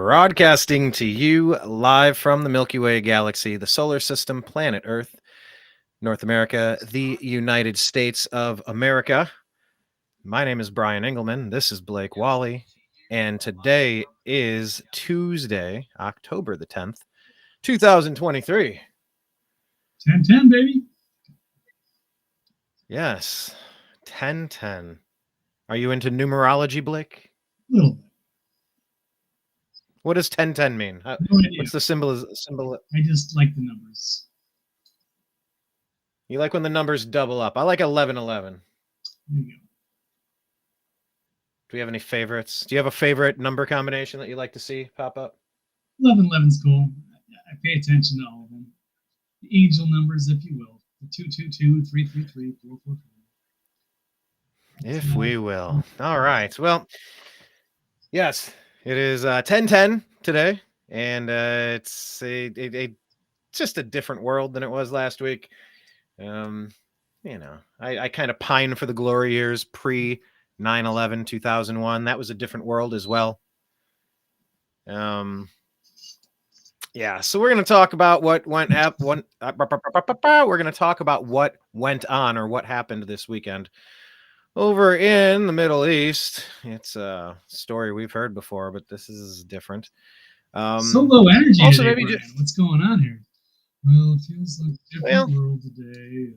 Broadcasting to you live from the Milky Way galaxy, the solar system, planet Earth, North America, the United States of America. My name is Brian Engelman. This is Blake Walley. And today is Tuesday, October the 10th, 2023. 10-10, baby. Yes, 10-10. Are you into numerology, Blake? A little bit. What does 10-10 mean? No idea. What's the symbol? I just like the numbers. You like when the numbers double up. I like 11-11. There you go. Do we have any favorites? Do you have a favorite number combination that you like to see pop up? 11-11's cool. I pay attention to all of them. The angel numbers, if you will. The 222, 333, 443. If we will. All right. Well, yes, it is 10-10 today, and it's just a different world than it was last week. I kind of pine for the glory years pre 9/11, 2001. That was a different world as well. Yeah, so we're going to talk about what went up. We're going to talk about what went on or what happened this weekend over in the Middle East. It's a story we've heard before, but this is different. So low energy also today, Brian. What's going on here? Well, it feels like a different world today.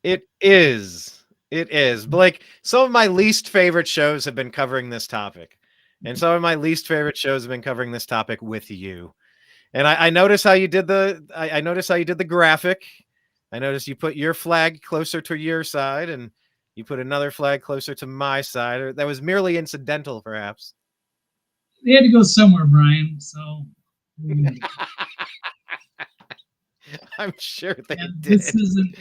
It is. It is. Blake, some of my least favorite shows have been covering this topic. And some of my least favorite shows have been covering this topic with you. And I noticed how you did I noticed how you did the graphic. I noticed you put your flag closer to your side and you put another flag closer to my side. That was merely incidental, perhaps. They had to go somewhere, Brian. So I'm sure they did. This isn't,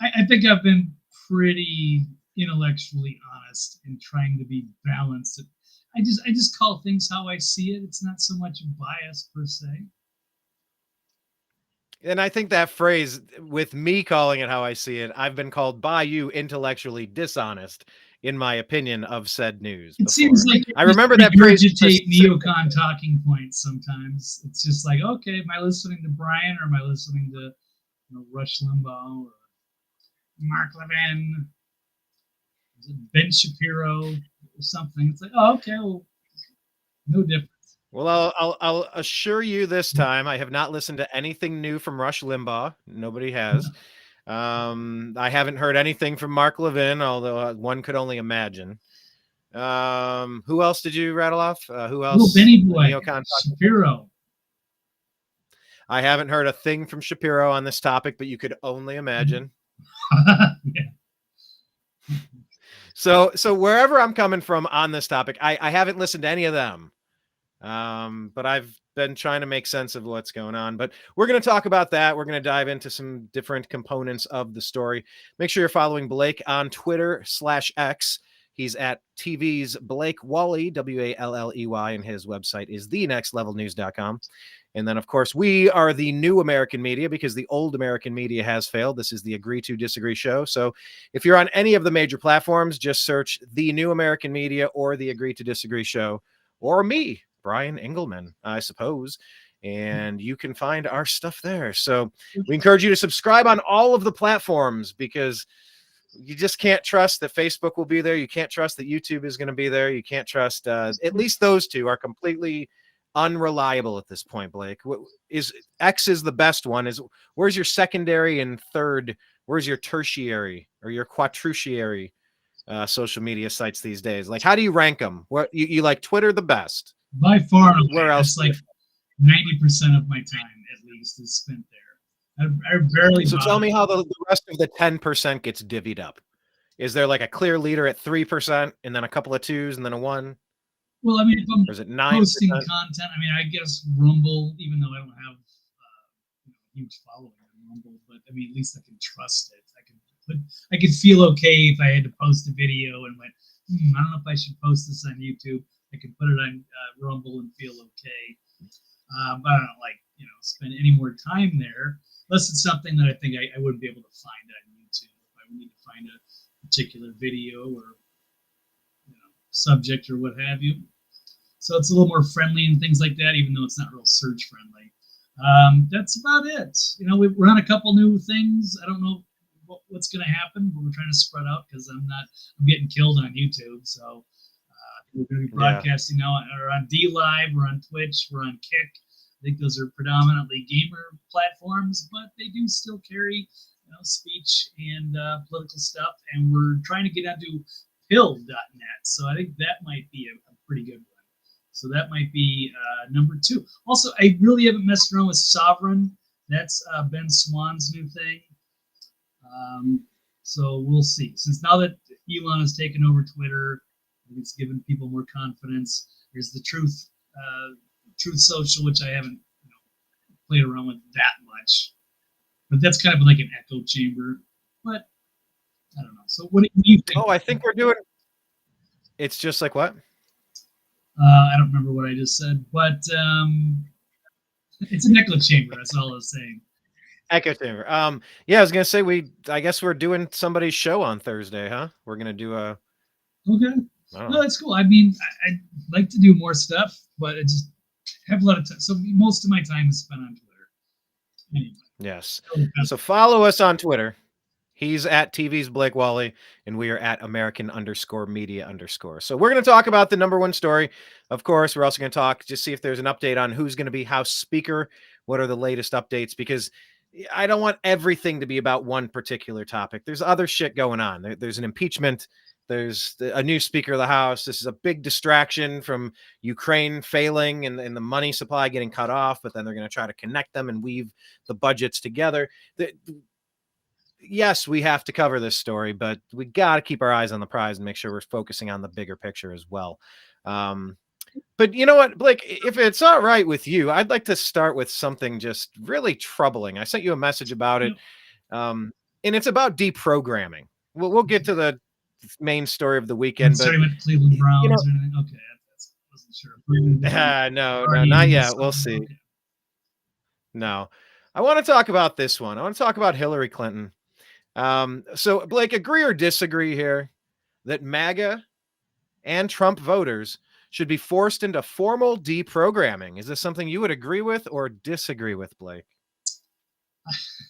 I think I've been pretty intellectually honest in trying to be balanced. I just call things how I see it. It's not so much bias per se. And I think that phrase, with me calling it how I see it, I've been called by you intellectually dishonest in my opinion of said news. It seems like I remember that phrase. Neocon talking points sometimes. It's just like, okay, am I listening to Brian or am I listening to Rush Limbaugh or Mark Levin? Is it Ben Shapiro or something? It's like, oh, okay, well, no difference. Well, I'll assure you this time, I have not listened to anything new from Rush Limbaugh. Nobody has. I haven't heard anything from Mark Levin, although one could only imagine. Who else did you rattle off? Who else? Little Benny Boy, Shapiro. I haven't heard a thing from Shapiro on this topic, but you could only imagine. Yeah. So wherever I'm coming from on this topic, I haven't listened to any of them. But I've been trying to make sense of what's going on. But we're going to talk about that. We're going to dive into some different components of the story. Make sure you're following Blake on Twitter/X. He's at TV's Blake Walley, Walley, and his website is thenextlevelnews.com. And then, of course, we are the new American media because the old American media has failed. This is the Agree to Disagree show. So if you're on any of the major platforms, just search the new American media or the Agree to Disagree show or me, Brian Engelman, I suppose. And you can find our stuff there. So we encourage you to subscribe on all of the platforms because you just can't trust that Facebook will be there. You can't trust that YouTube is going to be there. You can't trust at least those two are completely unreliable at this point. Blake, X is the best one. Where's your secondary and third? Where's your tertiary or your quatruciary social media sites these days? Like, how do you rank them? What you like Twitter the best? By far, where else? Like 90% of my time, at least, is spent there. I barely. So tell me how the rest of the 10% gets divvied up. Is there like a clear leader at 3%, and then a couple of 2s, and then a 1? Well, I mean, if I'm or is it 9%? Posting content, I mean, I guess Rumble, even though I don't have a huge following on Rumble, but I mean, at least I can trust it. I could feel okay if I had to post a video and went, I don't know if I should post this on YouTube. I can put it on Rumble and feel okay. But I don't spend any more time there unless it's something that I think I wouldn't be able to find on YouTube. If I need to find a particular video or subject or what have you. So it's a little more friendly and things like that, even though it's not real search friendly. That's about it. You know, we're on a couple new things. I don't know what's going to happen, but we're trying to spread out because I'm getting killed on YouTube. So we're going to be broadcasting now on D Live, we're on Twitch, we're on Kick. I think those are predominantly gamer platforms, but they do still carry speech and political stuff. And we're trying to get onto pill.net. So I think that might be a pretty good one. So that might be number 2. Also, I really haven't messed around with Sovereign. That's Ben Swan's new thing. So we'll see. Since now that Elon has taken over Twitter, it's given people more confidence. There's the Truth Social, which I haven't played around with that much. But that's kind of like an echo chamber. But I don't know. So what do you think? Oh, I think we're doing. It's just like what? I don't remember what I just said, but it's an echo chamber. That's all I was saying. Echo chamber. Yeah, I was gonna say I guess we're doing somebody's show on Thursday, huh? We're gonna do a. Okay. No, that's cool. I mean, I'd like to do more stuff, but I just have a lot of time. So most of my time is spent on Twitter. Anyway. Yes. So follow us on Twitter. He's at TV's Blake Walley, and we are at American_media_. So we're going to talk about the number one story. Of course, we're also going to just see if there's an update on who's going to be House Speaker. What are the latest updates? Because I don't want everything to be about one particular topic. There's other shit going on. There's an impeachment. There's a new Speaker of the House. This is a big distraction from Ukraine failing and the money supply getting cut off, but then they're going to try to connect them and weave the budgets together. Yes, we have to cover this story, but we got to keep our eyes on the prize and make sure we're focusing on the bigger picture as well. But you know what, Blake, if it's all right with you, I'd like to start with something just really troubling. I sent you a message about it, and it's about deprogramming. We'll get to the main story of the weekend. Starting with Cleveland Browns or anything? Okay, I wasn't sure. No, not yet. We'll see. Okay. No, I want to talk about this one. I want to talk about Hillary Clinton. So Blake, agree or disagree here that MAGA and Trump voters should be forced into formal deprogramming? Is this something you would agree with or disagree with, Blake?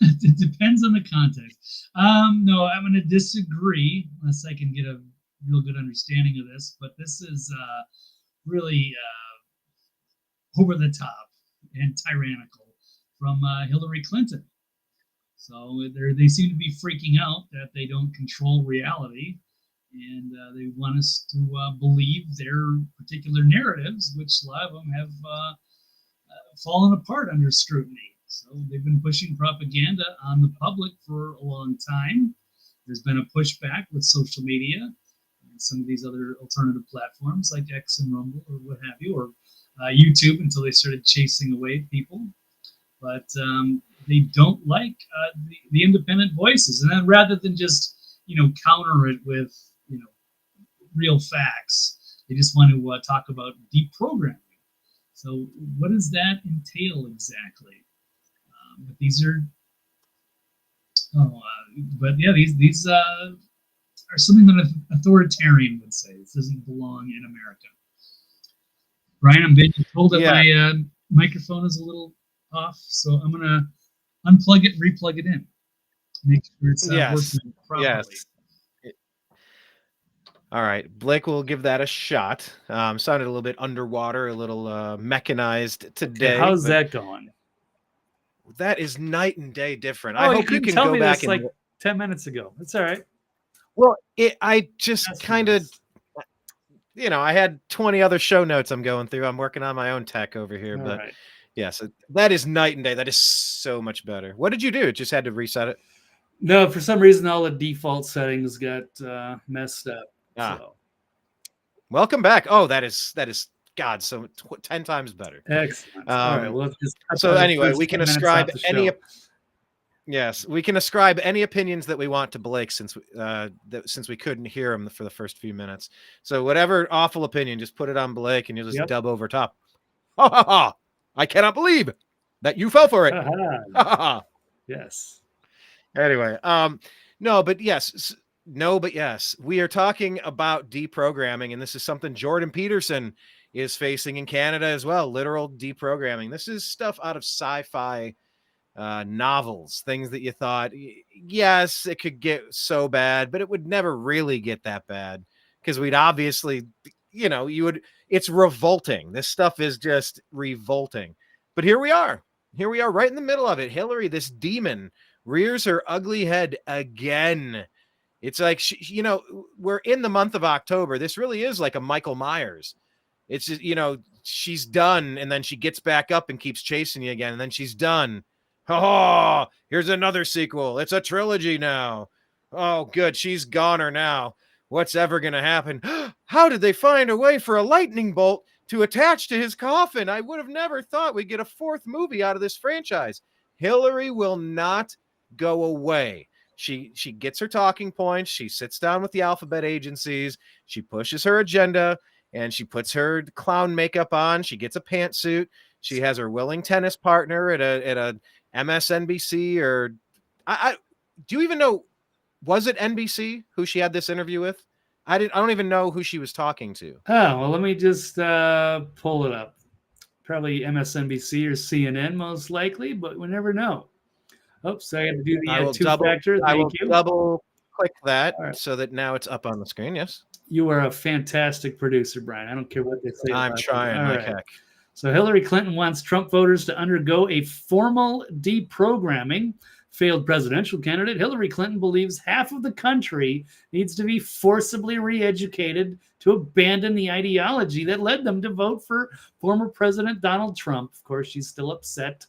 It depends on the context. No, I'm going to disagree unless I can get a real good understanding of this. But this is really over the top and tyrannical from Hillary Clinton. So they seem to be freaking out that they don't control reality, and they want us to believe their particular narratives, which a lot of them have fallen apart under scrutiny. So they've been pushing propaganda on the public for a long time. There's been a pushback with social media and some of these other alternative platforms like X and Rumble or what have you, or YouTube until they started chasing away people. But they don't like the independent voices. And then rather than just, counter it with, real facts, they just want to talk about deprogramming. So what does that entail exactly? But these are, these are something that an authoritarian would say. This doesn't belong in America. Brian, I'm being told that my microphone is a little off, so I'm going to unplug it and replug it in. Make sure it's working properly. Yes. All right, Blake will give that a shot. Sounded a little bit underwater, a little mechanized today. Okay, how's that going? That is night and day different. Oh, I hope you can tell go me back this like 10 minutes ago. It's all right. Well, I just kind of, I had 20 other show notes I'm going through. I'm working on my own tech over here, but yes, that is night and day. That is so much better. What did you do? Just had to reset it? No, for some reason, all the default settings got messed up. So. Welcome back. Oh, that is God, so 10 times better. Excellent. All right. Well, so anyway, we can ascribe we can ascribe any opinions that we want to Blake since we couldn't hear him for the first few minutes. So whatever awful opinion, just put it on Blake and you'll just dub over top. Ha ha ha! I cannot believe that you fell for it. Ha ha ha! Yes. Anyway, no, but yes. No, but yes, we are talking about deprogramming, and this is something Jordan Peterson is facing in Canada as well. Literal deprogramming. This is stuff out of sci-fi novels, things that you thought, yes, it could get so bad, but it would never really get that bad because we'd obviously, it's revolting. This stuff is just revolting. But here we are right in the middle of it. Hillary, this demon, rears her ugly head again. It's like, we're in the month of October. This really is like a Michael Myers. It's just, she's done, and then she gets back up and keeps chasing you again, and then she's done. Oh, here's another sequel. It's a trilogy now. Oh, good. She's goner now. What's ever going to happen? How did they find a way for a lightning bolt to attach to his coffin? I would have never thought we'd get a fourth movie out of this franchise. Hillary will not go away. She gets her talking points. She sits down with the alphabet agencies. She pushes her agenda, and she puts her clown makeup on. She gets a pantsuit. She has her willing tennis partner at a MSNBC, or I do you even know, was it NBC who she had this interview with? I don't even know who she was talking to. Oh, well, let me just pull it up. Probably MSNBC or CNN most likely, but we never know. Oops, I have to do the two-factor. I will double click that right, so that now it's up on the screen. Yes. You are a fantastic producer, Brian. I don't care what they say. I'm trying like heck. So Hillary Clinton wants Trump voters to undergo a formal deprogramming. Failed presidential candidate Hillary Clinton believes half of the country needs to be forcibly re-educated to abandon the ideology that led them to vote for former President Donald Trump. Of course, she's still upset,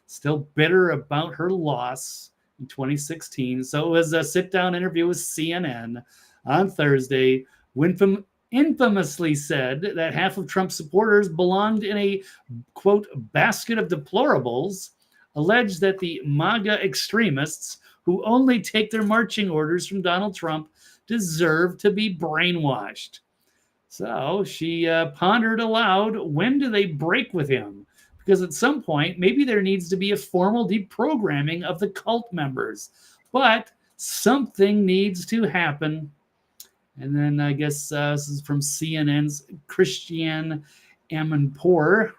still bitter about her loss in 2016. So it was a sit-down interview with CNN on Thursday. Winfrey infamously said that half of Trump supporters belonged in a, quote, basket of deplorables, alleged that the MAGA extremists who only take their marching orders from Donald Trump deserve to be brainwashed. So she pondered aloud, when do they break with him? Because at some point, maybe there needs to be a formal deprogramming of the cult members. But something needs to happen. And then I guess this is from CNN's Christiane Amanpour.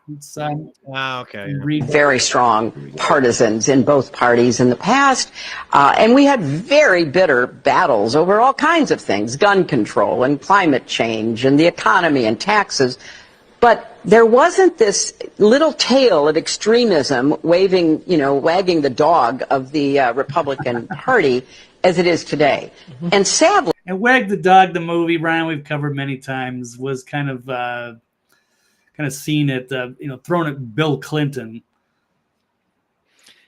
Okay. Very strong partisans in both parties in the past. And we had very bitter battles over all kinds of things, gun control and climate change and the economy and taxes. But there wasn't this little tail of extremism wagging the dog of the Republican Party as it is today. And sadly... And Wag the Dog, the movie, Brian, we've covered many times, was kind of seen at, thrown at Bill Clinton.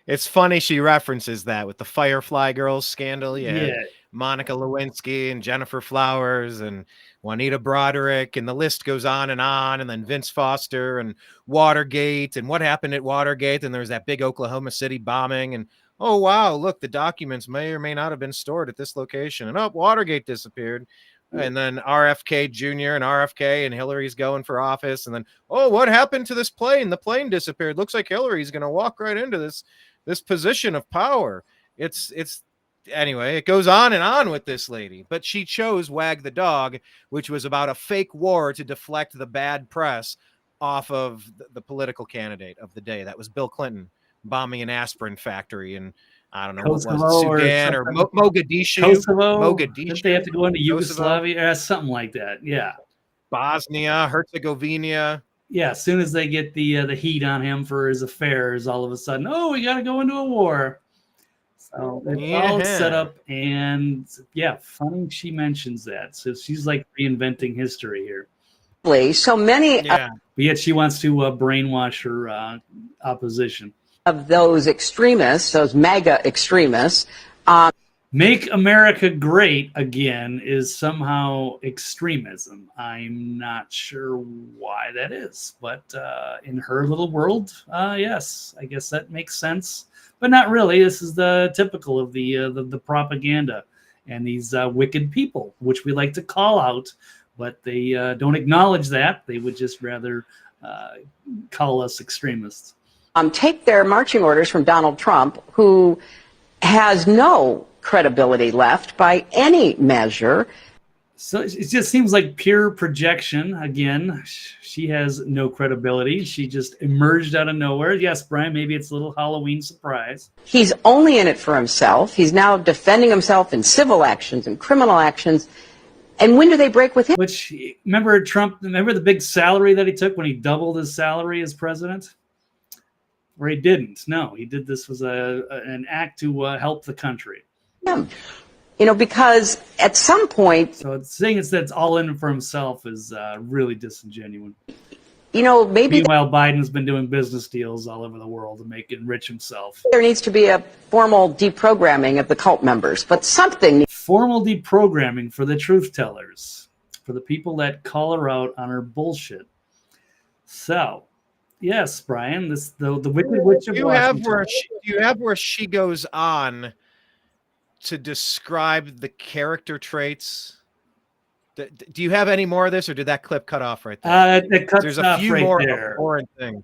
It's funny she references that with the Firefly Girls scandal. Yeah. Monica Lewinsky and Jennifer Flowers and Juanita Broderick, and the list goes on, and then Vince Foster and Watergate and what happened at Watergate. And there was that big Oklahoma City bombing, and oh, wow, look, the documents may or may not have been stored at this location. And Watergate disappeared. And then RFK Jr. and RFK and Hillary's going for office. And then, what happened to this plane? The plane disappeared. Looks like Hillary's going to walk right into this position of power. Anyway, it goes on and on with this lady. But she chose Wag the Dog, which was about a fake war to deflect the bad press off of the political candidate of the day. That was Bill Clinton bombing an aspirin factory in, I don't know, Kosovo, what was it, Sudan or Mogadishu. Kosovo. Mogadishu. Did they have to go into Yugoslavia? Something like that. Yeah. Bosnia, Herzegovina. Yeah. As soon as they get the heat on him for his affairs, all of a sudden, we got to go into a war. So it's all set up, and funny she mentions that. So she's like reinventing history here. So many, but yet she wants to brainwash her opposition. Of those extremists, those MAGA extremists. Make America great again is somehow extremism. I'm not sure why that is, but in her little world, yes, I guess that makes sense. But not really. This is the typical of the propaganda and these wicked people, which we like to call out, but they don't acknowledge that. They would just rather call us extremists. Take their marching orders from Donald Trump, who has no credibility left by any measure. So it just seems like pure projection. Again, she has no credibility. She just emerged out of nowhere. Yes, Brian, maybe it's a little Halloween surprise. He's only in it for himself. He's now defending himself in civil actions and criminal actions. And when do they break with him? Which, remember Trump, remember the big salary that he took when he doubled his salary as president? Or he didn't. No, he did this was an act to help the country. Him. You know, because at some point... So saying that's all in for himself is really disingenuous. You know, maybe... Meanwhile, Biden's been doing business deals all over the world to enrich himself. There needs to be a formal deprogramming of the cult members, but something... Formal deprogramming for the truth tellers, for the people that call her out on her bullshit. So, yes, Brian, the Wicked Witch of Washington. You have where she goes on to describe the character traits. Do you have any more of this, or did that clip cut off right there? It cuts there's a few right more there. important things.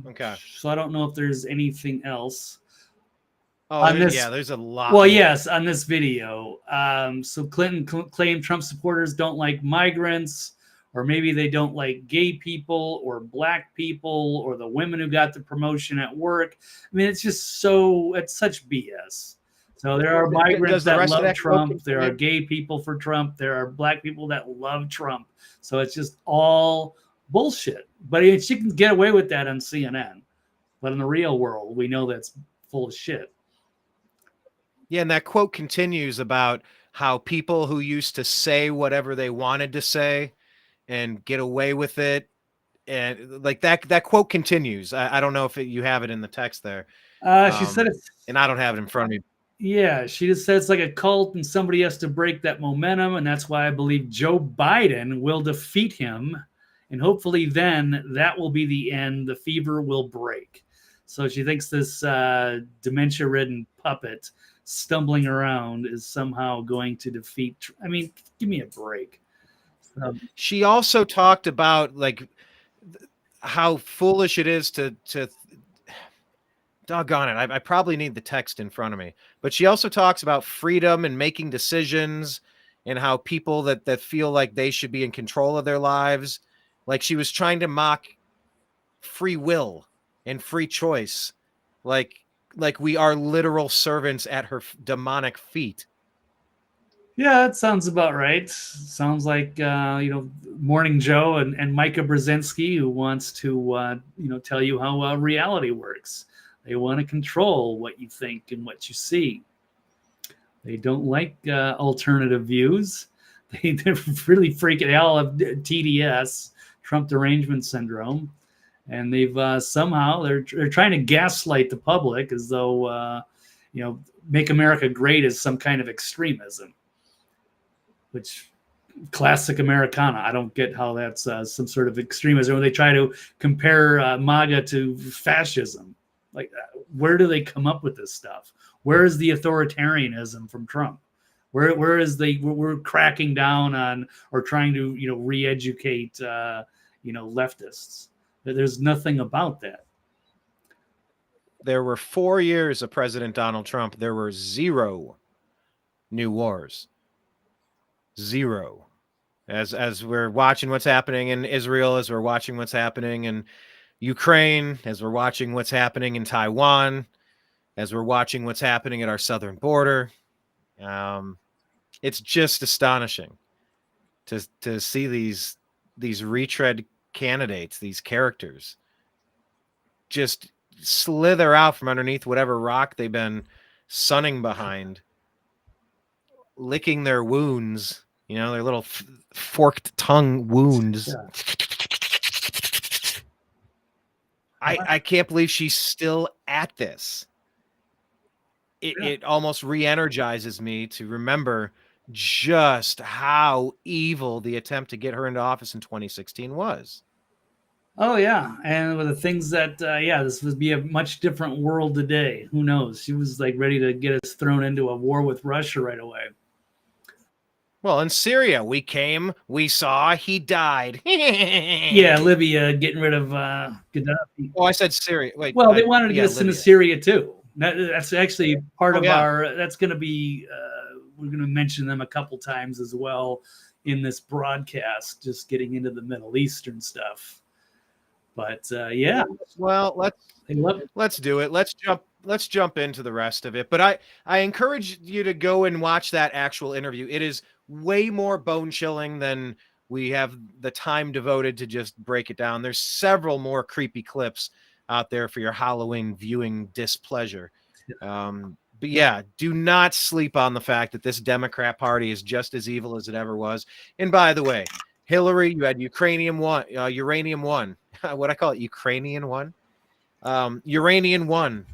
Okay. So I don't know if there's anything else. Oh, there's a lot. Well, more. yes, on this video. So Clinton claimed Trump supporters don't like migrants, or maybe they don't like gay people or black people or the women who got the promotion at work. I mean, it's such BS. So there are migrants that love Trump. There are gay people for Trump. There are black people that love Trump. So it's just all bullshit. But she can get away with that on CNN. But in the real world, we know that's full of shit. Yeah, and that quote continues about how people who used to say whatever they wanted to say and get away with it, and like that quote continues. I don't know if you have it in the text there. She said it's, and I don't have it in front of me. Yeah, she just said it's like a cult and somebody has to break that momentum. And that's why I believe Joe Biden will defeat him. And hopefully then that will be the end. The fever will break. So she thinks this dementia-ridden puppet stumbling around is somehow going to defeat. I mean, give me a break. She also talked about like how foolish it is to doggone it. I probably need the text in front of me, but she also talks about freedom and making decisions and how people that feel like they should be in control of their lives. Like she was trying to mock free will and free choice. Like we are literal servants at her demonic feet. Yeah, that sounds about right. Sounds like, Morning Joe and Micah Brzezinski, who wants to, tell you how reality works. They want to control what you think and what you see. They don't like alternative views. They're really freaking out of TDS, Trump derangement syndrome. And they've somehow they're trying to gaslight the public as though, make America great is some kind of extremism, which classic Americana. I don't get how that's some sort of extremism. When they try to compare MAGA to fascism. Like, where do they come up with this stuff? Where is the authoritarianism from Trump? Where is we're cracking down on or trying to re-educate leftists? There's nothing about that. There were 4 years of President Donald Trump. There were 0 new wars. 0. As we're watching what's happening in Israel, as we're watching what's happening in Ukraine, as we're watching what's happening in Taiwan, as we're watching what's happening at our southern border. It's just astonishing to see these retread candidates, these characters, just slither out from underneath whatever rock they've been sunning behind, licking their wounds, their little forked tongue wounds. Yeah. I can't believe she's still at this. It almost re-energizes me to remember just how evil the attempt to get her into office in 2016 was. Oh, yeah. And with the things that, this would be a much different world today. Who knows? She was like ready to get us thrown into a war with Russia right away. Well, in Syria, we came, we saw, he died. Yeah, Libya getting rid of Gaddafi. Oh, I said Syria. Wait. Well, they wanted to get us into Syria too. That's actually part of yeah. our. That's going to be. We're going to mention them a couple times as well in this broadcast. Just getting into the Middle Eastern stuff. But yeah, Well, they love it. let's do it. Let's jump into the rest of it. But I encourage you to go and watch that actual interview. It is way more bone chilling than we have the time devoted to just break it down. There's several more creepy clips out there for your Halloween viewing displeasure. But yeah, do not sleep on the fact that this Democrat Party is just as evil as it ever was. And by the way, Hillary, you had uranium one. What I call it, Ukrainian one, Uranium one.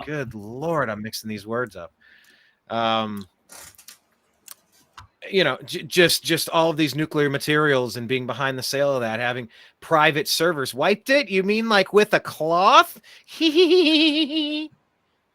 Good Lord, I'm mixing these words up. Just all of these nuclear materials and being behind the sale of that, having private servers wiped it. You mean like with a cloth?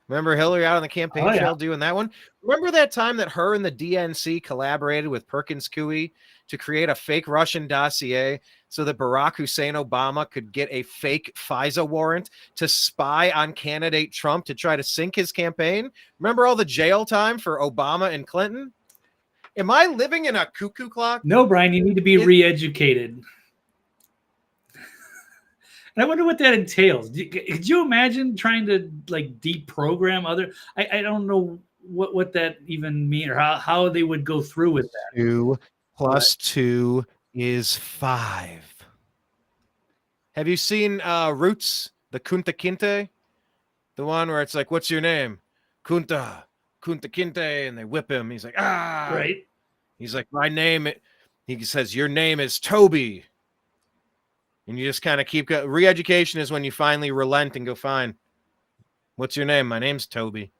Remember Hillary out on the campaign trail doing that one? Remember that time that her and the DNC collaborated with Perkins Coie to create a fake Russian dossier so that Barack Hussein Obama could get a fake FISA warrant to spy on candidate Trump to try to sink his campaign? Remember all the jail time for Obama and Clinton? Am I living in a cuckoo clock? No, Brian, you need to be re-educated. And I wonder what that entails. Could you imagine trying to like deprogram other? I don't know what that even means or how they would go through with that. 2 + 2 is 5. Have you seen Roots, the Kunta Kinte? The one where it's like, what's your name? Kunta Kinte, and they whip him. He's like, ah. Right. He's like, my name. He says, your name is Toby. And you just kind of keep going. Re-education is when you finally relent and go, fine. What's your name? My name's Toby.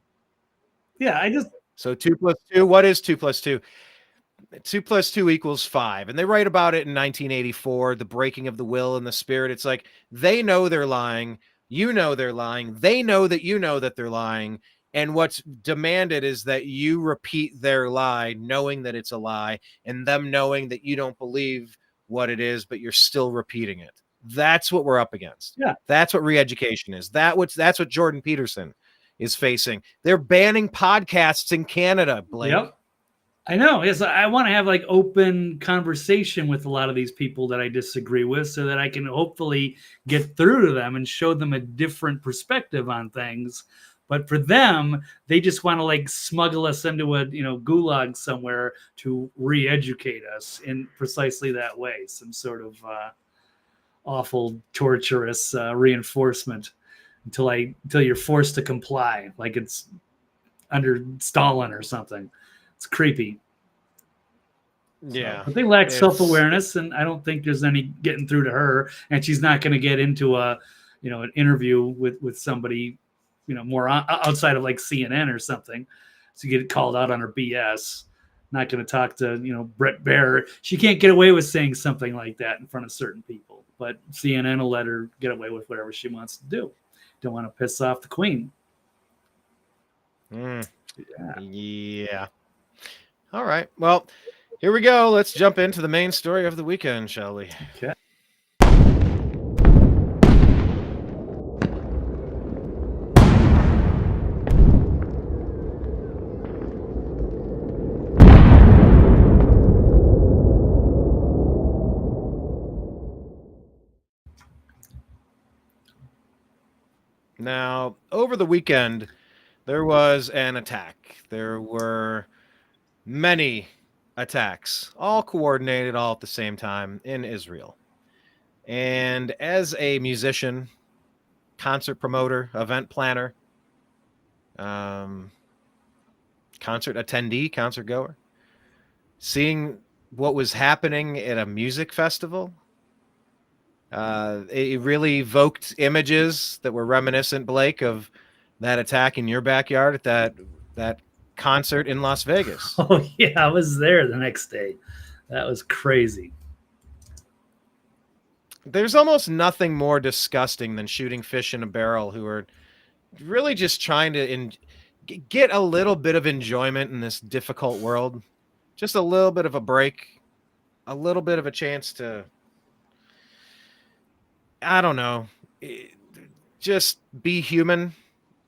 Yeah, So 2 + 2. What is 2 + 2? 2 + 2 = 5. And they write about it in 1984, the breaking of the will and the spirit. It's like they know they're lying. You know they're lying. They know that you know that they're lying. And what's demanded is that you repeat their lie, knowing that it's a lie, and them knowing that you don't believe what it is, but you're still repeating it. That's what we're up against. Yeah. That's what re-education is. That's what Jordan Peterson is facing. They're banning podcasts in Canada, Blake. Yep. I know. Yes, I want to have like open conversation with a lot of these people that I disagree with so that I can hopefully get through to them and show them a different perspective on things. But for them, they just want to like smuggle us into a gulag somewhere to re-educate us in precisely that way. Some sort of awful, torturous reinforcement until you're forced to comply, like it's under Stalin or something. It's creepy. Yeah, but they lack self-awareness, and I don't think there's any getting through to her. And she's not going to get into an interview with somebody, more outside of like CNN or something, to get called out on her BS. Not going to talk to Brett Baer. She can't get away with saying something like that in front of certain people, but CNN will let her get away with whatever she wants to do. Don't want to piss off the Queen. Yeah. All right. Well, here we go. Let's jump into the main story of the weekend, shall we? Okay. Now, over the weekend, there was an attack. There were many attacks, all coordinated, all at the same time in Israel. And as a musician, concert promoter, event planner, concert attendee, concert goer, seeing what was happening at a music festival, it really evoked images that were reminiscent, Blake, of that attack in your backyard at that concert in Las Vegas. Oh yeah, I was there the next day. That was crazy. There's almost nothing more disgusting than shooting fish in a barrel who are really just trying to get a little bit of enjoyment in this difficult world. Just a little bit of a break, a little bit of a chance to, I don't know, just be human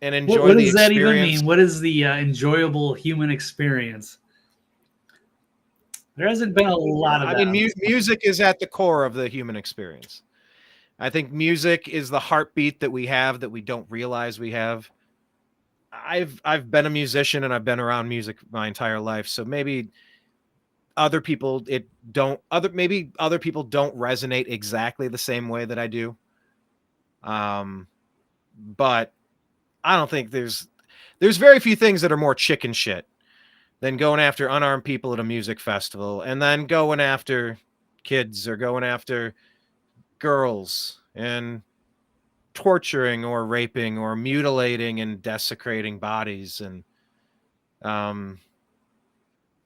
and enjoy What the does that even experience. mean? What is the enjoyable human experience? There hasn't been a lot of that. I mean, music is at the core of the human experience. I think music is the heartbeat that we have that we don't realize we have. I've been a musician and I've been around music my entire life, so maybe other people don't resonate exactly the same way that I do. But I don't think there's very few things that are more chicken shit than going after unarmed people at a music festival and then going after kids or going after girls and torturing or raping or mutilating and desecrating bodies. And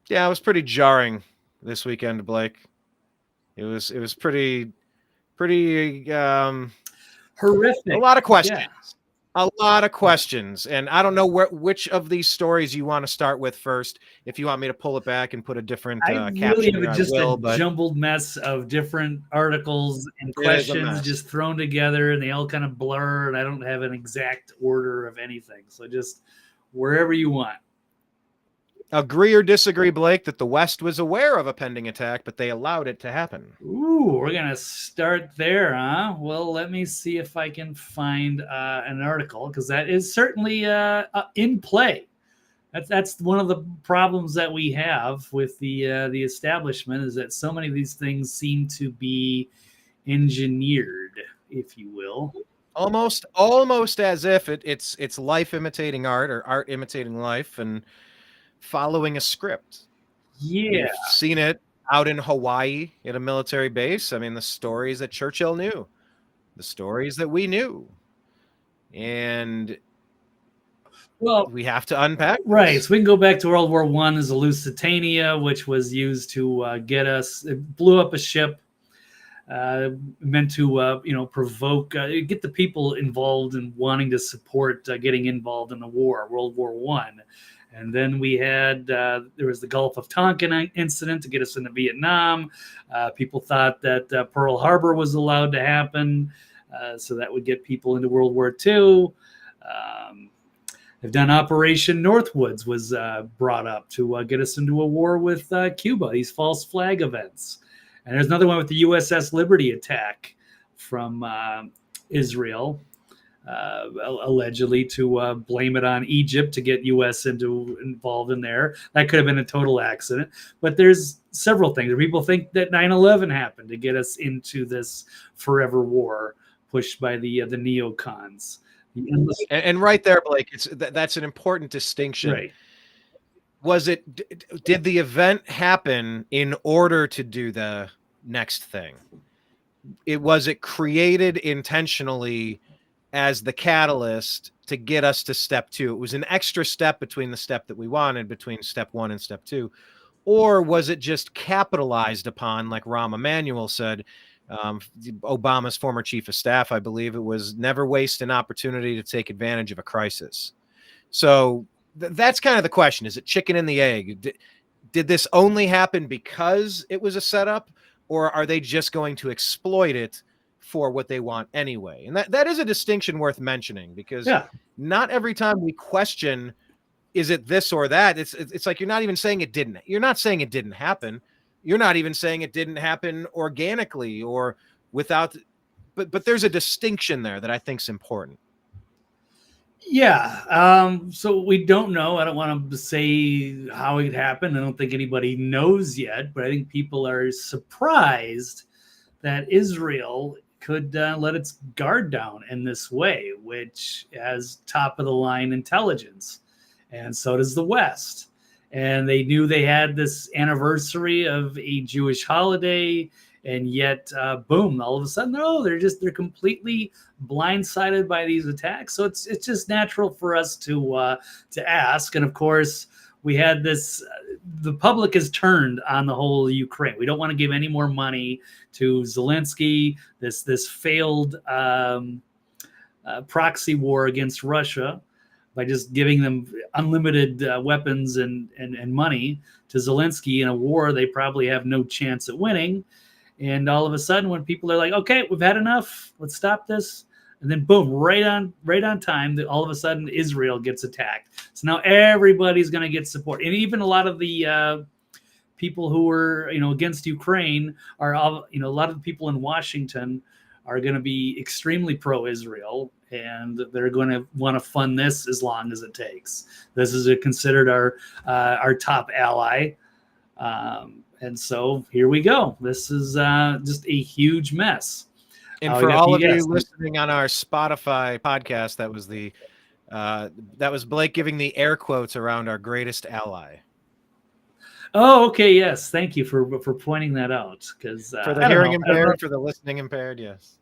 yeah, it was pretty jarring this weekend, Blake. It was pretty horrific. a lot of questions. Yeah. A lot of questions, and I don't know which of these stories you want to start with first. If you want me to pull it back and put a different I caption, really have just a jumbled mess of different articles and questions just thrown together, and they all kind of blur, and I don't have an exact order of anything. So just wherever you want. Agree or disagree, Blake, that the West was aware of a pending attack, but they allowed it to happen? Ooh, we're going to start there, huh? Well, let me see if I can find an article, because that is certainly in play. That's one of the problems that we have with the establishment, is that so many of these things seem to be engineered, if you will. Almost as if it's life imitating art or art imitating life and following a script. Yeah. We've seen it out in Hawaii at a military base. I mean, the stories that Churchill knew, the stories that we knew. And well, we have to unpack this. Right. So we can go back to World War I as the Lusitania, which was used to get us, it blew up a ship meant to, provoke, get the people involved in wanting to support getting involved in the war, World War I. And then we had, there was the Gulf of Tonkin incident to get us into Vietnam. People thought that Pearl Harbor was allowed to happen. So that would get people into World War II. They've done Operation Northwoods was brought up to get us into a war with Cuba, these false flag events. And there's another one with the USS Liberty attack from Israel. Allegedly to blame it on Egypt to get U.S. involved in there. That could have been a total accident. But there's several things. People think that 9/11 happened to get us into this forever war pushed by the neocons. And right there, Blake, that's an important distinction. Right. Did the event happen in order to do the next thing? Was it created intentionally as the catalyst to get us to step 2? It was an extra step between the step that we wanted, between step 1 and step 2. Or was it just capitalized upon, like Rahm Emanuel said, Obama's former chief of staff, I believe it was, never waste an opportunity to take advantage of a crisis. So that's kind of the question. Is it chicken and the egg? Did this only happen because it was a setup, or are they just going to exploit it for what they want anyway? And that is a distinction worth mentioning, because not every time we question, is it this or that? It's like, you're not even saying it didn't. You're not saying it didn't happen. You're not even saying it didn't happen organically or without, but there's a distinction there that I think is important. Yeah. So we don't know. I don't want to say how it happened. I don't think anybody knows yet, but I think people are surprised that Israel could let its guard down in this way, which has top of the line intelligence. And so does the West. And they knew they had this anniversary of a Jewish holiday, and yet, boom, all of a sudden, they're completely blindsided by these attacks. So it's just natural for us to ask. And of course, we had this, the public has turned on the whole Ukraine. We don't want to give any more money to Zelensky, this failed proxy war against Russia, by just giving them unlimited weapons and money to Zelensky in a war they probably have no chance at winning. And all of a sudden, when people are like, okay, we've had enough, let's stop this, And then boom, right on time, that all of a sudden Israel gets attacked. So now everybody's going to get support, and even a lot of the people who were against Ukraine are a lot of the people in Washington are going to be extremely pro-Israel, and they're going to want to fund this as long as it takes. This is considered our top ally, and so here we go. This is just a huge mess. And for all of you listening on our Spotify podcast, that was Blake giving the air quotes around our greatest ally. Oh, okay, yes. Thank you for pointing that out. Because for the hearing impaired, for the listening impaired, yes.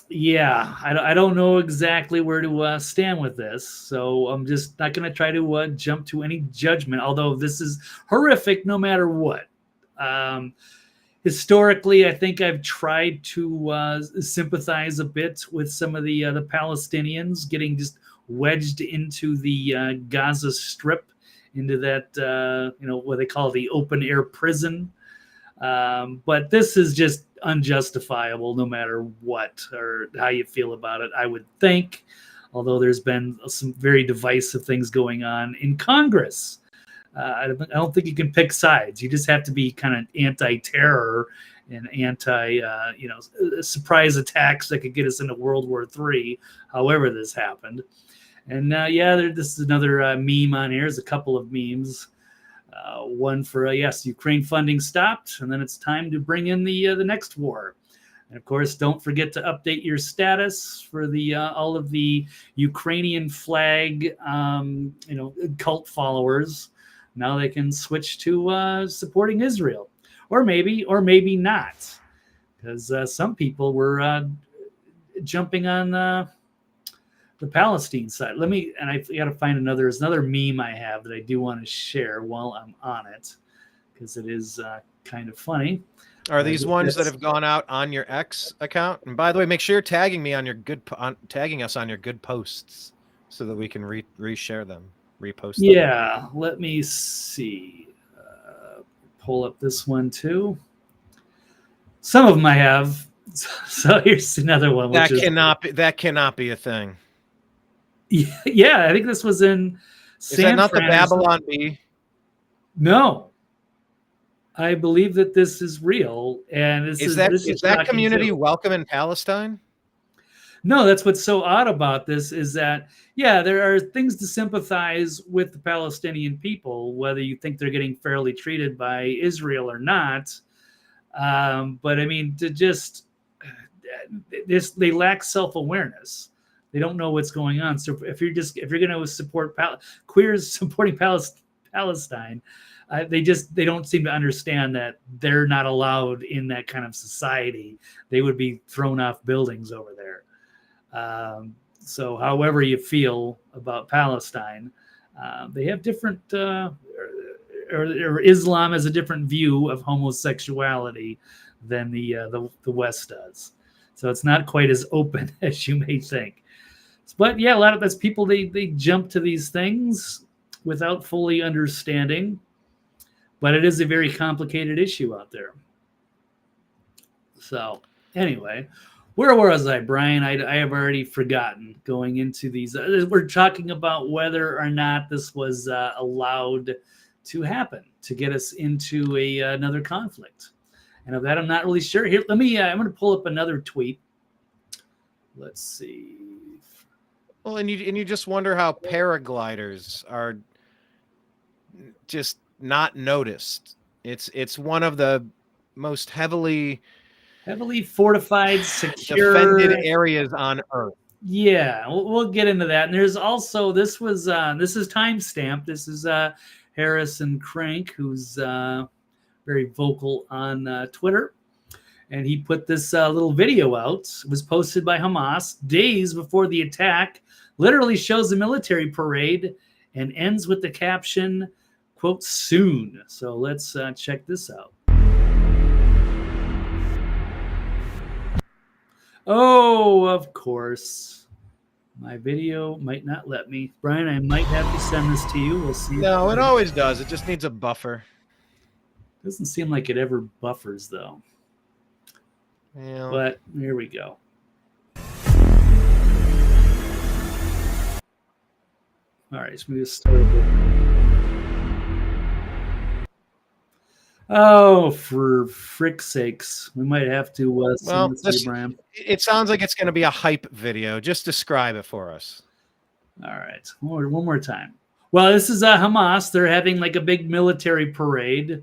Yeah, I don't know exactly where to stand with this, so I'm just not going to try to jump to any judgment. Although this is horrific, no matter what. Historically, I think I've tried to sympathize a bit with some of the Palestinians getting just wedged into the Gaza Strip, into that what they call the open air prison. But this is just unjustifiable, no matter what or how you feel about it, I would think. Although there's been some very divisive things going on in Congress. I don't think you can pick sides. You just have to be kind of anti-terror and surprise attacks that could get us into World War III, however this happened. And this is another meme on here. There's a couple of memes. One for, Ukraine funding stopped, and then it's time to bring in the next war. And of course, don't forget to update your status for the all of the Ukrainian flag, cult followers. Now they can switch to supporting Israel, or maybe not, because some people were jumping on the Palestine side. I got to find there's another meme I have that I do want to share while I'm on it, because it is kind of funny. Are these ones that have gone out on your X account? And by the way, make sure you're tagging me on your tagging us on your good posts so that we can reshare them. Repost them. Yeah, let me see. Pull up this one too. Some of them I have. So here's another one. That cannot be a thing. Yeah, I think this was in Is that not the Babylon Bee? No. I believe that this is real. And is that community welcome in Palestine? No, that's what's so odd about this is that, there are things to sympathize with the Palestinian people, whether you think they're getting fairly treated by Israel or not. But I mean, they lack self-awareness. They don't know what's going on. So if you're going to support queers supporting Palestine, they don't seem to understand that they're not allowed in that kind of society. They would be thrown off buildings over there. So however you feel about Palestine, they have different, or Islam has a different view of homosexuality than the West does. So it's not quite as open as you may think. But a lot of that's people, they jump to these things without fully understanding. But it is a very complicated issue out there. So anyway, where was I, Brian? I have already forgotten going into these. We're talking about whether or not this was allowed to happen to get us into another conflict. And of that, I'm not really sure. Here, I'm going to pull up another tweet. Let's see. Well, and you just wonder how paragliders are just not noticed. It's one of the most heavily fortified, secure, defended areas on Earth. Yeah, we'll get into that. And there's also this is timestamped. This is Harrison Crank, who's very vocal on Twitter. And he put this little video out. It was posted by Hamas days before the attack. Literally shows a military parade and ends with the caption, quote, soon. So let's check this out. Oh, of course. My video might not let me. Brian, I might have to send this to you. We'll see. No, it always does. It just needs a buffer. Doesn't seem like it ever buffers, though. Well, But here we go. All right, so we just start with... Oh, for frick's sakes. We might have to send this to you, Brian. It sounds like it's going to be a hype video. Just describe it for us. All right, one more time. Well, this is Hamas. They're having like a big military parade,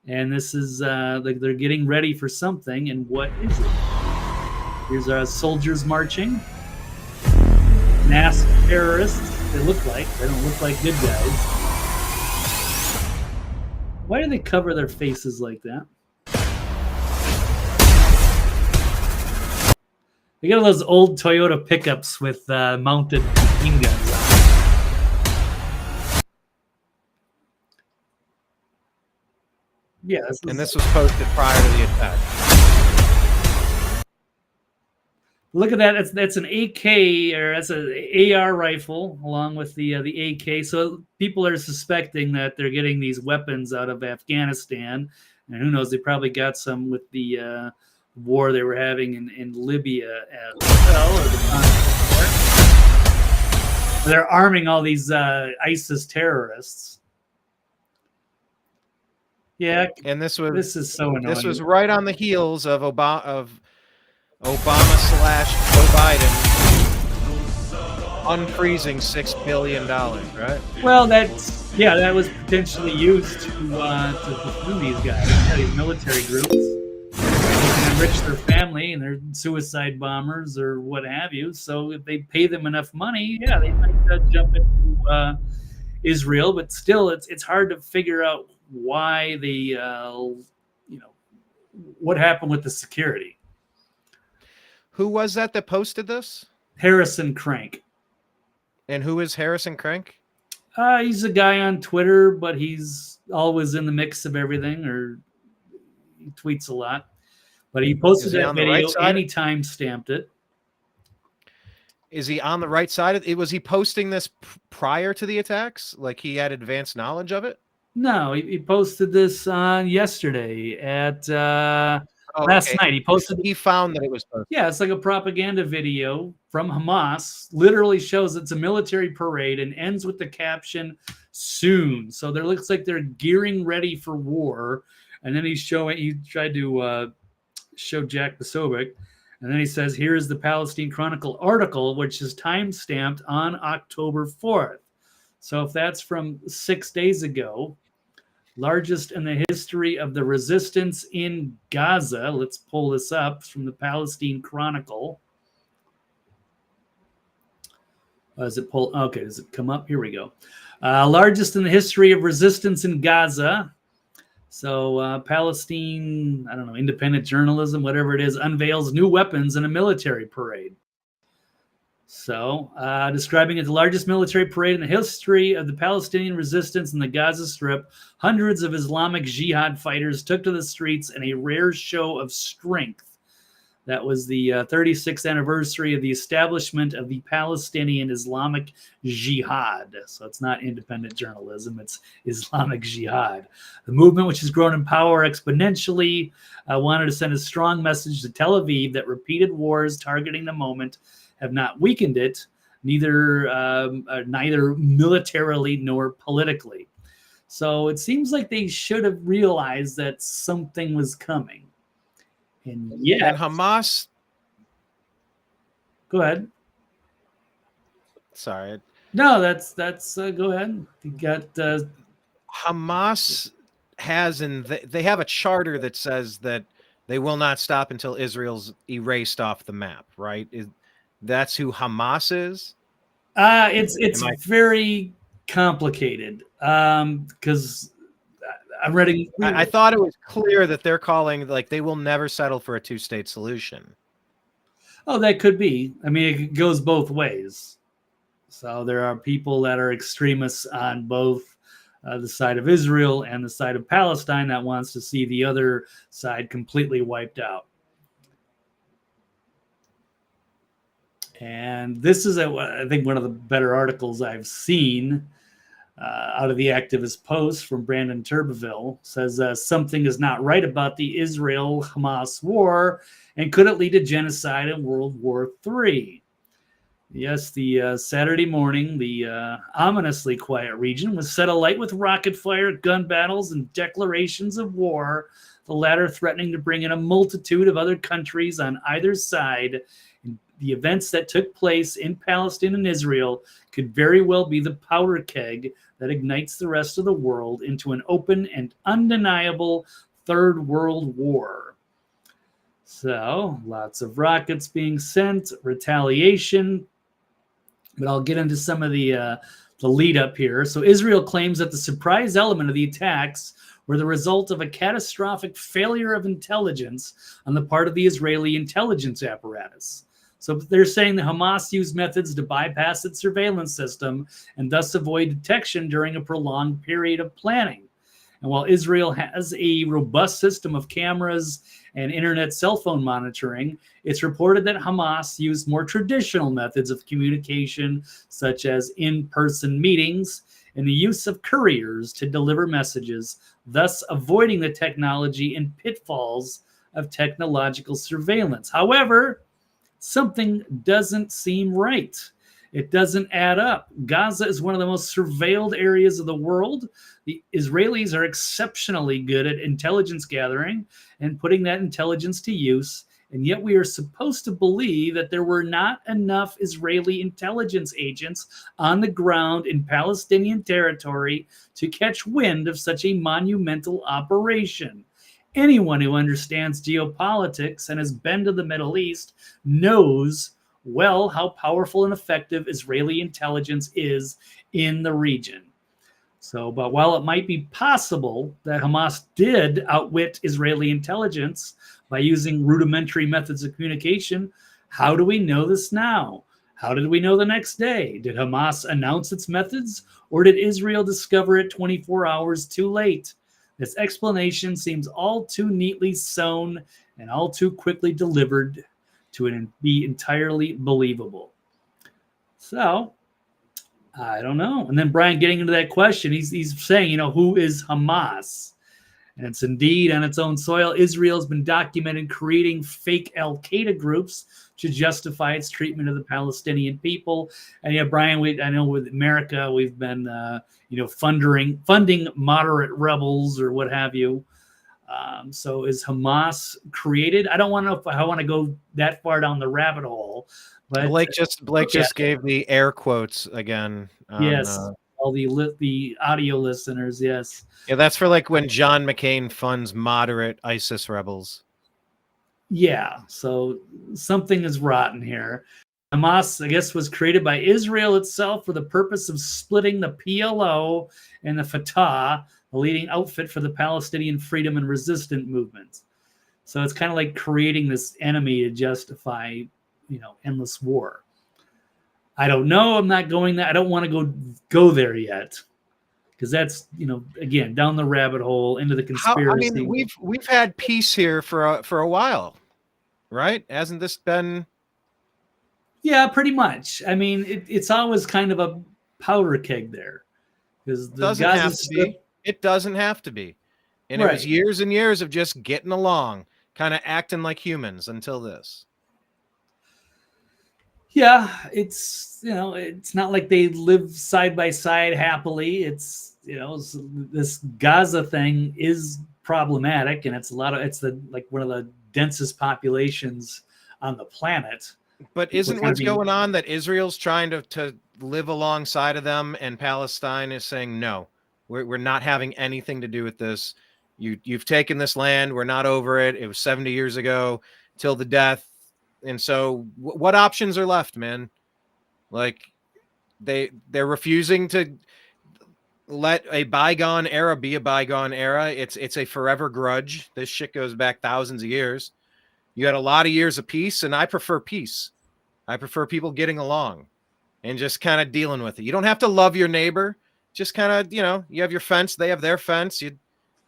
and this is like they're getting ready for something. And what is it? Here's our soldiers marching. Masked terrorists. They look like. They don't look like good guys. Why do they cover their faces like that? They got those old Toyota pickups with mounted machine guns. Yeah, this was posted prior to the attack. Look at that. That's an AK, or that's an AR rifle along with the AK. So people are suspecting that they're getting these weapons out of Afghanistan, and who knows? They probably got some with the war they were having in Libya as well. They're arming all these ISIS terrorists. Yeah, and this is so annoying. This was right on the heels of Obama / Joe Biden unfreezing $6 billion, right? Well, that was potentially used to fund these guys, these military groups. They can enrich their family and their suicide bombers or what have you. So if they pay them enough money, yeah, they might jump into Israel. But still, it's hard to figure out why they, what happened with the security. Who was that posted this? Harrison Crank. And who is Harrison Crank? He's a guy on Twitter, but he's always in the mix of everything, or he tweets a lot. But he posted that video and he time-stamped it. Is he on the right side of it? Was he posting this prior to the attacks? Like he had advanced knowledge of it? No, he posted this yesterday at... last night he posted. He found that it was posted. Yeah, it's like a propaganda video from Hamas. Literally shows it's a military parade and ends with the caption "soon." So there looks like they're gearing ready for war. And then he tried to show Jack Posobiec, and then he says, "Here is the Palestine Chronicle article, which is time stamped on October 4th." So if that's from 6 days ago. Largest in the history of the resistance in Gaza. Let's pull this up from the Palestine Chronicle. Does it pull? Okay, does it come up? Here we go. Largest in the history of resistance in Gaza. So Palestine, I don't know, independent journalism, whatever it is, unveils new weapons in a military parade. So, describing it the largest military parade in the history of the Palestinian resistance in the Gaza Strip, hundreds of Islamic Jihad fighters took to the streets in a rare show of strength. That was the 36th anniversary of the establishment of the Palestinian Islamic Jihad. So it's not independent journalism, it's Islamic Jihad. The movement, which has grown in power exponentially, wanted to send a strong message to Tel Aviv that repeated wars targeting the moment have not weakened it, neither militarily nor politically. So it seems like they should have realized that something was coming. And yet, and Hamas. Go ahead. Sorry. No, that's go ahead. You got Hamas has, and they have a charter that says that they will not stop until Israel's erased off the map, right? That's who Hamas is? It's very complicated because I'm reading. I thought it was clear that they're calling, like, they will never settle for a two-state solution. Oh, that could be. I mean, it goes both ways. So there are people that are extremists on both the side of Israel and the side of Palestine that wants to see the other side completely wiped out. And this is, I think, one of the better articles I've seen. out of the activist post from Brandon Turbeville, says something is not right about the Israel-Hamas war, and could it lead to genocide in World War III? Yes, the Saturday morning, the ominously quiet region was set alight with rocket fire, gun battles, and declarations of war, the latter threatening to bring in a multitude of other countries on either side. The events that took place in Palestine and Israel could very well be the powder keg that ignites the rest of the world into an open and undeniable third world war. So, lots of rockets being sent, retaliation. But I'll get into some of the lead up here. So, Israel claims that the surprise element of the attacks were the result of a catastrophic failure of intelligence on the part of the Israeli intelligence apparatus. So they're saying the Hamas used methods to bypass its surveillance system and thus avoid detection during a prolonged period of planning. And while Israel has a robust system of cameras and internet cell phone monitoring, it's reported that Hamas used more traditional methods of communication, such as in-person meetings and the use of couriers to deliver messages, thus avoiding the technology and pitfalls of technological surveillance. However, something doesn't seem right. It doesn't add up. Gaza is one of the most surveilled areas of the world. The Israelis are exceptionally good at intelligence gathering and putting that intelligence to use. And yet we are supposed to believe that there were not enough Israeli intelligence agents on the ground in Palestinian territory to catch wind of such a monumental operation. Anyone who understands geopolitics and has been to the Middle East knows well how powerful and effective Israeli intelligence is in the region. So, but while it might be possible that Hamas did outwit Israeli intelligence by using rudimentary methods of communication, how do we know this now? How did we know the next day? Did Hamas announce its methods, or did Israel discover it 24 hours too late? This explanation seems all too neatly sewn and all too quickly delivered to be entirely believable. So, I don't know. And then Brian getting into that question, he's saying, who is Hamas? And it's indeed on its own soil. Israel's been documented creating fake Al-Qaeda groups to justify its treatment of the Palestinian people. And yeah, Brian, I know with America, we've been, funding moderate rebels or what have you. So is Hamas created? I don't want to know if I want to go that far down the rabbit hole. But Blake just gave the air quotes again. Yes, all the audio listeners. Yes. Yeah, that's for like when John McCain funds moderate ISIS rebels. Yeah, so something is rotten here. Hamas, I guess, was created by Israel itself for the purpose of splitting the PLO and the Fatah, the leading outfit for the Palestinian freedom and resistance movement. So it's kind of like creating this enemy to justify, endless war. I don't know. I'm not going there. I don't want to go there yet, because that's again down the rabbit hole into the conspiracy. We've had peace here for a while, right? Hasn't this been? Yeah, pretty much. I mean, it's always kind of a powder keg there, because the It doesn't have to be, and right. It was years and years of just getting along, kind of acting like humans until this. Yeah, it's it's not like they live side by side happily. It's this Gaza thing is problematic, and it's one of the densest populations on the planet. But isn't what's going on that Israel's trying to live alongside of them, and Palestine is saying no, we're not having anything to do with this. You've taken this land. We're not over it. It was 70 years ago till the death. And so what options are left, man? Like they're refusing to let a bygone era be a bygone era. It's a forever grudge. This shit goes back thousands of years. You had a lot of years of peace, and I prefer peace. I prefer people getting along and just kind of dealing with it. You don't have to love your neighbor. Just kind of, you have your fence. They have their fence. You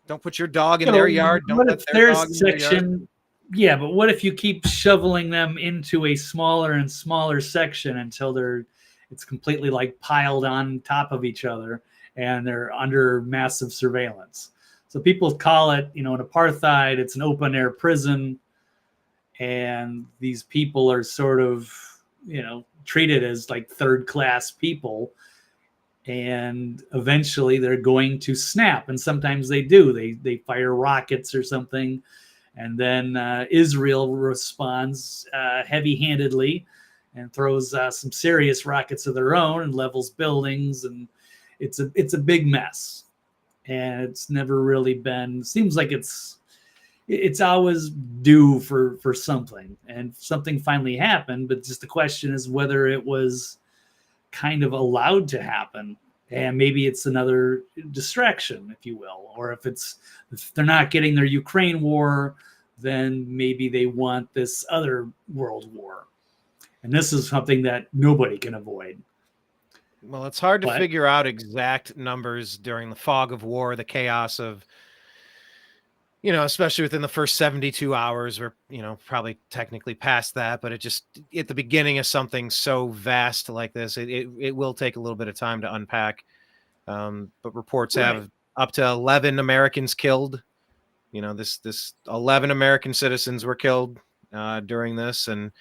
don't put your dog in their yard. Don't let their dog in their yard. Yeah, but what if you keep shoveling them into a smaller and smaller section until it's completely like piled on top of each other, and they're under massive surveillance. So people call it, an apartheid. It's an open air prison, and these people are sort of, treated as like third class people. And eventually they're going to snap, and sometimes they do. They fire rockets or something, and then Israel responds heavy-handedly and throws some serious rockets of their own and levels buildings, and it's a big mess. And it's never really been. Seems like it's always due for something, and something finally happened. But just the question is whether it was kind of allowed to happen, and maybe it's another distraction, if you will, or if they're not getting their Ukraine war, then maybe they want this other world war, and this is something that nobody can avoid. Well, it's hard to figure out exact numbers during the fog of war, the chaos of, especially within the first 72 hours, or, probably technically past that, but it just, at the beginning of something so vast like this, it will take a little bit of time to unpack. But reports have up to 11 Americans killed. This 11 American citizens were killed during this, and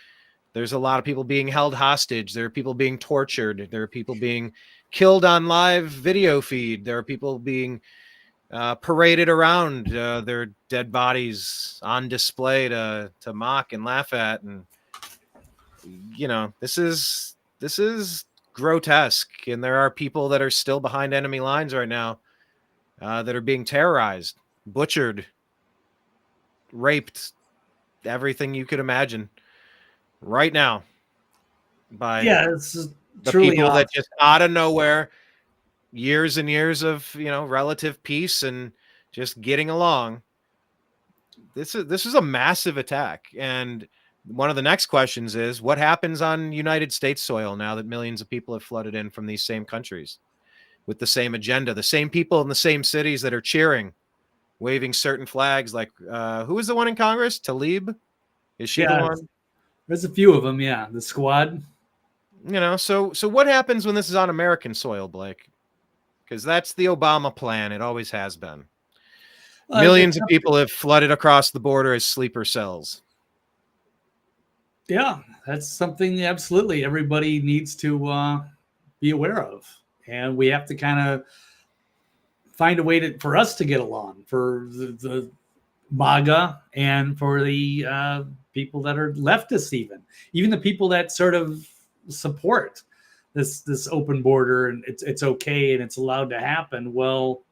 there's a lot of people being held hostage. There are people being tortured. There are people being killed on live video feed. There are people being paraded around, their dead bodies on display to mock and laugh at. And, this is grotesque. And there are people that are still behind enemy lines right now that are being terrorized, butchered, raped, everything you could imagine right now by it's the truly people awful. that just out of nowhere, years and years of relative peace and just getting along. This is a massive attack, and one of the next questions is what happens on United States soil now that millions of people have flooded in from these same countries with the same agenda, the same people in the same cities that are cheering, waving certain flags. Like who is the one in Congress? Tlaib? Is she the one? There's a few of them. Yeah, the squad. So what happens when this is on American soil, Blake? Because that's the Obama plan. It always has been. Millions of people have flooded across the border as sleeper cells. Yeah, that's something absolutely everybody needs to be aware of. And we have to kind of find a way for us to get along, for the MAGA and for the people that are leftists, even the people that sort of support this open border, and it's okay and it's allowed to happen. Well,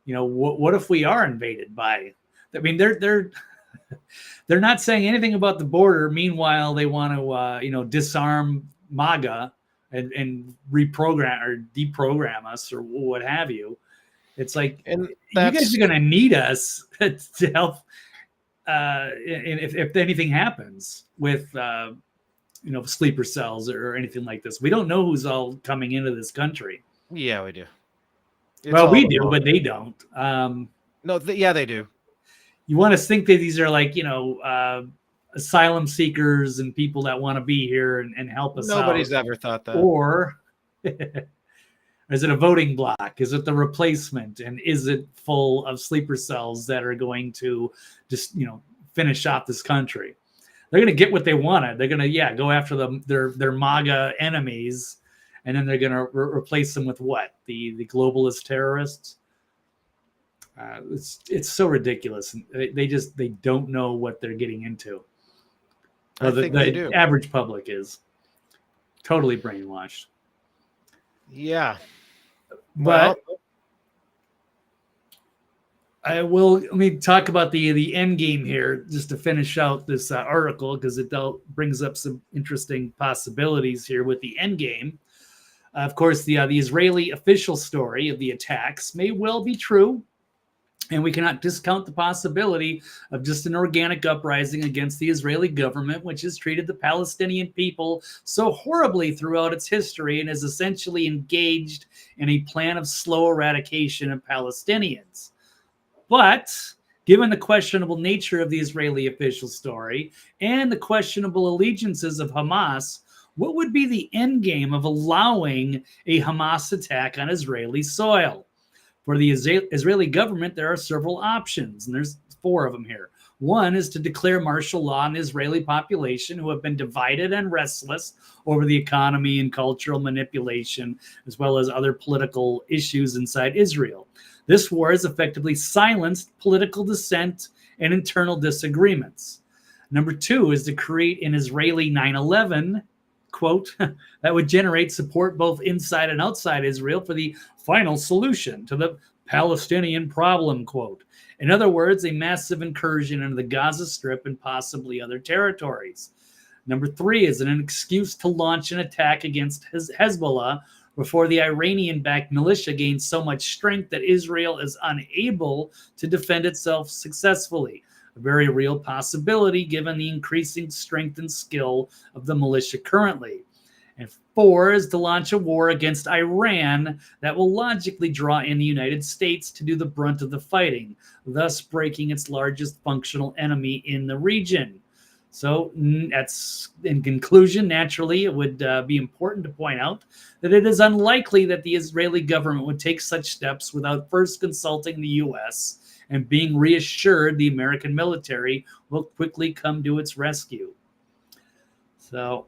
what if we are invaded by? I mean, they're not saying anything about the border. Meanwhile, they want to disarm MAGA and reprogram or deprogram us or what have you. It's like, you guys are going to need us to help if anything happens with sleeper cells or anything like this. We don't know who's all coming into this country. Yeah, we do. We do, but they don't. They do. You want to think that these are like, asylum seekers and people that want to be here and help us out. Nobody's ever thought that. Or is it a voting block? Is it the replacement? And is it full of sleeper cells that are going to just, finish off this country? They're going to get what they wanted. They're going to, go after their MAGA enemies, and then they're going to replace them with what? The globalist terrorists? It's so ridiculous. They don't know what they're getting into. I think they do. Average public is totally brainwashed. Yeah. But let me talk about the end game here just to finish out this article, because it brings up some interesting possibilities here with the end game. Of course, the Israeli official story of the attacks may well be true, and we cannot discount the possibility of just an organic uprising against the Israeli government, which has treated the Palestinian people so horribly throughout its history and is essentially engaged in a plan of slow eradication of Palestinians. But given the questionable nature of the Israeli official story and the questionable allegiances of Hamas, What would be the end game of allowing a Hamas attack on Israeli soil? For the Israeli government, there are several options, and there's 4 of them here. One is to declare martial law on the Israeli population, who have been divided and restless over the economy and cultural manipulation, as well as other political issues inside Israel. This war has effectively silenced political dissent and internal disagreements. Number 2 is to create an Israeli 9/11, quote, that would generate support both inside and outside Israel for the final solution to the Palestinian problem, quote. In other words, a massive incursion into the Gaza Strip and possibly other territories. Number 3 is an excuse to launch an attack against Hezbollah before the Iranian-backed militia gains so much strength that Israel is unable to defend itself successfully. A very real possibility given the increasing strength and skill of the militia currently. And 4 is to launch a war against Iran that will logically draw in the United States to do the brunt of the fighting, thus breaking its largest functional enemy in the region. So that's, in conclusion, naturally, it would be important to point out that it is unlikely that the Israeli government would take such steps without first consulting the U.S. and being reassured the American military will quickly come to its rescue. So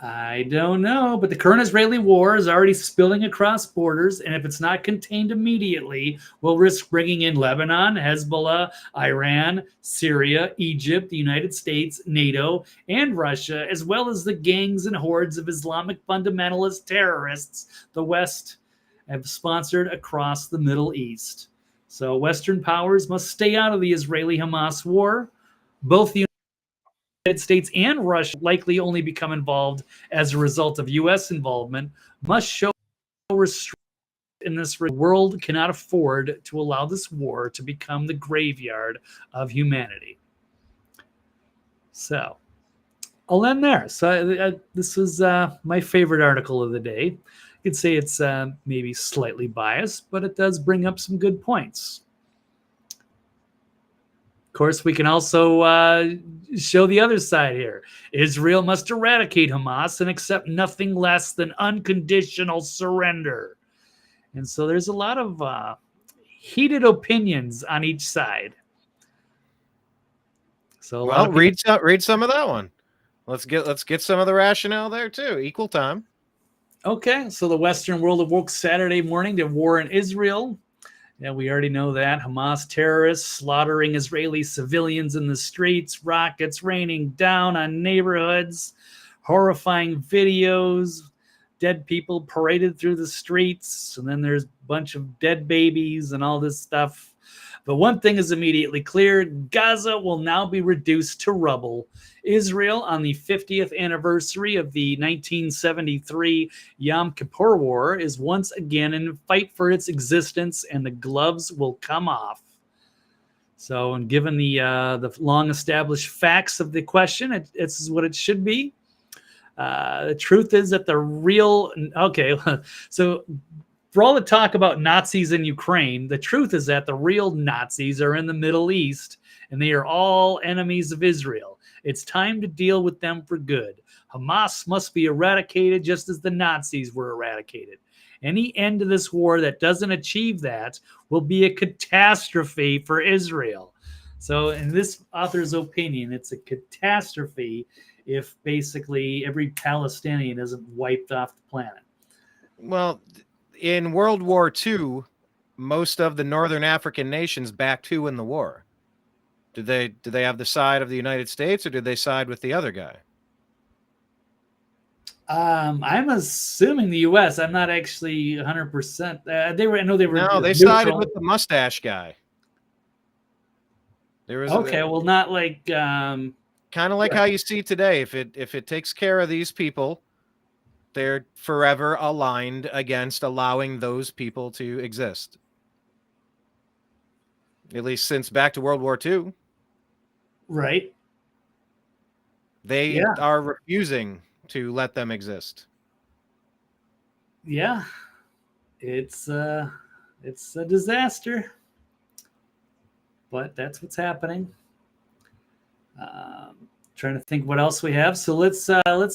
I don't know, but the current Israeli war is already spilling across borders, and if it's not contained immediately, we'll risk bringing in Lebanon, Hezbollah, Iran, Syria, Egypt, the United States, NATO, and Russia, as well as the gangs and hordes of Islamic fundamentalist terrorists the West have sponsored across the Middle East. So Western powers must stay out of the Israeli-Hamas war. Both the United States and Russia likely only become involved as a result of U.S. involvement, must show restraint in this. The world cannot afford to allow this war to become the graveyard of humanity. So I'll end there. So this was my favorite article of the day. You could say it's maybe slightly biased, but it does bring up some good points. Of course, we can also show the other side here. Israel must eradicate Hamas and accept nothing less than unconditional surrender. And so there's a lot of heated opinions on each side. So well, read some of that one. Let's get some of the rationale there too. Equal time. Okay, so the Western world awoke Saturday morning to war in Israel. Yeah, we already know that. Hamas terrorists slaughtering Israeli civilians in the streets, rockets raining down on neighborhoods, horrifying videos, dead people paraded through the streets, and then there's a bunch of dead babies and all this stuff. But one thing is immediately clear: Gaza will now be reduced to rubble. Israel, on the 50th anniversary of the 1973 Yom Kippur War, is once again in a fight for its existence, and the gloves will come off. So, and given the long-established facts of the question, this is what it should be. The truth is that the real... Okay, so for all the talk about Nazis in Ukraine, the truth is that the real Nazis are in the Middle East, and they are all enemies of Israel. It's time to deal with them for good. Hamas must be eradicated just as the Nazis were eradicated. Any end to this war that doesn't achieve that will be a catastrophe for Israel. So in this author's opinion, it's a catastrophe if basically every Palestinian isn't wiped off the planet. Well, in World War II, most of the Northern African nations backed who in the war? Did they have the side of the United States, or did they side with the other guy? I'm assuming the U.S. I'm not actually 100%. I know they were. No, they neutral. sided with the mustache guy. There was well, not like kind of like how you see today. If it takes care of these people, they're forever aligned against allowing those people to exist. At least since back to World War II. Right. They are refusing to let them exist. Yeah. It's a disaster. But that's what's happening. Trying to think what else we have. So let's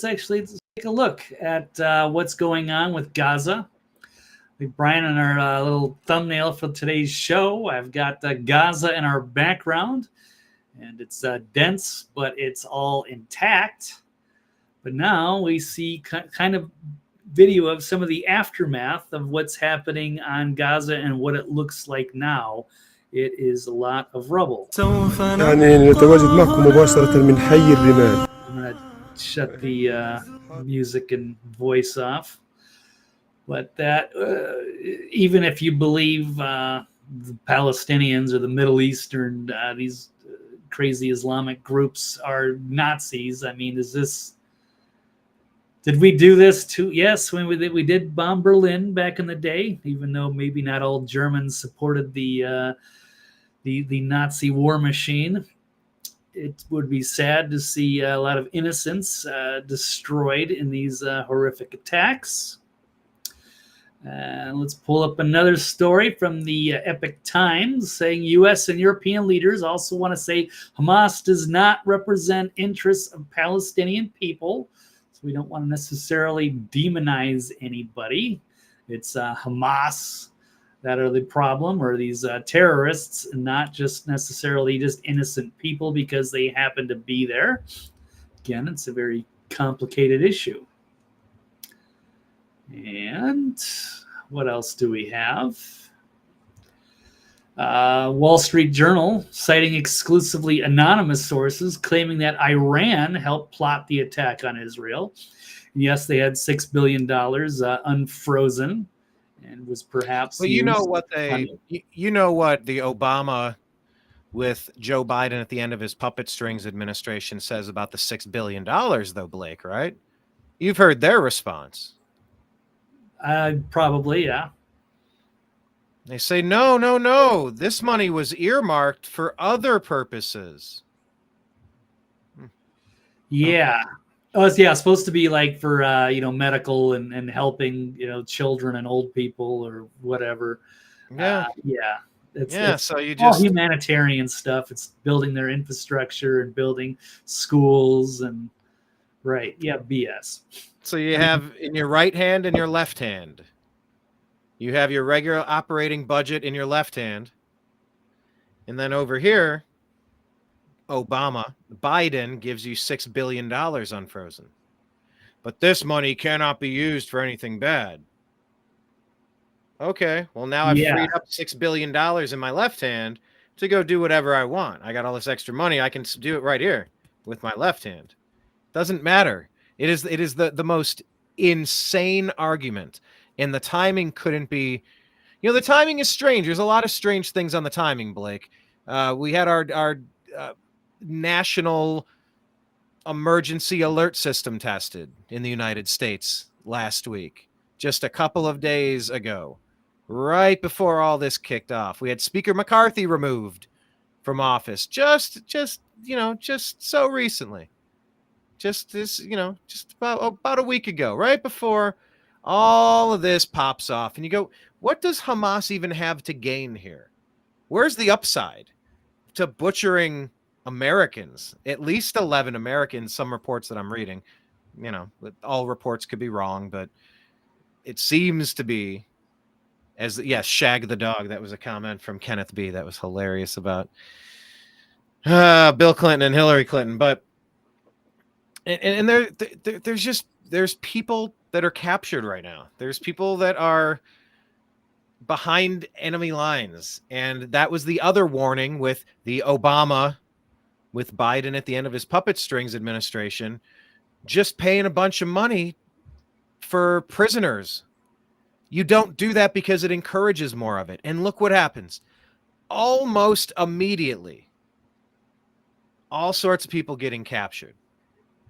actually Take a look at what's going on with Gaza. Like Brian, in our little thumbnail for today's show, I've got Gaza in our background, and it's dense, but it's all intact. But now we see kind of video of some of the aftermath of what's happening on Gaza and what it looks like now. It is a lot of rubble. يعني نتواجد معكم مباشرة من حي الرمال. I'm going to shut the music and voice off. But that, even if you believe the Palestinians or the Middle Eastern, these crazy Islamic groups are Nazis, I mean, did we do this too? Yes, when we did bomb Berlin back in the day, even though maybe not all Germans supported the Nazi war machine. It would be sad to see a lot of innocents destroyed in these horrific attacks. Let's pull up another story from the Epoch Times saying U.S. and European leaders also want to say Hamas does not represent interests of Palestinian people. So we don't want to necessarily demonize anybody. It's Hamas that are the problem, or these terrorists, not just necessarily just innocent people because they happen to be there. Again, it's a very complicated issue. And what else do we have? Wall Street Journal citing exclusively anonymous sources claiming that Iran helped plot the attack on Israel. And yes, they had $6 billion unfrozen, and was perhaps. Well, you know what the Obama with Joe Biden at the end of his puppet strings administration says about the $6 billion, though, Blake, right? You've heard their response. Probably, yeah. They say, no. This money was earmarked for other purposes. Yeah. Oh, it's supposed to be like for medical and helping children and old people or whatever. Yeah, It's so you all just humanitarian stuff. It's building their infrastructure and building schools and BS. So you have in your right hand and your left hand. You have your regular operating budget in your left hand, and then over here, Biden gives you $6 billion unfrozen. But this money cannot be used for anything bad. Okay, well, now I've freed up $6 billion in my left hand to go do whatever I want. I got all this extra money. I can do it right here with my left hand. Doesn't matter. It is the most insane argument. And the timing couldn't be, the timing is strange. There's a lot of strange things on the timing, Blake. We had our national emergency alert system tested in the United States last week, just a couple of days ago, right before all this kicked off. We had Speaker McCarthy removed from office just so recently, just about a week ago, right before all of this pops off. And you go, what does Hamas even have to gain here? Where's the upside to butchering Americans? At least 11 Americans, some reports that I'm reading, all reports could be wrong, but it seems to be Shag the dog. That was a comment from Kenneth B. That was hilarious about Bill Clinton and Hillary Clinton. But and there's people that are captured right now. There's people that are behind enemy lines. And that was the other warning with the Obama with Biden at the end of his puppet strings administration, just paying a bunch of money for prisoners. You don't do that because it encourages more of it. And look what happens. Almost immediately, all sorts of people getting captured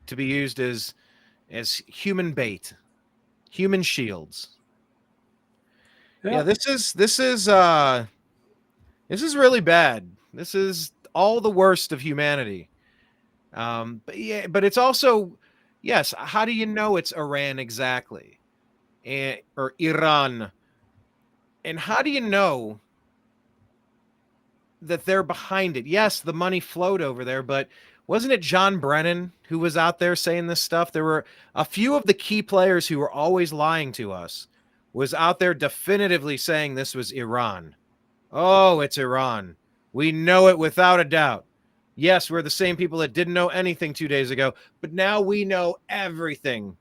to be used as human bait, human shields. Yeah, this is really bad. This is all the worst of humanity. But it's also, yes, how do you know it's Iran exactly? Or Iran? And how do you know that they're behind it? Yes, the money flowed over there, but wasn't it John Brennan who was out there saying this stuff? There were a few of the key players who were always lying to us was out there definitively saying this was Iran. Oh, it's Iran. We know it without a doubt. Yes, we're the same people that didn't know anything 2 days ago, but now we know everything.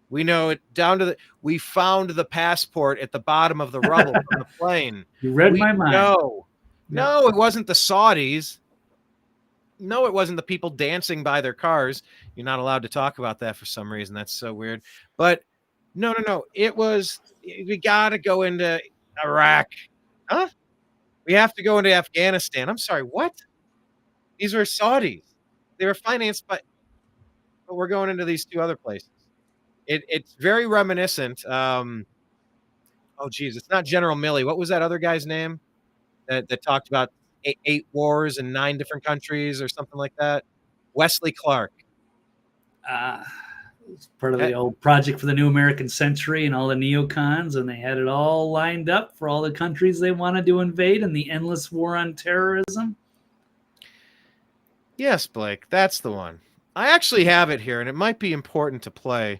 We know it down to the. We found the passport at the bottom of the rubble from the plane. You read my mind. No, it wasn't the Saudis. No, it wasn't the people dancing by their cars. You're not allowed to talk about that for some reason. That's so weird. But no. It was. We got to go into Iraq. Huh? We have to go into Afghanistan. I'm sorry. What? These were Saudis. They were financed by. But we're going into these two other places. It's very reminiscent. Oh, geez, it's not General Milley. What was that other guy's name that talked about eight wars in 9 different countries or something like that? Wesley Clark. It's part of the old Project for the New American Century and all the neocons, and they had it all lined up for all the countries they wanted to invade and the endless war on terrorism. Yes, Blake, that's the one. I actually have it here, and it might be important to play.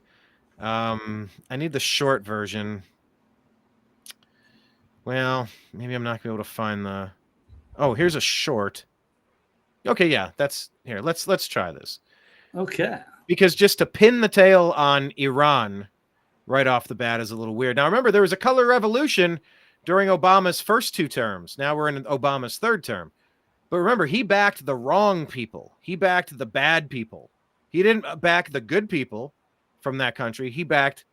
I need the short version. Well, maybe I'm not going to be able to find the. Oh, here's a short. Okay, yeah, that's here. Let's try this. Okay. Because just to pin the tail on Iran right off the bat is a little weird. Now, remember, there was a color revolution during Obama's first 2 terms. Now we're in Obama's 3rd term. But remember, he backed the wrong people. He backed the bad people. He didn't back the good people from that country. He backed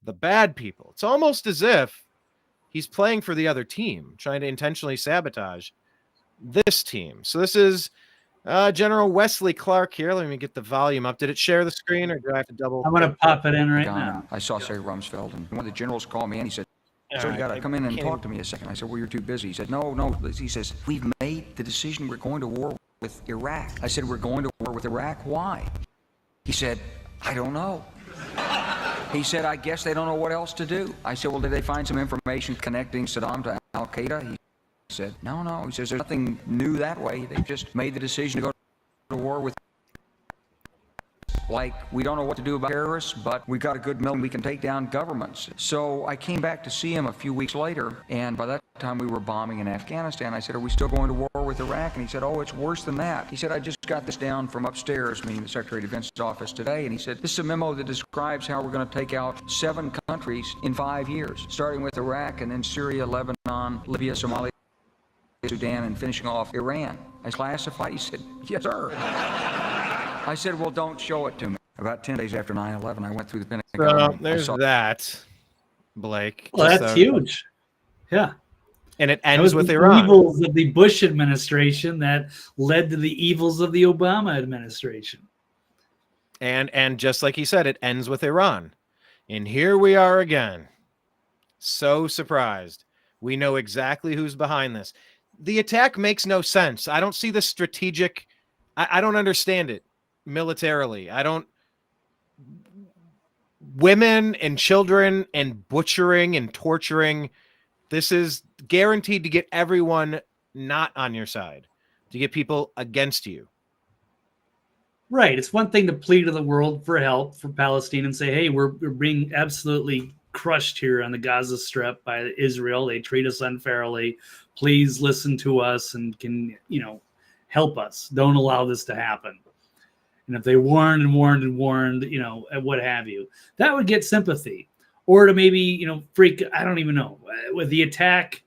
the bad people. It's almost as if he's playing for the other team, trying to intentionally sabotage this team. So this is General Wesley Clark here. Let me get the volume up. Did it share the screen, or do I have to double? I'm going to pop it in right now. I saw Secretary Rumsfeld, and one of the generals called me, and he said, "Sir, you got to come in and talk to me a second." I said, "Well, you're too busy." He said, No. He says, "We've made the decision. We're going to war with Iraq." I said, "We're going to war with Iraq? Why?" He said, "I don't know." He said, "I guess they don't know what else to do." I said, "Well, did they find some information connecting Saddam to Al-Qaeda?" He said, No. He says, "There's nothing new that way. They just made the decision to go to war with. Like, we don't know what to do about terrorists, but we got a good mill and we can take down governments." So I came back to see him a few weeks later, and by that time we were bombing in Afghanistan. I said, "Are we still going to war with Iraq?" And he said, "Oh, it's worse than that." He said, "I just got this down from upstairs," meaning the Secretary of Defense's office today, and he said, "This is a memo that describes how we're going to take out 7 countries in 5 years, starting with Iraq and then Syria, Lebanon, Libya, Somalia, Sudan, and finishing off Iran." I classified. He said, "Yes, sir." I said, "Well, don't show it to me." About 10 days after 9/11, I went through the Pentagon. So there's that, Blake. Well, that's huge. Yeah. And it ends with Iran. The evils of the Bush administration that led to the evils of the Obama administration. And just like he said, it ends with Iran. And here we are again. So surprised. We know exactly who's behind this. The attack makes no sense. I don't see the strategic. I don't understand it militarily. I don't. Women and children and butchering and torturing. This is guaranteed to get everyone not on your side, to get people against you. Right. It's one thing to plead to the world for help for Palestine and say, "Hey, we're being absolutely crushed here on the Gaza Strip by Israel. They treat us unfairly. Please listen to us and can, help us. Don't allow this to happen." And if they warned and what have you, that would get sympathy. Or to maybe, freak, I don't even know, with the attack,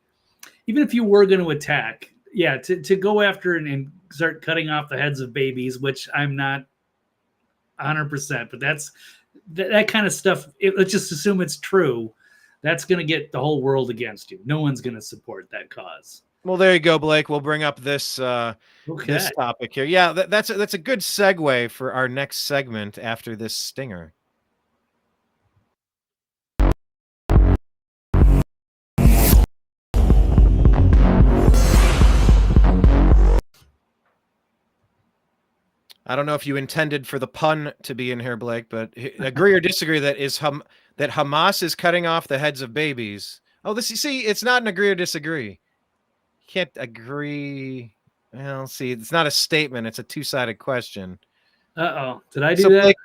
even if you were going to attack, to go after and start cutting off the heads of babies, which I'm not 100%, but that kind of stuff, let's just assume it's true. That's going to get the whole world against you. No one's going to support that cause. Well, there you go, Blake. We'll bring up this this topic here. Yeah, that's a good segue for our next segment after this stinger. I don't know if you intended for the pun to be in here, Blake, but agree or disagree that Hamas is cutting off the heads of babies. Oh, it's not an agree or disagree. Can't agree. Well, see, it's not a statement. It's a 2-sided question. Uh-oh. Did I do So, that? Blake,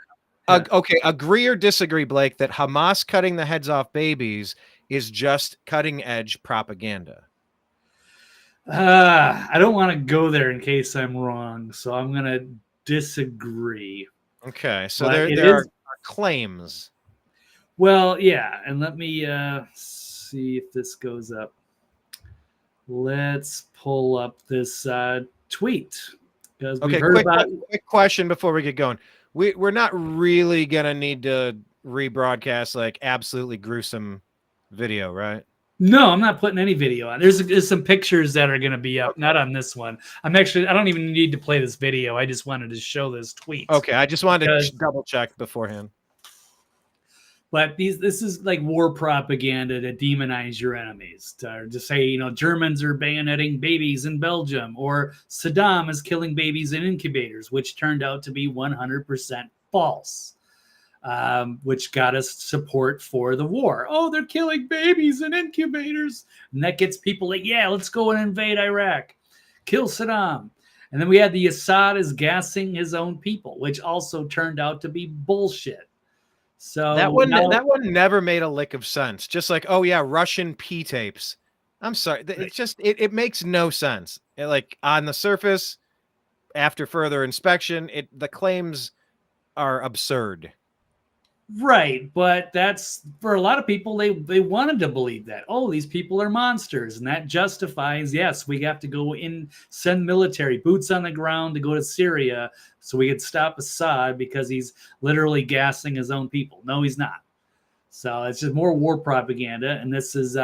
Yeah. okay, agree or disagree, Blake, that Hamas cutting the heads off babies is just cutting edge propaganda? I don't want to go there in case I'm wrong, so I'm going to disagree. Okay, so But there are claims. Well, yeah, and let me see if this goes up. Let's pull up this tweet because we've Okay, heard about. quick question before we get going. We're not really gonna need to rebroadcast like absolutely gruesome video, right? No, I'm not putting any video on. There's some pictures that are going to be up, not on this one. I don't even need to play this video. I just wanted to show this tweet. Okay, I just wanted to double check beforehand. But this is like war propaganda to demonize your enemies, to say, Germans are bayoneting babies in Belgium, or Saddam is killing babies in incubators, which turned out to be 100% false, which got us support for the war. Oh, they're killing babies in incubators. And that gets people like, yeah, let's go and invade Iraq, kill Saddam. And then we had the Assad is gassing his own people, which also turned out to be bullshit. So that one never made a lick of sense. Just like, oh yeah, Russian P tapes. I'm sorry, it's just it makes no sense. Like on the surface, after further inspection, the claims are absurd. Right, but that's for a lot of people. They wanted to believe that. Oh, these people are monsters, and that justifies. Yes, we have to go in, send military boots on the ground to go to Syria so we could stop Assad because he's literally gassing his own people. No, he's not. So it's just more war propaganda, and this is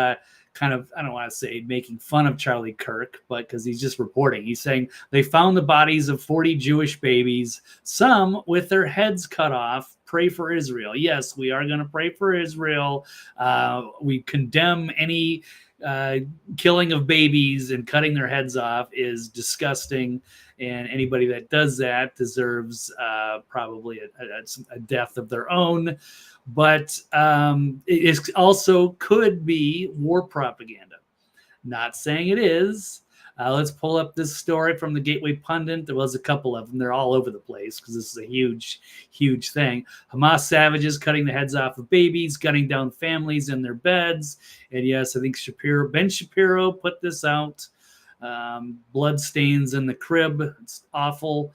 kind of, I don't want to say making fun of Charlie Kirk, but because he's just reporting. He's saying they found the bodies of 40 Jewish babies, some with their heads cut off. Pray for Israel. Yes, we are going to pray for Israel. We condemn any killing of babies and cutting their heads off is disgusting. And anybody that does that deserves probably a death of their own. But it also could be war propaganda. Not saying it is. Let's pull up this story from the Gateway Pundit. There was a couple of them. They're all over the place because this is a huge, huge thing. Hamas savages cutting the heads off of babies, gunning down families in their beds. And yes, I think Ben Shapiro put this out. Blood stains in the crib. It's awful.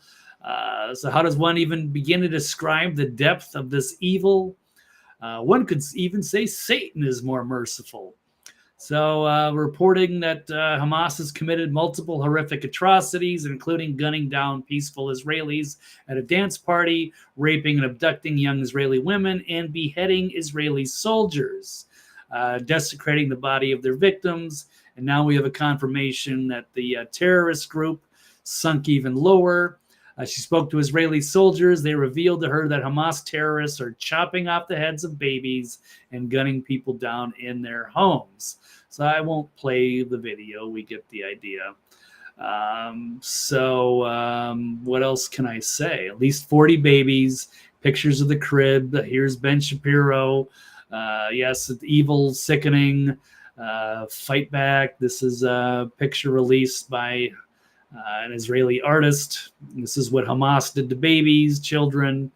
So how does one even begin to describe the depth of this evil? One could even say Satan is more merciful. So reporting that Hamas has committed multiple horrific atrocities, including gunning down peaceful Israelis at a dance party, raping and abducting young Israeli women, and beheading Israeli soldiers, desecrating the body of their victims. And now we have a confirmation that the terrorist group sunk even lower. She spoke to Israeli soldiers. They revealed to her that Hamas terrorists are chopping off the heads of babies and gunning people down in their homes. So I won't play the video. We get the idea. What else can I say? At least 40 babies, pictures of the crib. Here's Ben Shapiro. Yes, it's evil, sickening. Fight back. This is a picture released by an Israeli artist. This is what Hamas did to babies, children.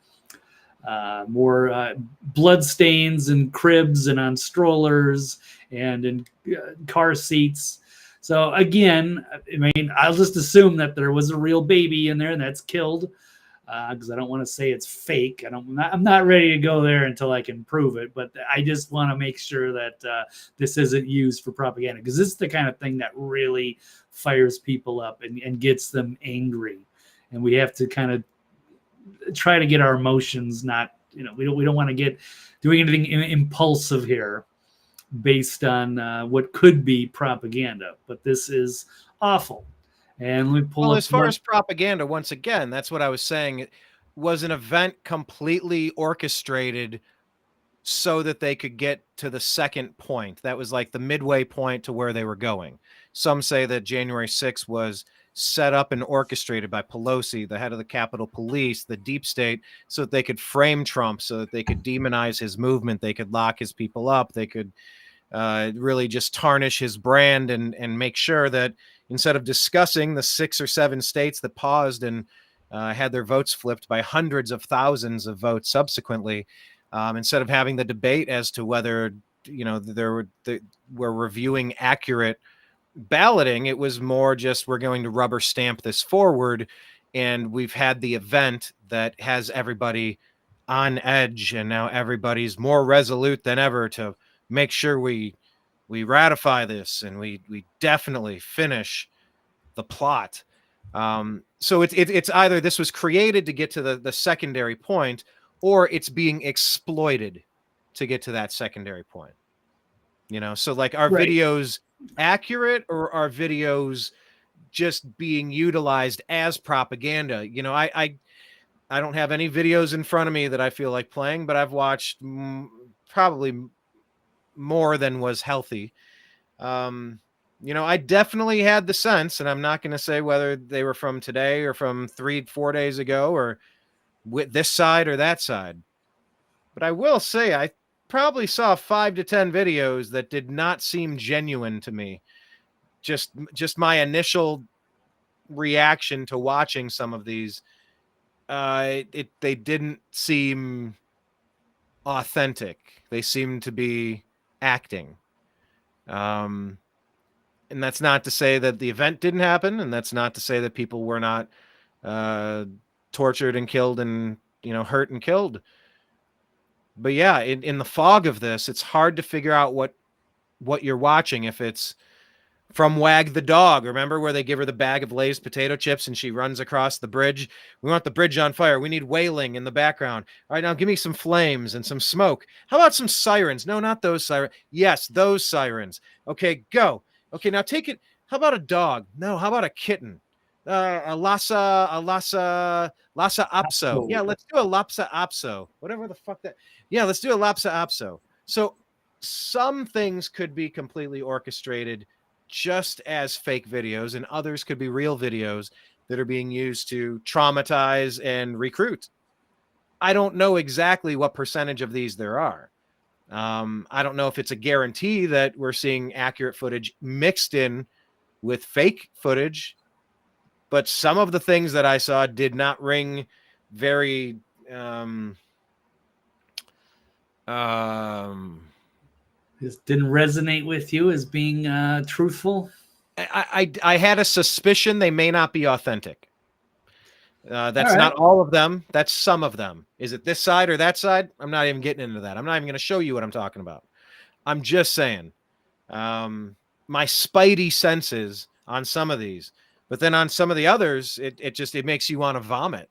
More blood stains in cribs and on strollers and in car seats. So again, I mean, I'll just assume that there was a real baby in there and that's killed because I don't want to say it's fake. I'm not ready to go there until I can prove it. But I just want to make sure that this isn't used for propaganda because this is the kind of thing that really fires people up and gets them angry. And we have to kind of try to get our emotions not, we don't want to get doing anything impulsive here based on what could be propaganda. But this is awful. And we pull up as far as propaganda, once again, that's what I was saying. It was an event completely orchestrated so that they could get to the second point. That was like the midway point to where they were going. Some say that January 6th was set up and orchestrated by Pelosi, the head of the Capitol Police, the deep state, so that they could frame Trump, so that they could demonize his movement, they could lock his people up, they could really just tarnish his brand and make sure that instead of discussing the 6 or 7 states that paused and had their votes flipped by hundreds of thousands of votes subsequently. Instead of having the debate as to whether, we're reviewing accurate balloting, it was more just we're going to rubber stamp this forward. And we've had the event that has everybody on edge, and now everybody's more resolute than ever to make sure we ratify this and we definitely finish the plot. So it's either this was created to get to the secondary point, or it's being exploited to get to that secondary point. So like, are Right. videos accurate, or are videos just being utilized as propaganda? I don't have any videos in front of me that I feel like playing, but I've watched probably more than was healthy. I definitely had the sense, and I'm not going to say whether they were from today or from 3-4 days ago or with this side or that side, but I will say I probably saw 5 to 10 videos that did not seem genuine to me. Just my initial reaction to watching some of these, they didn't seem authentic. They seemed to be acting. And that's not to say that the event didn't happen, and that's not to say that people were not tortured and killed and hurt and killed. But yeah, in the fog of this, it's hard to figure out what you're watching. If it's from Wag the Dog, remember where they give her the bag of Lay's potato chips and she runs across the bridge? We want the bridge on fire. We need wailing in the background. All right, now give me some flames and some smoke. How about some sirens? No, not those sirens. Yes, those sirens. Okay, go. Okay, now take it. How about a dog? No, how about a kitten? A Lhasa Apso. Yeah, let's do a Lhasa Apso. Whatever the fuck that. Yeah, let's do a Lhasa Apso. So some things could be completely orchestrated just as fake videos, and others could be real videos that are being used to traumatize and recruit. I don't know exactly what percentage of these there are. I don't know if it's a guarantee that we're seeing accurate footage mixed in with fake footage, but some of the things that I saw did not ring very This didn't resonate with you as being truthful? I had a suspicion they may not be authentic. That's All right. not all of them. That's some of them. Is it this side or that side? I'm not even getting into that. I'm not even going to show you what I'm talking about. I'm just saying, my spidey senses on some of these, but then on some of the others, it makes you want to vomit,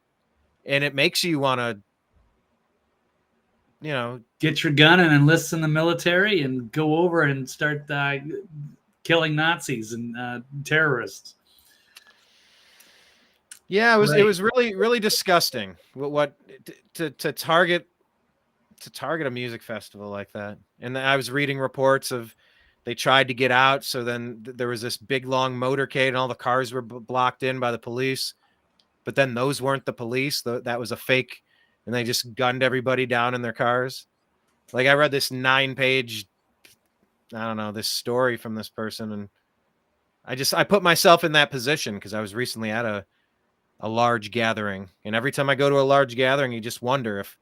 and it makes you want to, get your gun and enlist in the military and go over and start killing Nazis and terrorists. Yeah, Right. It was really, really disgusting. What to target a music festival like that. And I was reading reports of they tried to get out, so then there was this big long motorcade, and all the cars were blocked in by the police. But then those weren't the police; that was a fake, and they just gunned everybody down in their cars. Like, I read this 9-page, I don't know, this story from this person, and I put myself in that position because I was recently at a large gathering, and every time I go to a large gathering, you just wonder if,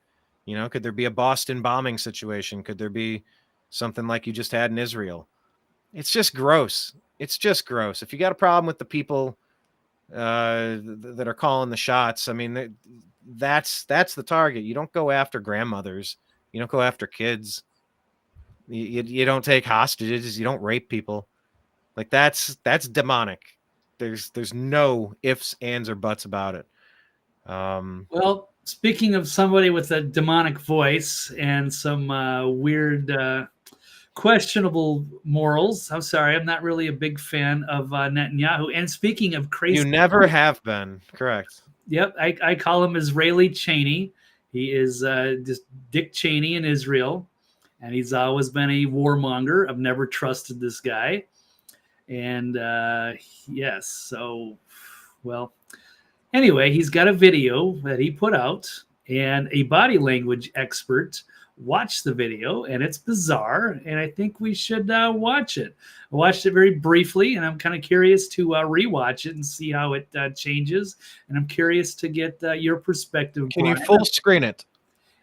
could there be a Boston bombing situation? Could there be something like you just had in Israel? It's just gross. It's just gross. If you got a problem with the people that are calling the shots, I mean, that's the target. You don't go after grandmothers. You don't go after kids. You don't take hostages. You don't rape people. Like, that's demonic. There's no ifs, ands, or buts about it. Well, speaking of somebody with a demonic voice and some weird, questionable morals, I'm sorry, I'm not really a big fan of Netanyahu. And speaking of crazy, You never have been, correct? Yep, I call him Israeli Cheney. He is just Dick Cheney in Israel, and he's always been a warmonger. I've never trusted this guy. And yes, so, well, anyway, he's got a video that he put out, and a body language expert watched the video, and it's bizarre, and I think we should watch it. I watched it very briefly, and I'm kind of curious to rewatch it and see how it changes, and I'm curious to get your perspective. Can you Brian. full screen it?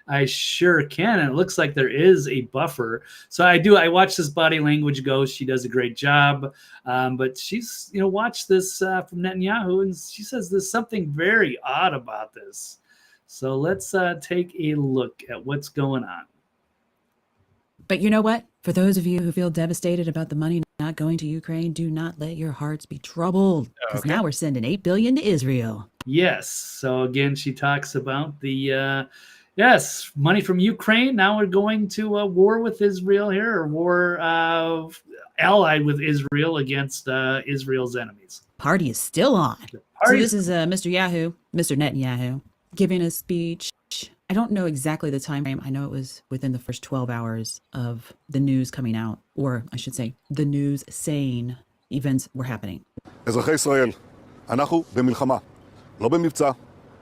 I sure can, and it looks like there is a buffer. So I watch this body language go. She does a great job, but she's watched this from Netanyahu, and she says there's something very odd about this. So let's take a look at what's going on. But you know what? For those of you who feel devastated about the money not going to Ukraine, do not let your hearts be troubled, because now we're sending $8 billion to Israel. Yes. So again, she talks about the yes, money from Ukraine. Now we're going to war with Israel here, or war allied with Israel against Israel's enemies. Party is still on. So this is Mr. Netanyahu, giving a speech. I don't know exactly the time frame. I know it was within the first 12 hours of the news coming out, or I should say the news saying events were happening. אזרחי ישראל, אנחנו במלחמה, לא במבצע,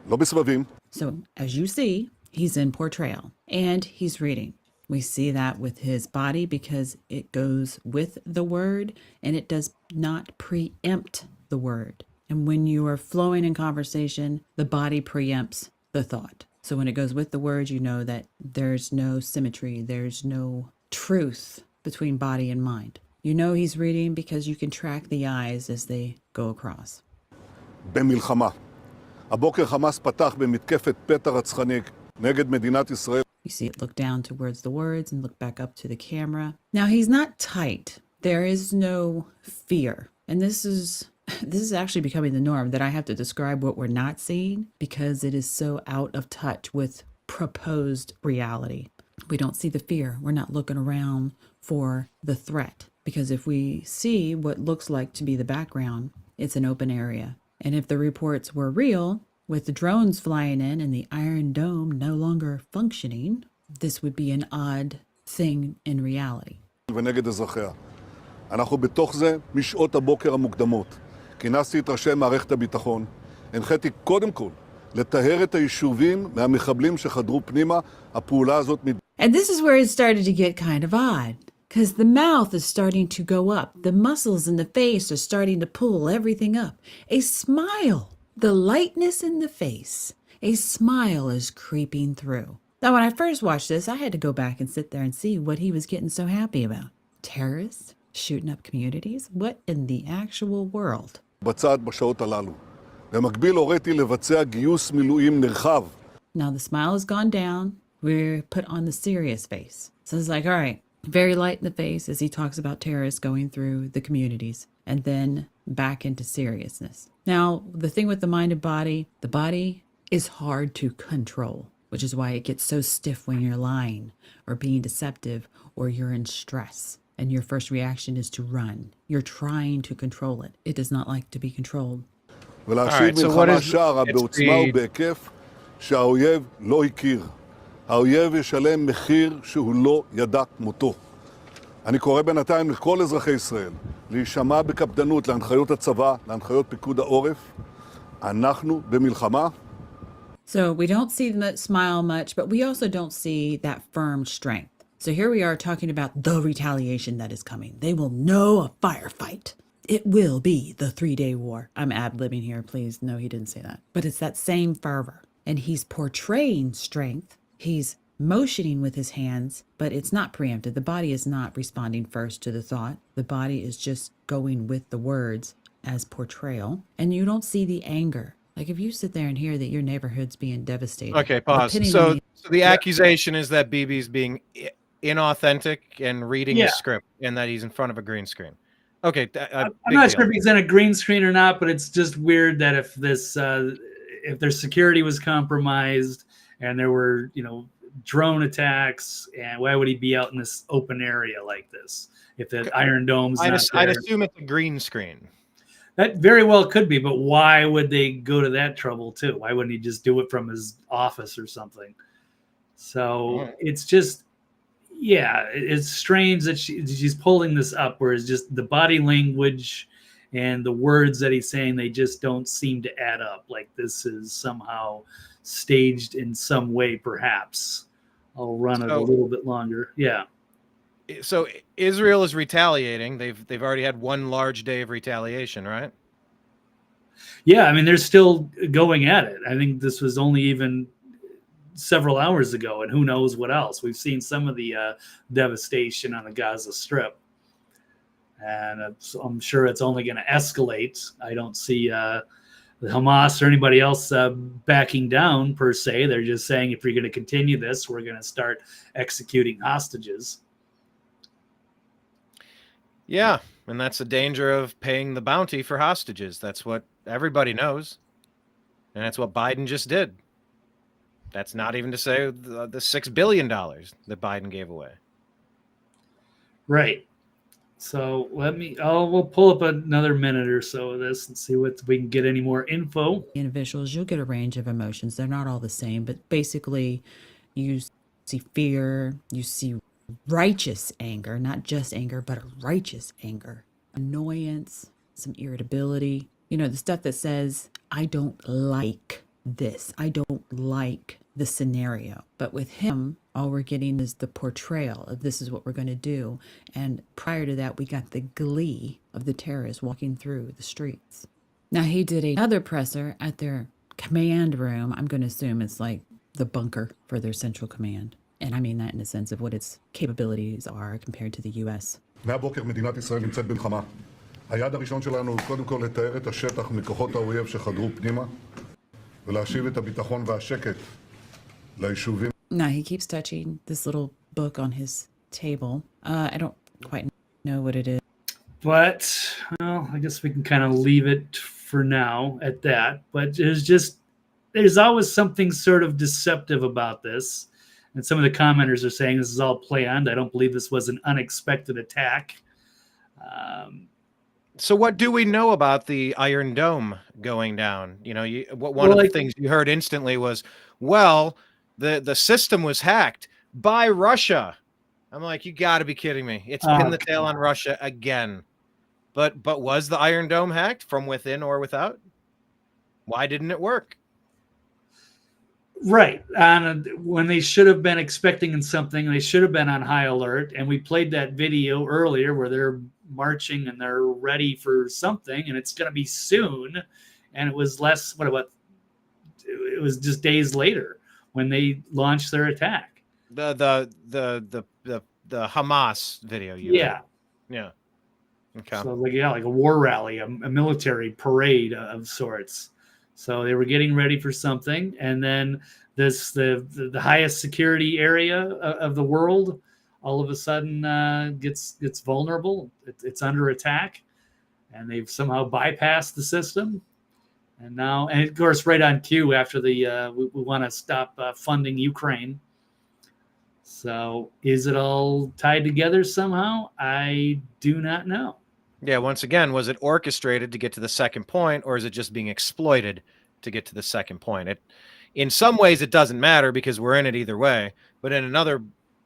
לא בסבבים. So as you see, he's in portrayal and he's reading. We see that with his body because it goes with the word and it does not preempt the word. And when you are flowing in conversation, the body preempts the thought. So when it goes with the word, you know that there's no symmetry, there's no truth between body and mind. You know he's reading because you can track the eyes as they go across. במלחמה. הבוקר חמאס פתח במתקפת פתע רצחני נגד מדינת ישראל. You see it look down towards the words and look back up to the camera. Now he's not tight. There is no fear. And this is actually becoming the norm, that I have to describe what we're not seeing because it is so out of touch with proposed reality. We don't see the fear. We're not looking around for the threat, because if we see what looks like to be the background, it's an open area. And if the reports were real, with the drones flying in and the Iron Dome no longer functioning, this would be an odd thing in reality. ונגד אזרחיה. אנחנו בתוך זה משעות הבוקר המוקדמות. כינסתי את ראשי מערכת הביטחון. הנחיתי קודם כל לטהר את היישובים מהמחבלים שחדרו פנימה. הפעולה הזאת... And this is where it started to get kind of odd, because the mouth is starting to go up. The muscles in the face are starting to pull everything up. A smile, the lightness in the face, a smile is creeping through. Now, when I first watched this, I had to go back and sit there and see what he was getting so happy about. Terrorists shooting up communities? What in the actual world? בצד בשעות הללו. במקביל הוריתי לבצע גיוס מילואים נרחב. Now the smile has gone down. We're put on the serious face. So it's like, all right, very light in the face as he talks about terrorists going through the communities, and then back into seriousness. Now, the thing with the mind and body, the body is hard to control, which is why it gets so stiff when you're lying or being deceptive or you're in stress. And your first reaction is to run. You're trying to control it. It does not like to be controlled. ולהשיב מלחמה שערה בעוצמה ובהיקף שהאויב לא הכיר. האויב ישלם מחיר שהוא לא ידע כמותו. אני קורא בינתיים לכל אזרחי ישראל להישמע בקפדנות להנחיות הצבא, להנחיות פיקוד העורף. אנחנו במלחמה. So we don't see the smile much, but we also don't see that firm strength. So here we are talking about the retaliation that is coming. They will know a firefight. It will be the 3-day war. I'm ad-libbing here, please. No, he didn't say that. But it's that same fervor. And he's portraying strength. He's motioning with his hands, but it's not preempted. The body is not responding first to the thought. The body is just going with the words as portrayal. And you don't see the anger. Like if you sit there and hear that your neighborhood's being devastated. Okay, pause. So the accusation is that Bibi's being inauthentic and reading his script, and that he's in front of a green screen. Okay, I'm not sure if he's in a green screen or not, but it's just weird that if this, if their security was compromised and there were, drone attacks, and why would he be out in this open area like this? If the Iron Dome's not there. I'd assume it's a green screen. That very well could be, but why would they go to that trouble too? Why wouldn't he just do it from his office or something? So it's just, it's strange that she's pulling this up, whereas just the body language and the words that he's saying, they just don't seem to add up. Like this is somehow staged in some way, perhaps. I'll run it a little bit longer. Yeah. So Israel is retaliating. They've already had one large day of retaliation, right? Yeah, I mean, they're still going at it. I think this was only even several hours ago, and who knows what else. We've seen some of the devastation on the Gaza Strip, and I'm sure it's only going to escalate. I don't see Hamas or anybody else backing down per se. They're just saying, if you're going to continue this, we're going to start executing hostages. Yeah, and that's the danger of paying the bounty for hostages. That's what everybody knows, and that's what Biden just did. That's not even to say the $6 billion that Biden gave away. Right. So we'll pull up another minute or so of this and see what we can get any more info. Individuals, you'll get a range of emotions. They're not all the same, but basically you see fear, you see righteous anger, not just anger, but a righteous anger, annoyance, some irritability, the stuff that says, I don't like this. I don't like the scenario. But with him, all we're getting is the portrayal of this is what we're going to do. And prior to that, we got the glee of the terrorists walking through the streets. Now, he did another presser at their command room. I'm going to assume it's like the bunker for their central command. And I mean that in the sense of what its capabilities are compared to the U.S. מהבוקר מדינת ישראל נמצאת במלחמה. היעד הראשון שלנו הוא קודם כל לתאר את השטח מכוחות האויב שחדרו פנימה ולהשיב את הביטחון והשקט ליישובים. Now he keeps touching this little book on his table. I don't quite know what it is. But, well, I guess we can kind of leave it for now at that. But there's always something sort of deceptive about this. And some of the commenters are saying this is all planned. I don't believe this was an unexpected attack. So what do we know about the Iron Dome going down? One of the things you heard instantly was, well, the system was hacked by Russia. I'm like, you got to be kidding me. It's pinned the tail on Russia again. But was the Iron Dome hacked from within or without? Why didn't it work? Right. When they should have been expecting something, they should have been on high alert. And we played that video earlier where they're marching and they're ready for something, and it's going to be soon. And it was it was just days later when they launched their attack. The Hamas video. Yeah. Okay. So like a war rally, a military parade of sorts. So they were getting ready for something, and then the highest security area of the world all of a sudden gets vulnerable. It's under attack, and they've somehow bypassed the system. And now, and of course, right on cue after we want to stop funding Ukraine. So is it all tied together somehow? I do not know. Yeah, once again, was it orchestrated to get to the second point, or is it just being exploited to get to the second point? In some ways, it doesn't matter because we're in it either way. But in another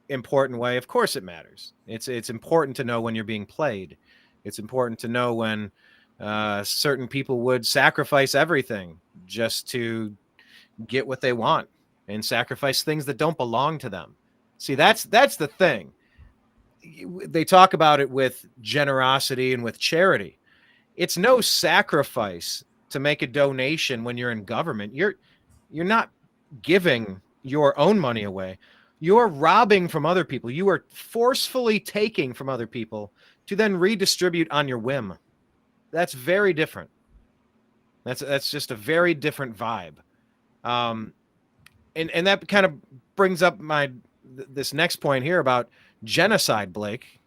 important way, of course it matters. It's important to know when you're being played. It's important to know when certain people would sacrifice everything just to get what they want and sacrifice things that don't belong to them. See, that's the thing. They talk about it with generosity and with charity. It's no sacrifice to make a donation when you're in government. You're not giving your own money away. You're robbing from other people. You are forcefully taking from other people to then redistribute on your whim. That's very different. That's just a very different vibe. And that kind of brings up this next point here about genocide, Blake.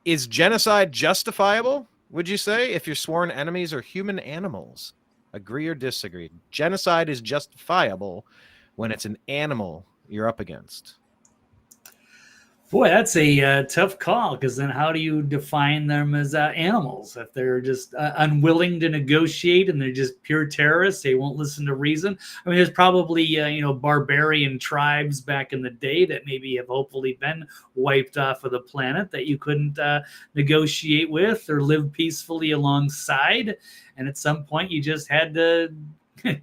Is genocide justifiable, would you say, if your sworn enemies are human animals? Agree or disagree? Genocide is justifiable when it's an animal you're up against. Boy, that's a tough call, because then how do you define them as animals? If they're just unwilling to negotiate and they're just pure terrorists, they won't listen to reason. I mean, there's probably, barbarian tribes back in the day that maybe have hopefully been wiped off of the planet that you couldn't negotiate with or live peacefully alongside. And at some point you just had to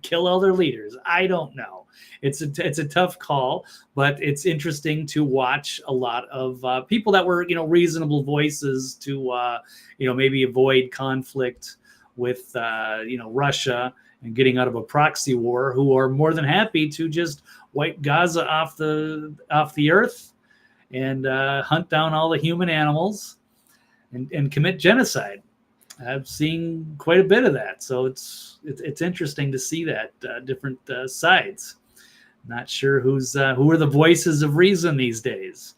kill all their leaders. I don't know. It's a tough call, but it's interesting to watch a lot of people that were, reasonable voices to, maybe avoid conflict with, Russia and getting out of a proxy war, who are more than happy to just wipe Gaza off the earth and hunt down all the human animals and commit genocide. I've seen quite a bit of that, so it's interesting to see that different sides. Not sure who are the voices of reason these days,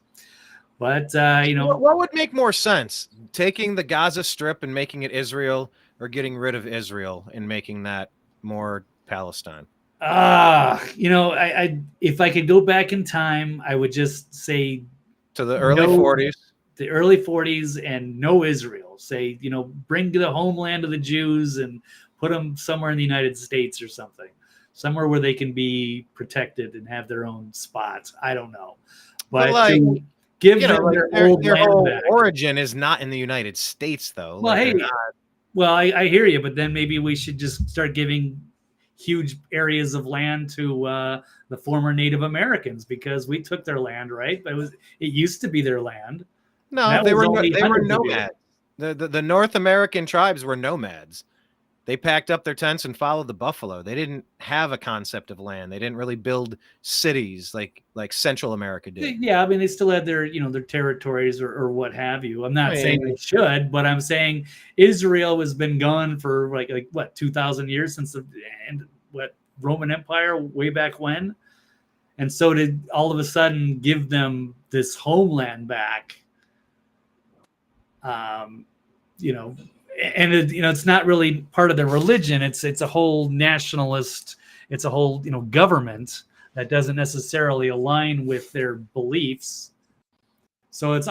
but what would make more sense, taking the Gaza Strip and making it Israel, or getting rid of Israel and making that more Palestine? I if I could go back in time, I would just say to the early 40s. The early 40s, and no Israel. Say, bring the homeland of the Jews and put them somewhere in the United States or something, somewhere where they can be protected and have their own spots. I don't know, but to give them their old land whole back. Origin is not in the United States, though. Well, I hear you, but then maybe we should just start giving huge areas of land to the former Native Americans, because we took their land, right? But it used to be their land. No, they were nomads. The North American tribes were nomads. They packed up their tents and followed the buffalo. They didn't have a concept of land. They didn't really build cities like Central America did. Yeah, I mean, they still had their their territories or what have you. I'm not saying they should, but I'm saying Israel has been gone for like what, 2,000 years since the Roman Empire, way back when. And so to all of a sudden give them this homeland back, and it's not really part of their religion. It's a whole nationalist. It's a whole government that doesn't necessarily align with their beliefs. So it's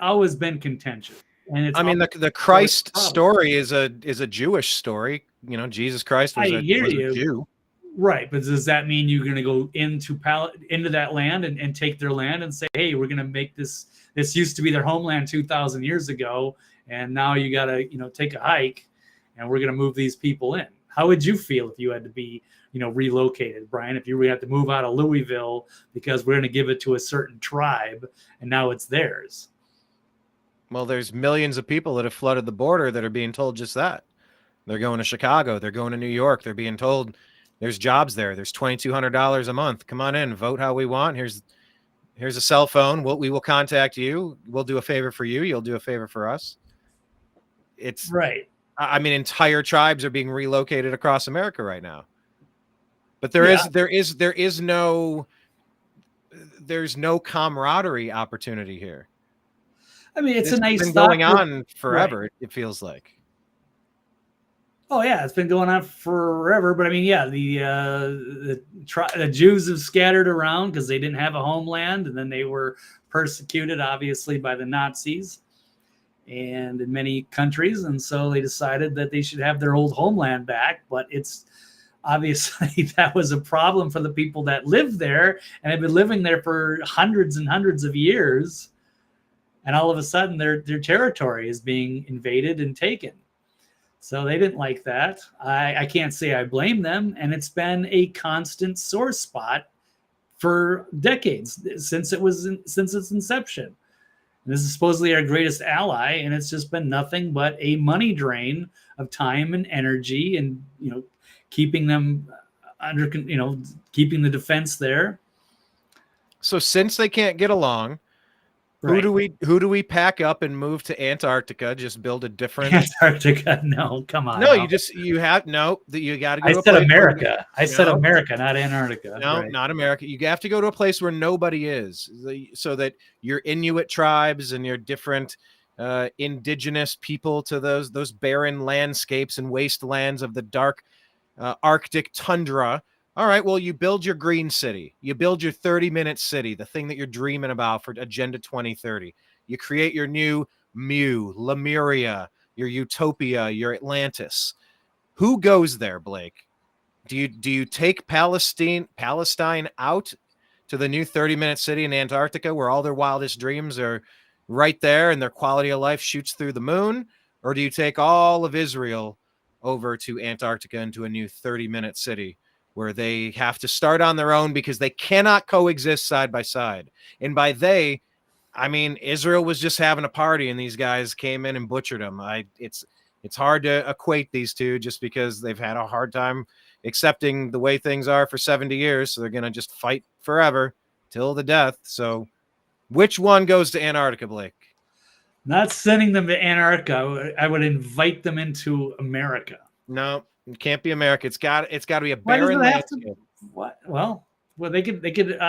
always been contentious. And the Christ story is a Jewish story. Jesus Christ was a Jew. Right, but does that mean you're going to go into that land and take their land and say, hey, we're going to make this used to be their homeland 2,000 years ago, and now you got to take a hike, and we're going to move these people in? How would you feel if you had to be relocated, Brian? If you were have to move out of Louisville because we're going to give it to a certain tribe and now it's theirs? Well, there's millions of people that have flooded the border that are being told just that. They're going to Chicago. They're going to New York. They're being told there's jobs there. There's $2,200 a month. Come on in, vote how we want. Here's a cell phone. We will contact you. We'll do a favor for you. You'll do a favor for us. It's right. I mean, entire tribes are being relocated across America right now. But there's no camaraderie opportunity here. I mean, it's a nice been going on forever. Right. It feels like. Oh yeah, it's been going on forever. But I mean, yeah, the Jews have scattered around because they didn't have a homeland, and then they were persecuted, obviously, by the Nazis, and in many countries, and so they decided that they should have their old homeland back. But it's obviously that was a problem for the people that lived there and have been living there for hundreds and hundreds of years, and all of a sudden their territory is being invaded and taken. So they didn't like that. I can't say I blame them. And it's been a constant sore spot for decades since its inception. And this is supposedly our greatest ally, and it's just been nothing but a money drain of time and energy, and keeping them under, keeping the defense there. So since they can't get along, right. Who do we pack up and move to Antarctica? Just build a different Antarctica? No, come on. No, you got to go. I said America. I said America, not Antarctica. No, right. Not America. You have to go to a place where nobody is, so that your Inuit tribes and your different indigenous people to those barren landscapes and wastelands of the dark Arctic tundra. All right, well, you build your green city. You build your 30-minute city, the thing that you're dreaming about for Agenda 2030. You create your new Lemuria, your Utopia, your Atlantis. Who goes there, Blake? Do you take Palestine out to the new 30-minute city in Antarctica where all their wildest dreams are right there and their quality of life shoots through the moon? Or do you take all of Israel over to Antarctica into a new 30-minute city where they have to start on their own because they cannot coexist side by side. And by they, I mean Israel was just having a party and these guys came in and butchered them. It's hard to equate these two just because they've had a hard time accepting the way things are for 70 years. So they're going to just fight forever till the death. So which one goes to Antarctica, Blake? Not sending them to Antarctica. I would invite them into America. No, it can't be America. It's got to be a Why does barren it have landscape. to? What? Well, they could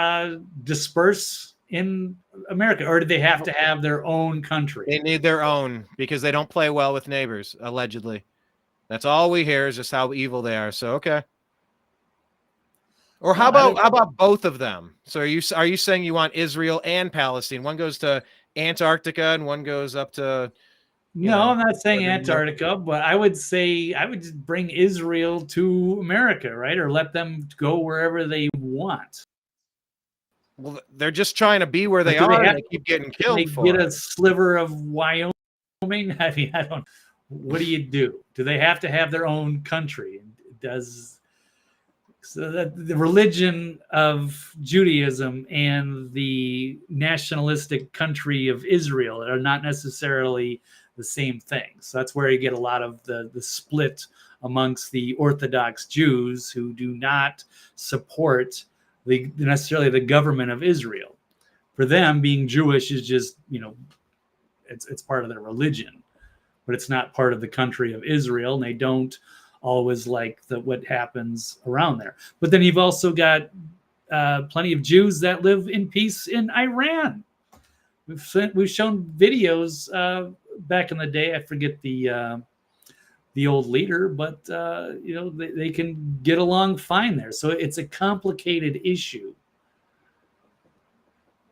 disperse in America, or do they have to have their own country? They need their own because they don't play well with neighbors, allegedly. That's all we hear is just how evil they are. So okay. Or how about both of them? So are you saying you want Israel and Palestine? One goes to Antarctica and one goes up to I'm not saying Antarctica, but I would say I would just bring Israel to America, right? Or let them go wherever they want. Well, they're just trying to be where they are and they keep getting killed they for get it. a sliver of Wyoming. I mean, I don't. What do you do? Do they have to have their own country? So that the religion of Judaism and the nationalistic country of Israel are not necessarily the same thing. So that's where you get a lot of the split amongst the Orthodox Jews who do not support necessarily the government of Israel. For them, being Jewish is just, it's part of their religion, but it's not part of the country of Israel, and they don't always like what happens around there. But then you've also got plenty of Jews that live in peace in Iran. We've shown videos back in the day. I forget the old leader, but they can get along fine there. So it's a complicated issue.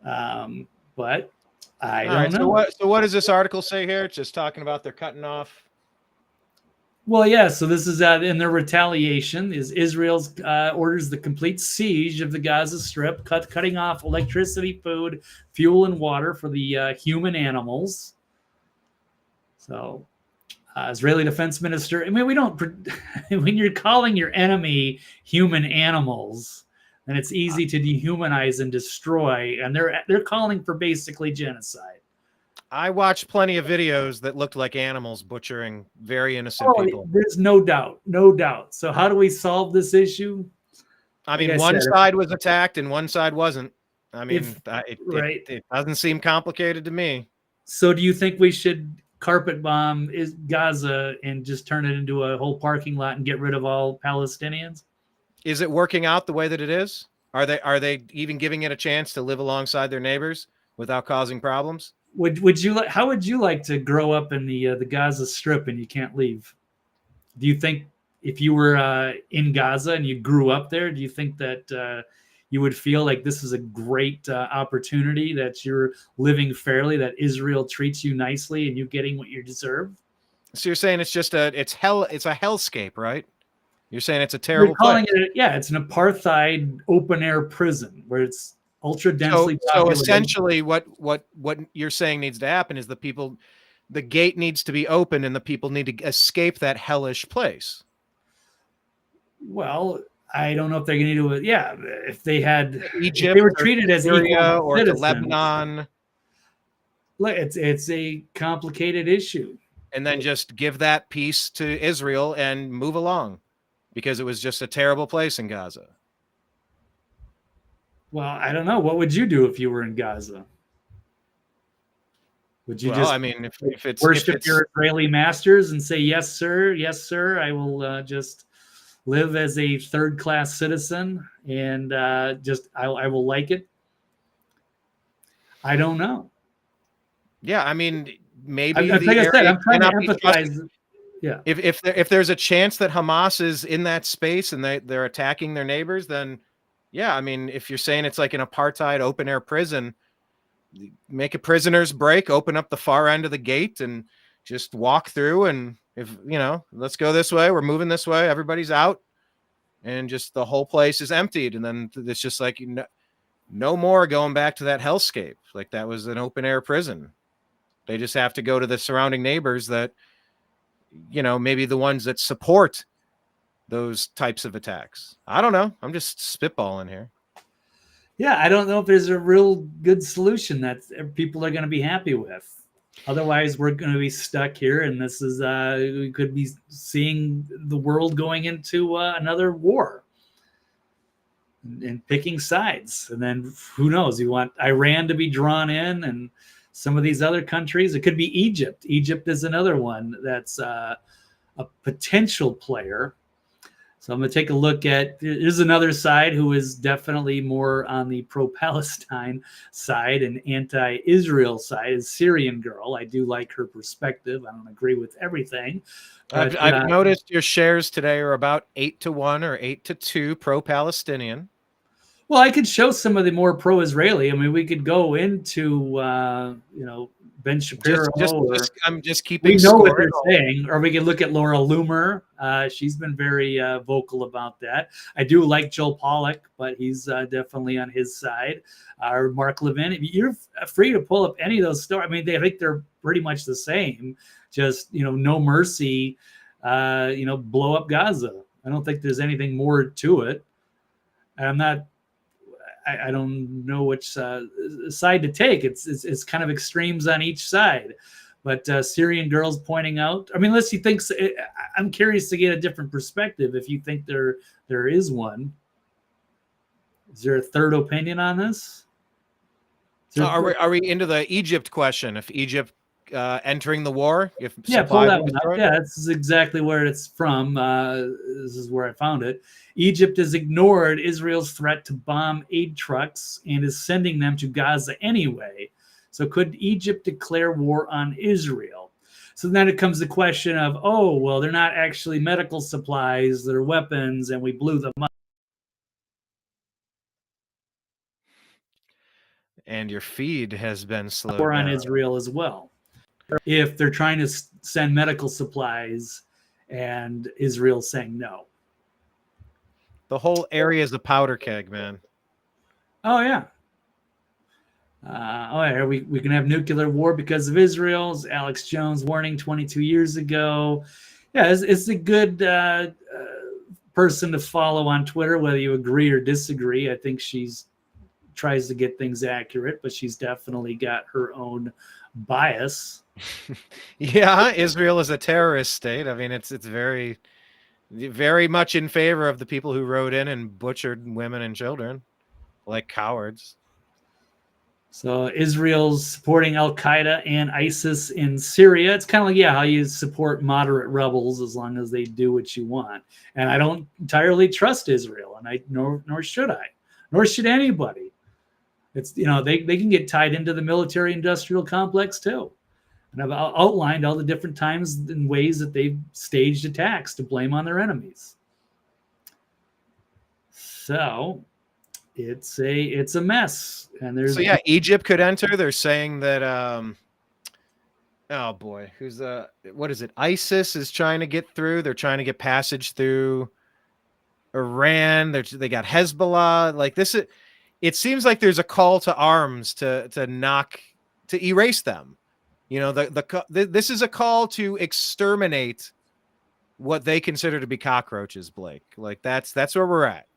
But I don't know. So what does this article say here? It's just talking about they're cutting off. Well, yeah. So this is in their retaliation is Israel's orders the complete siege of the Gaza Strip, cutting off electricity, food, fuel, and water for the human animals. So, Israeli Defense Minister. I mean, we don't. When you're calling your enemy human animals, then it's easy to dehumanize and destroy. And they're calling for basically genocide. I watched plenty of videos that looked like animals butchering very innocent people. There's no doubt. So how do we solve this issue? I mean, one side was attacked and one side wasn't. I mean, it doesn't seem complicated to me. So do you think we should carpet bomb Gaza and just turn it into a whole parking lot and get rid of all Palestinians? Is it working out the way that it is? Are they even giving it a chance to live alongside their neighbors without causing problems? How would you like to grow up in the Gaza Strip and you can't leave? Do you think if you were in Gaza and you grew up there, do you think that you would feel like this is a great opportunity, that you're living fairly, that Israel treats you nicely and you're getting what you deserve? So you're saying it's a hellscape, right? You're saying it's a terrible place. It's an apartheid open air prison where it's ultra densely populated. So essentially what you're saying needs to happen is the gate needs to be open and the people need to escape that hellish place. Well, I don't know if they're going to do it. Yeah, if they had Egypt, if they were treated as Syria or citizens, Lebanon. It's a complicated issue. And then just give that peace to Israel and move along, because it was just a terrible place in Gaza. Well, I don't know. What would you do if you were in Gaza? Would you if it's worship your Israeli masters and say, yes, sir, I will just live as a third-class citizen and I will like it? I don't know. Yeah, I mean, maybe like I said, I'm trying to empathize. Yeah. If there's a chance that Hamas is in that space and they're attacking their neighbors, then yeah, I mean, if you're saying it's like an apartheid open air prison, make a prisoner's break, open up the far end of the gate and just walk through. And if, let's go this way, we're moving this way, everybody's out and just the whole place is emptied. And then it's just like, no more going back to that hellscape. Like that was an open air prison. They just have to go to the surrounding neighbors that maybe the ones that support those types of attacks. I don't know. I'm just spitballing here. Yeah, I don't know if there's a real good solution that people are going to be happy with. Otherwise, we're going to be stuck here, and this is we could be seeing the world going into another war and picking sides. And then who knows? You want Iran to be drawn in, and some of these other countries. It could be Egypt. Egypt is another one that's a potential player. So I'm going to take a look at, there's another side who is definitely more on the pro-Palestine side and anti-Israel side, is Syrian girl. I do like her perspective. I don't agree with everything. But, I've noticed your shares today are about 8-1 or 8-2 pro-Palestinian. Well, I could show some of the more pro-Israeli. I mean, we could go into, Ben Shapiro. I'm just keeping. We know what they're saying, or we can look at Laura Loomer. She's been very vocal about that. I do like Joel Pollack, but he's definitely on his side. Or Mark Levin. You're free to pull up any of those stories. I mean, I think they're pretty much the same. Just no mercy. Blow up Gaza. I don't think there's anything more to it. I'm not. I don't know which side to take. It's kind of extremes on each side. But Syrian girls pointing out, I mean, unless you think, I'm curious to get a different perspective if you think there is one. Is there a third opinion on this? Are we into the Egypt question? If Egypt entering the war, if pull that one up. Yeah, this is exactly where it's from. This is where I found it. Egypt has ignored Israel's threat to bomb aid trucks and is sending them to Gaza anyway. So could Egypt declare war on Israel? So then it comes the question of, oh, well, they're not actually medical supplies, they're weapons, and we blew them up. And your feed has been slowed war on down. Israel as well. If they're trying to send medical supplies and Israel's saying no. The whole area is a powder keg, man. Oh, yeah. We can have nuclear war because of Israel's Alex Jones warning 22 years ago. Yeah, it's a good person to follow on Twitter, whether you agree or disagree. I think she's tries to get things accurate, but she's definitely got her own bias. Yeah, Israel is a terrorist state. I mean, it's very, very much in favor of the people who rode in and butchered women and children like cowards. So Israel's supporting Al-Qaeda and ISIS in Syria. It's kind of like, how you support moderate rebels as long as they do what you want. And I don't entirely trust Israel, and nor should I, nor should anybody. It's, they can get tied into the military-industrial complex too. And I've outlined all the different times and ways that they've staged attacks to blame on their enemies. So it's a mess. And Egypt could enter. They're saying that oh boy, what is it? ISIS is trying to get through. They're trying to get passage through Iran. They got Hezbollah. Like this is, it seems like there's a call to arms to erase them. This is a call to exterminate what they consider to be cockroaches, Blake. Like that's where we're at.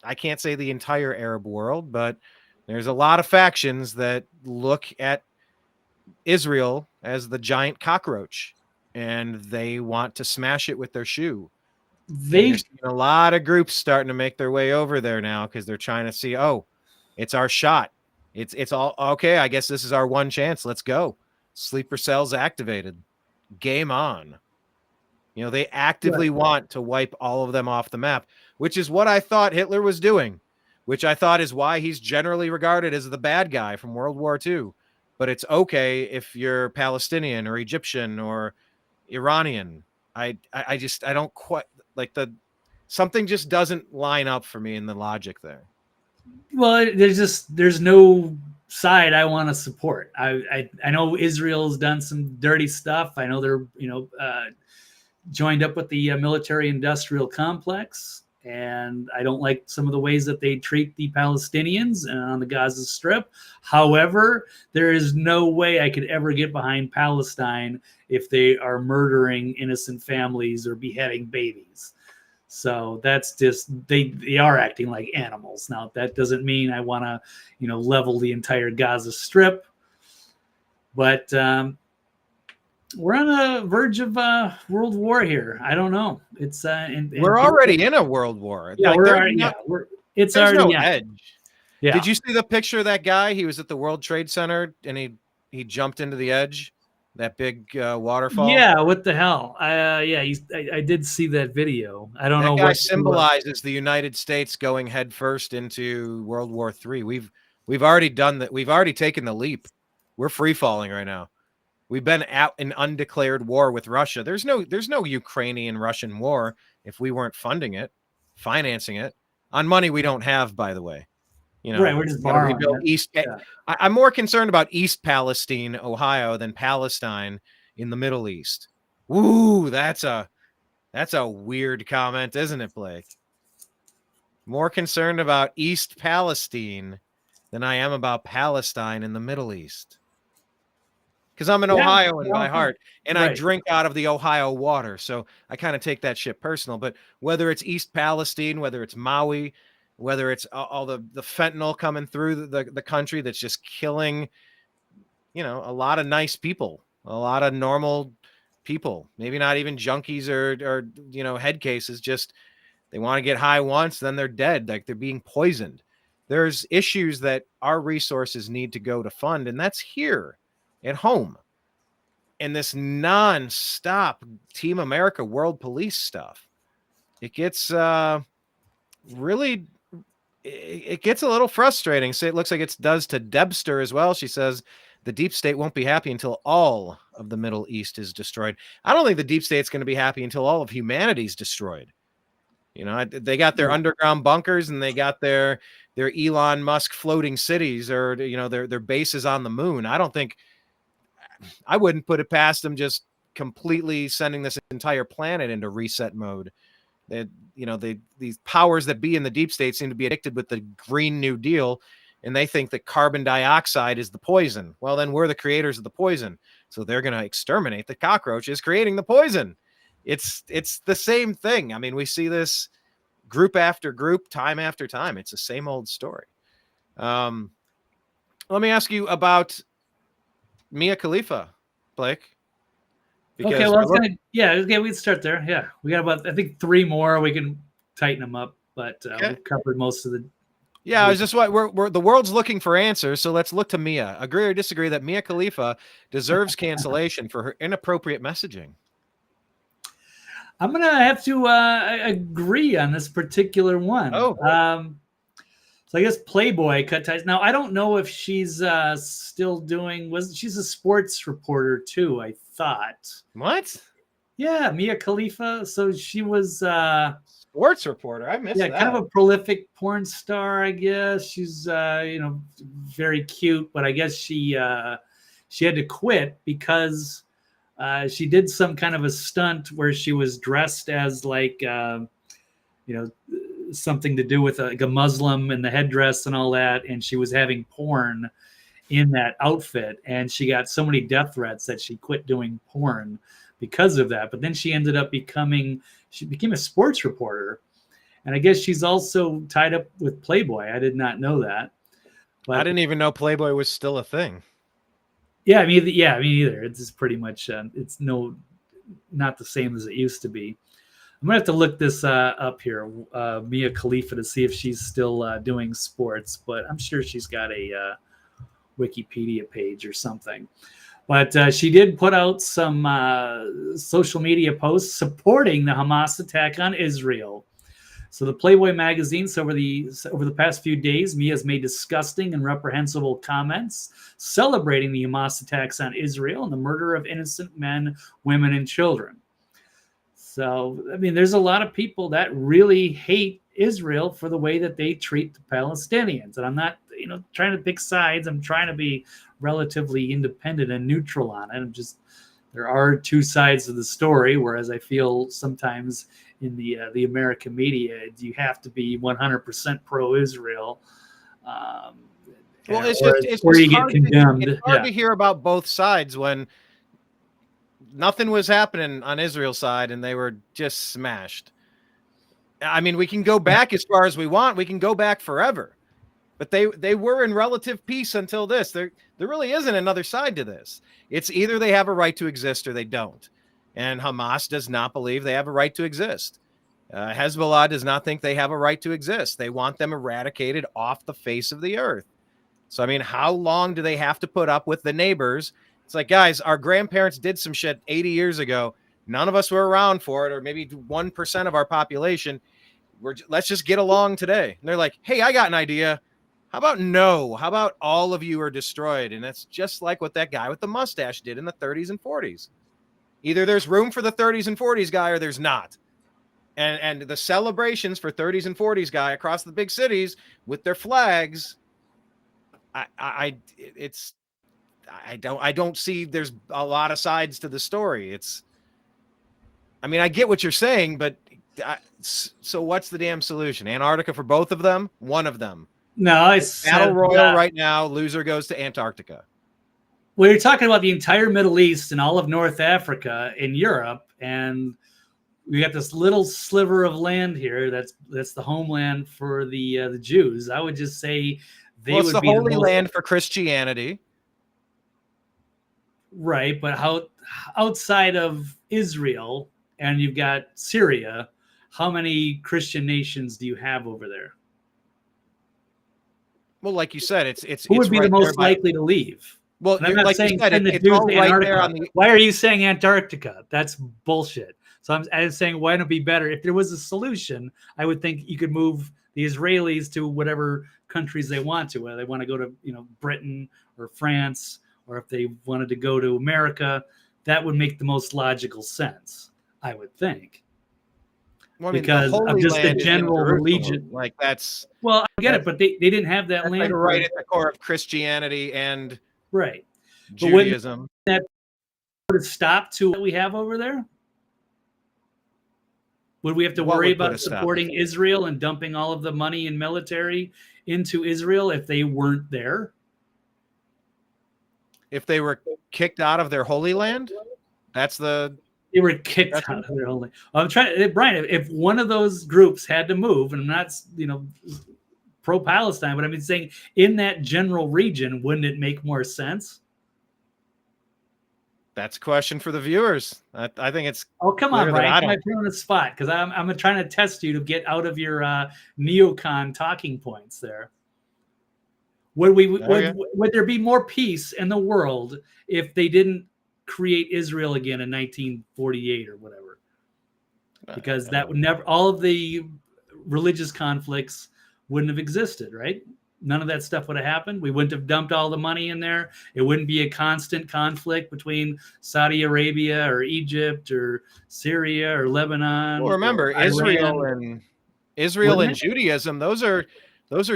I can't say the entire Arab world, but there's a lot of factions that look at Israel as the giant cockroach, and they want to smash it with their shoe. There's a lot of groups starting to make their way over there now because they're trying to see, it's our shot. It's all okay. I guess this is our one chance. Let's go. Sleeper cells activated. Game on. They actively want to wipe all of them off the map, which is what I thought Hitler was doing, which I thought is why he's generally regarded as the bad guy from World War II. But it's okay if you're Palestinian or Egyptian or Iranian. I don't quite like something just doesn't line up for me in the logic there. Well, there's no side I want to support. I know Israel's done some dirty stuff. I know they're joined up with the military-industrial complex, And I don't like some of the ways that they treat the Palestinians on the Gaza Strip. However, there is no way I could ever get behind Palestine if they are murdering innocent families or beheading babies. So that's just, they are acting like animals. Now, that doesn't mean I want to, level the entire Gaza Strip. But we're on the verge of world war here. I don't know. It's we're already in a world war. Yeah, like, it's there's already no edge. Yeah. Did you see the picture of that guy? He was at the World Trade Center and he jumped into the edge, that big waterfall. Yeah, what the hell? I did see that video. I don't know what what symbolizes the United States going headfirst into World War III. We've already done that. We've already taken the leap. We're free falling right now. We've been out in undeclared war with Russia. There's no Ukrainian-Russian war if we weren't funding it, financing it on money we don't have, by the way. Right, we're just borrowing East. Yeah. I'm more concerned about East Palestine, Ohio, than Palestine in the Middle East. Ooh, that's a weird comment, isn't it, Blake? More concerned about East Palestine than I am about Palestine in the Middle East. Because I'm an Ohioan by heart, and I drink out of the Ohio water, so I kind of take that shit personal. But whether it's East Palestine, whether it's Maui, whether it's all the fentanyl coming through the country that's just killing, a lot of nice people, a lot of normal people, maybe not even junkies or head cases, just they want to get high once, then they're dead, like they're being poisoned. There's issues that our resources need to go to fund, and that's here at home. And this non-stop Team America World Police stuff, it gets really, it gets a little frustrating. So it looks like it does to Debster as well. She says the deep state won't be happy until all of the Middle East is destroyed. I don't think the deep state's going to be happy until all of humanity's destroyed. They got their underground bunkers and they got their Elon Musk floating cities, or their bases on the moon. I wouldn't put it past them just completely sending this entire planet into reset mode. That these powers that be in the deep state seem to be addicted with the Green New Deal, and they think that carbon dioxide is the poison. Well, then we're the creators of the poison, so they're going to exterminate the cockroaches creating the poison. It's the same thing. I mean, we see this group after group, time after time. It's the same old story. Let me ask you about Mia Khalifa, Blake. Okay, well, we can start there. Yeah, we got about, I think, 3 more. We can tighten them up, but we've covered most of the. Yeah, I was just we're the world's looking for answers, so let's look to Mia. Agree or disagree that Mia Khalifa deserves cancellation for her inappropriate messaging? I'm gonna have to agree on this particular one. So I guess Playboy cut ties. Now, I don't know if she's still doing, she's a sports reporter too, I thought. What? Yeah, Mia Khalifa. So she was sports reporter. I missed that. Yeah, kind of a prolific porn star, I guess. She's very cute, but I guess she had to quit because she did some kind of a stunt where she was dressed as like something to do with like a Muslim and the headdress and all that, and she was having porn in that outfit, and she got so many death threats that she quit doing porn because of that. But then she ended up became a sports reporter, and I guess she's also tied up with Playboy. I did not know that, but I didn't even know Playboy was still a thing. Yeah, me either. It's just pretty much it's not the same as it used to be. I'm gonna have to look this up here, Mia Khalifa, to see if she's still doing sports, but I'm sure she's got a Wikipedia page or something. But she did put out some social media posts supporting the Hamas attack on Israel. So the Playboy magazine, over the past few days, Mia has made disgusting and reprehensible comments celebrating the Hamas attacks on Israel and the murder of innocent men, women, and children. So, I mean, there's a lot of people that really hate Israel for the way that they treat the Palestinians. And I'm not, trying to pick sides. I'm trying to be relatively independent and neutral on it. There are 2 sides of the story, whereas I feel sometimes the American media. You have to be 100% pro-Israel. Well, it's or just you get hard condemned. It's hard to hear about both sides when nothing was happening on Israel's side and they were just smashed. I mean, we can go back as far as we want. We can go back forever. But they were in relative peace until this. There really isn't another side to this. It's either they have a right to exist or they don't. And Hamas does not believe they have a right to exist. Hezbollah does not think they have a right to exist. They want them eradicated off the face of the earth. So, I mean, how long do they have to put up with the neighbors? It's like, guys, our grandparents did some shit 80 years ago. None of us were around for it, or maybe 1% of our population. Let's just get along today. And they're like, hey, I got an idea. How about no? How about all of you are destroyed? And that's just like what that guy with the mustache did in the 30s and 40s. Either there's room for the 30s and 40s guy or there's not. And the celebrations for 30s and 40s guy across the big cities with their flags, I don't see there's a lot of sides to the story. I mean, I get what you're saying, but so what's the damn solution? Antarctica for both of them? One of them. No, it's battle royal right now. Loser goes to Antarctica. Well, you're talking about the entire Middle East and all of North Africa and Europe, and we got this little sliver of land here. That's the homeland for the Jews. I would just say it's the Holy Land for Christianity, right? But outside of Israel, and you've got Syria, how many Christian nations do you have over there? Well, like you said, it's who would be the most likely to leave? Well, I'm not like saying you said, send the it's Jews all to right Antarctica. there on the. Why are you saying Antarctica? That's bullshit. So I'm saying, why don't it be better? If there was a solution, I would think you could move the Israelis to whatever countries they want to, whether they want to go to Britain or France, or if they wanted to go to America. That would make the most logical sense, I would think. Well, I mean, because of just the general religion. Like that's. Well, I get it, but they didn't have that land. Like right at the core of Christianity and right Judaism. But that would stop to what we have over there? Would we have to worry about supporting Israel and dumping all of the money and military into Israel if they weren't there? If they were kicked out of their Holy Land? They were kicked out of their Holy. I'm trying, Brian. If one of those groups had to move, and I'm not, pro-Palestine, but I'm saying in that general region, wouldn't it make more sense? That's a question for the viewers. I think it's. Oh, come on, Brian! Can I put you on the spot? Because I'm trying to test you to get out of your neocon talking points there. Would there be more peace in the world if they didn't create Israel again in 1948 or whatever? Because that would never, all of the religious conflicts wouldn't have existed, right? None of that stuff would have happened. We wouldn't have dumped all the money in there. It wouldn't be a constant conflict between Saudi Arabia or Egypt or Syria or Lebanon. Well, remember, Israel and Judaism, those are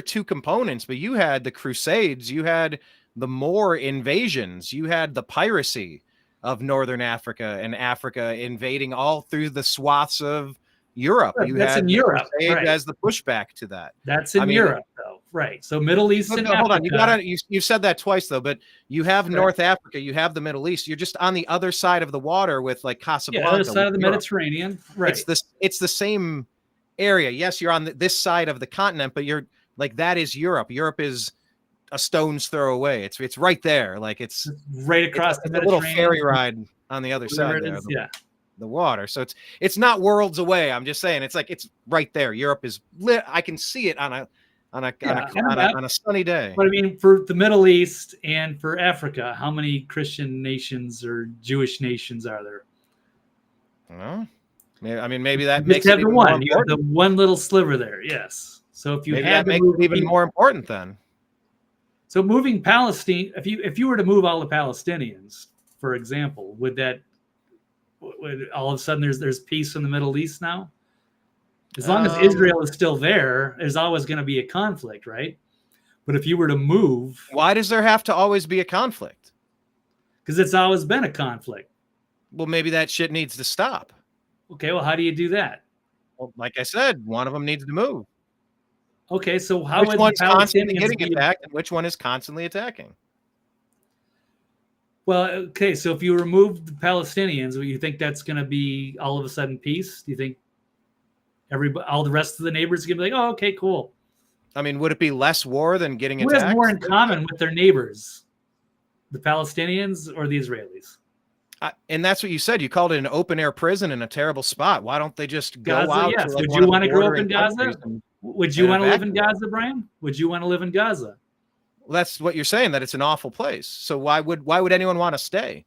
two components, but you had the Crusades, you had the Moor invasions, you had the piracy of Northern Africa and Africa invading all through the swaths of Europe. That's in Europe, right, as the pushback to that. That's in Europe, though, right? So Middle East and hold Africa. on, you said that twice though, but you have North Africa, you have the Middle East. You're just on the other side of the water with like Casablanca. Yeah, other side of the Mediterranean, right? It's the same area. Yes, you're on this side of the continent, but you're like that is Europe. Europe is a stone's throw away. It's right there. Like it's right across the Mediterranean. Little ferry ride on the other side there. The water. So it's not worlds away. I'm just saying it's like it's right there. Europe is lit. I can see it on a sunny day. But I mean, for the Middle East and for Africa, how many Christian nations or Jewish nations are there? Well, maybe that makes it even one. You have the one little sliver there. Yes. So if you had to move, it even more important then. So moving Palestine, if you were to move all the Palestinians, for example, would all of a sudden there's peace in the Middle East now? As long as Israel is still there, there's always going to be a conflict, right? But if you were to move, why does there have to always be a conflict? Because it's always been a conflict. Well, maybe that shit needs to stop. Okay, well, how do you do that? Well, like I said, one of them needs to move. Okay, so how Which would one's the constantly Palestinians getting be? attacked and which one is constantly attacking? Well, okay, so if you remove the Palestinians, you think that's going to be all of a sudden peace? Do you think all the rest of the neighbors are going to be like, oh, okay, cool? I mean, would it be less war than getting Who attacked? has more in common with their neighbors, the Palestinians or the Israelis? And that's what you said. You called it an open air prison in a terrible spot. Why don't they just go Gaza, out? yes. To like Would one you of the want to grow up in bordering Gaza? countries and Would you want to live in evacuate? Gaza, Brian? Would you want to live in Gaza? Well, that's what you're saying, that it's an awful place. So why would anyone want to stay?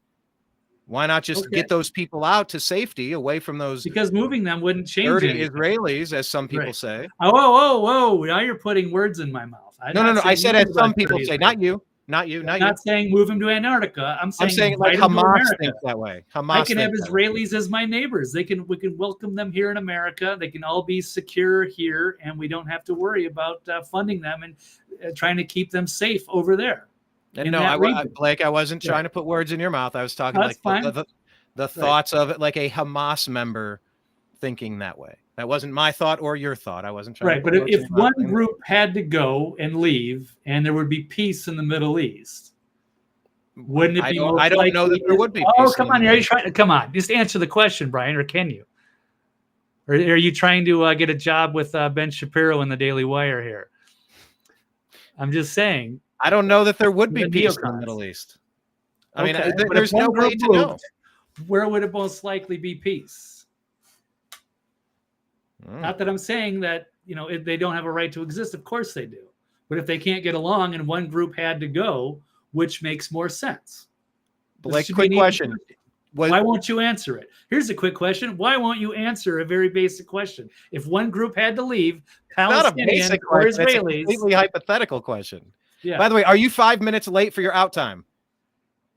Why not just get those people out to safety, away from those Because moving them wouldn't change dirty anything. Israelis, as some people Right. say? Oh, whoa, whoa, whoa. Now you're putting words in my mouth. No. I said as some about people dirty say, Israelis. not you, not you, I'm not you. not saying move him to Antarctica. I'm saying like invite him to Hamas America. thinks that way. Hamas I can have thinks that way. Israelis as my neighbors. We can welcome them here in America. They can all be secure here, and we don't have to worry about funding them and trying to keep them safe over there. And no, Blake, I wasn't trying to put words in your mouth. I was talking That's like fine. the thoughts of it, like a Hamas member thinking that way. That wasn't my thought or your thought. I wasn't trying. Right, to but if one group had to go and leave, and there would be peace in the Middle East, wouldn't it be? I don't know that there would be. Oh, peace come on! Are you trying? Come on, just answer the question, Brian, or can you? Or are you trying to get a job with Ben Shapiro in the Daily Wire here? I'm just saying. I don't know that there would be The peace in the neocons. Middle East. I mean, Okay, but there's if one no way group to know. moved, where would it most likely be peace? Not that I'm saying that if they don't have a right to exist. Of course they do. But if they can't get along and one group had to go, which makes more sense? Blake, quick question. Why won't you answer it? Here's a quick question. Why won't you answer a very basic question? If one group had to leave, Palestinians or It's a Israelis. completely hypothetical question. Yeah. By the way, are you 5 minutes late for your out time?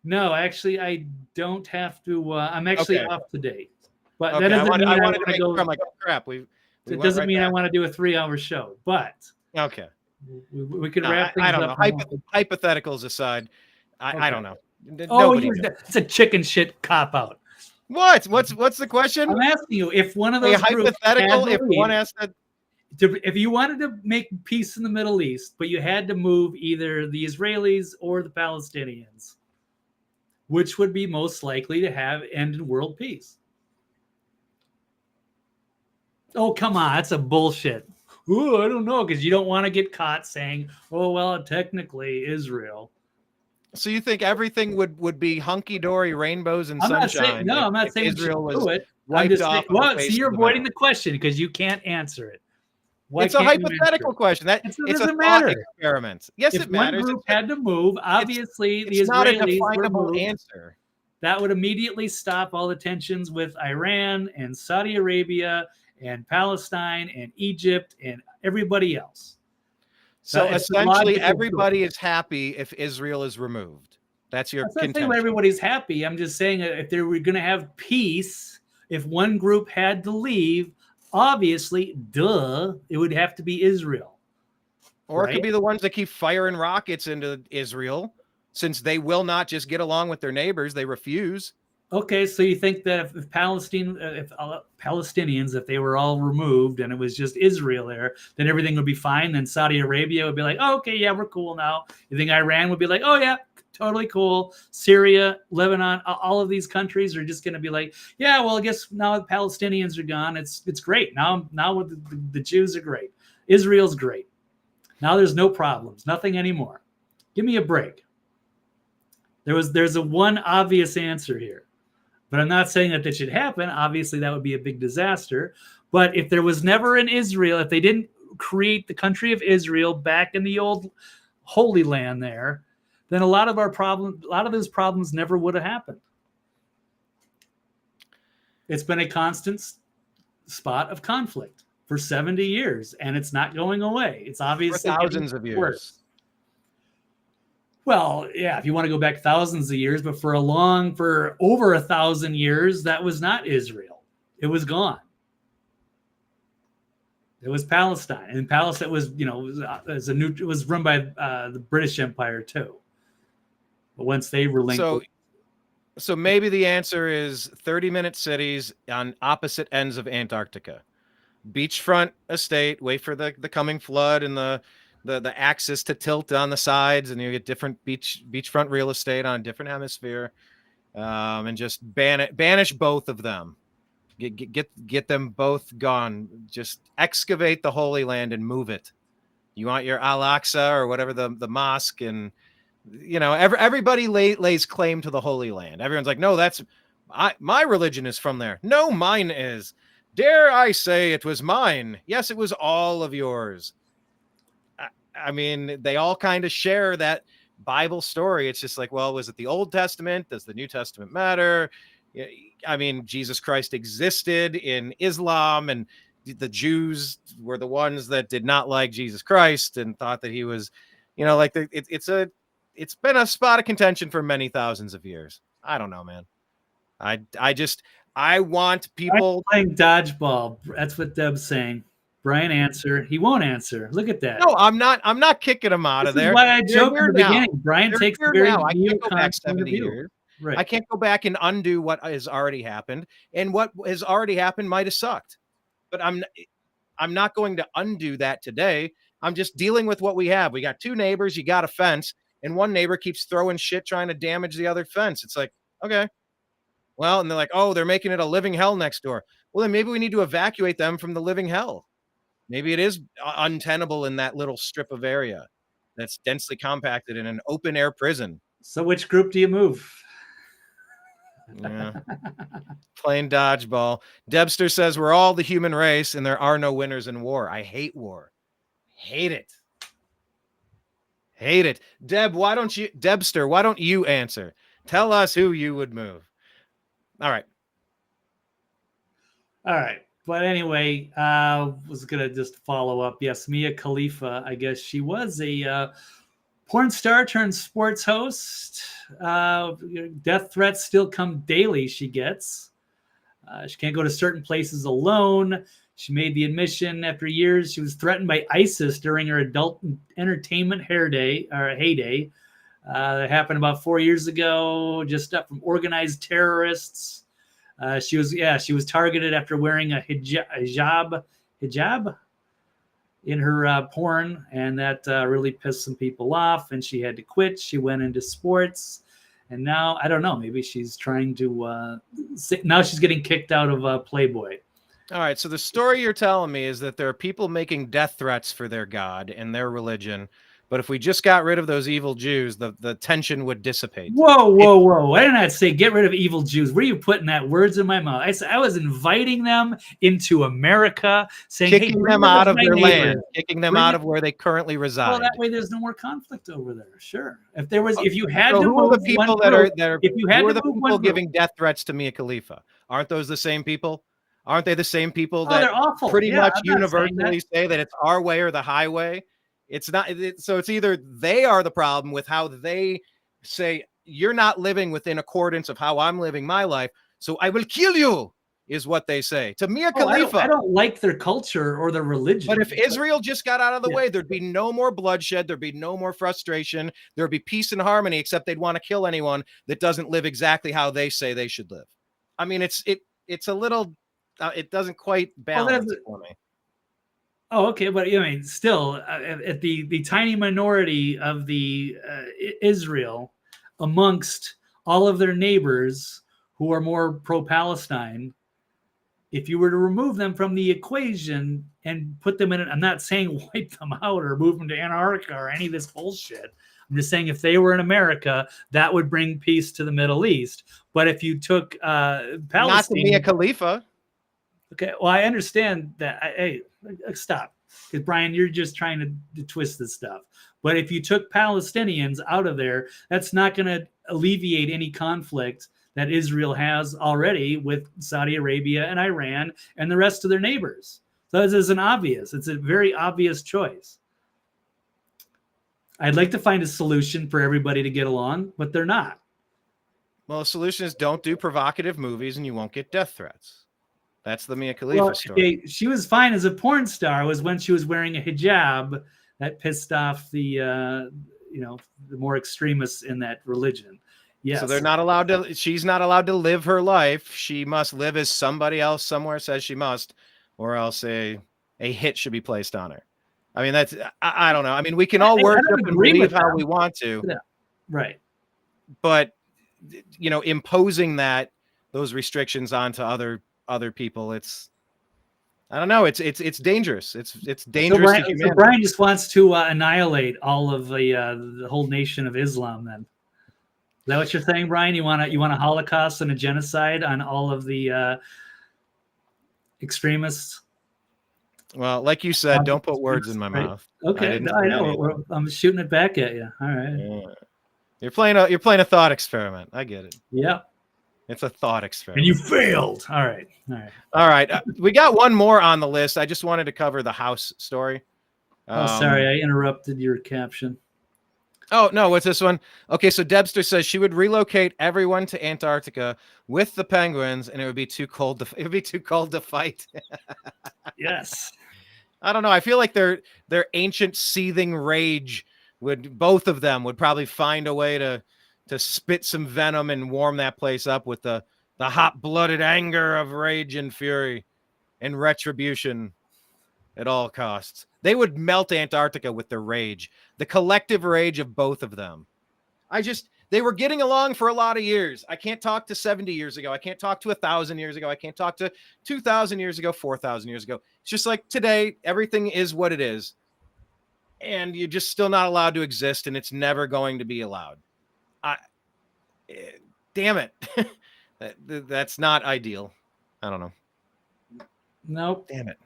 No, actually, I don't have to. I'm actually up to date. But Okay, that doesn't mean I wanted want to make go. sure. I'm like, oh crap, it doesn't mean I want to do a 3-hour show. But okay, we could no, wrap things I don't up. know. Hypotheticals aside, I don't know. It's a chicken shit cop out. What's the question? I'm asking you if one of those hypothetical. If one has to. If you wanted to make peace in the Middle East, but you had to move either the Israelis or the Palestinians, which would be most likely to have ended world peace? Oh, come on. That's a bullshit. Oh, I don't know, because you don't want to get caught saying, oh, well, technically Israel. So you think everything would be hunky-dory, rainbows and sunshine? I'm not saying Israel was do it. wiped off. See, you're avoiding the question because you can't answer it. It's a hypothetical question. It's a thought experiment. Yes, if it matters. One group had to move. Obviously, the Israelis not a Israelis definable were moved. answer. That would immediately stop all the tensions with Iran and Saudi Arabia and Palestine and Egypt and everybody else. So essentially, everybody is happy if Israel is removed. That's your contention. I'm not saying everybody's happy. I'm just saying that if they were going to have peace, if one group had to leave, obviously, it would have to be Israel. Or it could be the ones that keep firing rockets into Israel, since they will not just get along with their neighbors. They refuse. Okay, so you think that if Palestinians, if they were all removed and it was just Israel there, then everything would be fine? Then Saudi Arabia would be like, oh, okay, yeah, we're cool now. You think Iran would be like, oh, yeah, totally cool. Syria, Lebanon, all of these countries are just going to be like, yeah, well, I guess now the Palestinians are gone. It's great. Now the Jews are great. Israel's great. Now there's no problems, nothing anymore. Give me a break. There's a one obvious answer here. But I'm not saying that should happen. Obviously, that would be a big disaster. But if there was never an Israel, if they didn't create the country of Israel back in the old Holy Land there, then a lot of those problems never would have happened. It's been a constant spot of conflict for 70 years, and it's not going away. It's obviously for thousands of years. Worse. Well, yeah, if you want to go back thousands of years, but for over 1,000 years, that was not Israel. It was gone. It was Palestine, and Palestine was, it was run by the British Empire too. But once they relinquished, so maybe the answer is 30-minute cities on opposite ends of Antarctica. beachfront estate, wait for the coming flood and the axis to tilt on the sides, and you get different beachfront real estate on a different hemisphere, and just banish both of them. Get them both gone. Just excavate the Holy Land and move it. You want your Al-Aqsa or whatever the mosque, and everybody lays claim to the Holy Land. Everyone's like, no, that's my religion is from there. No, mine is. Dare I say it was mine? Yes, it was all of yours. I mean, they all kind of share that Bible story. It's just like, well, was it the Old Testament? Does the New Testament matter? I mean, Jesus Christ existed in Islam, and the Jews were the ones that did not like Jesus Christ and thought that he was, it's been a spot of contention for many thousands of years. I don't know, man. I want people playing dodgeball. That's what Deb's saying. Brian answer. He won't answer. Look at that. No, I'm not kicking him out of there. Why I joked in the beginning. Brian takes the very I can't go back 70 years. Right. I can't go back and undo what has already happened, and what has already happened might have sucked. But I'm not going to undo that today. I'm just dealing with what we have. We got two neighbors, you got a fence, and one neighbor keeps throwing shit trying to damage the other fence. It's like, okay. Well, and they're like, oh, they're making it a living hell next door. Well, then maybe we need to evacuate them from the living hell. Maybe it is untenable in that little strip of area that's densely compacted in an open air prison. So which group do you move? Yeah. Playing dodgeball. Debster says we're all the human race and there are no winners in war. I hate war. Hate it. Hate it. Debster, why don't you answer? Tell us who you would move. All right. But anyway, was going to just follow up. Yes, Mia Khalifa, I guess she was a porn star turned sports host. Death threats still come daily, she gets. She can't go to certain places alone. She made the admission after years she was threatened by ISIS during her adult entertainment heyday. That happened about 4 years ago, just up from organized terrorists. She was targeted after wearing a hijab in her porn, and that really pissed some people off, and she had to quit. She went into sports, and now, I don't know, maybe she's trying to, now she's getting kicked out of Playboy. All right, so the story you're telling me is that there are people making death threats for their God and their religion, but if we just got rid of those evil Jews, the tension would dissipate. Whoa. I did not say get rid of evil Jews. Where are you putting that words in my mouth? I was inviting them into America, saying, kicking them out of their land, kicking them out of where they currently reside. Well, that way there's no more conflict over there. Sure. If you had so to who are the people that are if you had who to are the move people one giving death threats to Mia Khalifa? Aren't those the same people? Aren't they the same people that they're awful. pretty much universally say that it's our way or the highway? It's not. So it's either they are the problem with how they say you're not living within accordance of how I'm living my life, so I will kill you, is what they say to Mia Khalifa. I don't like their culture or their religion. But if Israel just got out of the way, there'd be no more bloodshed. There'd be no more frustration. There'd be peace and harmony, except they'd want to kill anyone that doesn't live exactly how they say they should live. I mean, it's a little. It doesn't quite balance for me. Oh, okay, but I mean, still, at the tiny minority of the Israel amongst all of their neighbors who are more pro-Palestine, if you were to remove them from the equation and put them in it, I'm not saying wipe them out or move them to Antarctica or any of this bullshit. I'm just saying if they were in America, that would bring peace to the Middle East. But if you took Palestine, not to Mia Khalifa. Okay, well, I understand that. Hey, stop. Because, Brian, you're just trying to twist this stuff. But if you took Palestinians out of there, that's not going to alleviate any conflict that Israel has already with Saudi Arabia and Iran and the rest of their neighbors. So this is it's a very obvious choice. I'd like to find a solution for everybody to get along, but they're not. Well, the solution is don't do provocative movies and you won't get death threats. That's the Mia Khalifa story. She was fine as a porn star. Was when she was wearing a hijab that pissed off the more extremists in that religion. Yes. So they're not allowed to. She's not allowed to live her life. She must live as somebody else somewhere says she must. or else a hit should be placed on her. I mean, that's I don't know. I mean, we can all worship and believe how we want to, Yeah. Right? But imposing those restrictions onto other people, I don't know. It's dangerous. It's dangerous to humanity. So Brian just wants to annihilate all of the whole nation of Islam. Then is that what you're saying, Brian? You want a Holocaust and a genocide on all of the extremists? Well, like you said, don't put words in my mouth. Okay, I know. I'm shooting it back at you. All right. Yeah. You're playing a thought experiment. I get it. Yeah. It's a thought experiment. And you failed. All right. We got one more on the list. I just wanted to cover the House story. Sorry, I interrupted your caption. Oh, no, what's this one? Okay, so Debster says she would relocate everyone to Antarctica with the penguins, and it would be too cold to fight. Yes. I don't know. I feel like their ancient seething rage both of them would probably find a way to spit some venom and warm that place up with the hot-blooded anger of rage and fury and retribution at all costs. They would melt Antarctica with their rage, the collective rage of both of them. They were getting along for a lot of years. I can't talk to 70 years ago. I can't talk to 1,000 years ago. I can't talk to 2,000 years ago, 4,000 years ago. It's just like today, everything is what it is. And you're just still not allowed to exist, and it's never going to be allowed. Damn it. That's not ideal. I don't know. Nope. Damn it.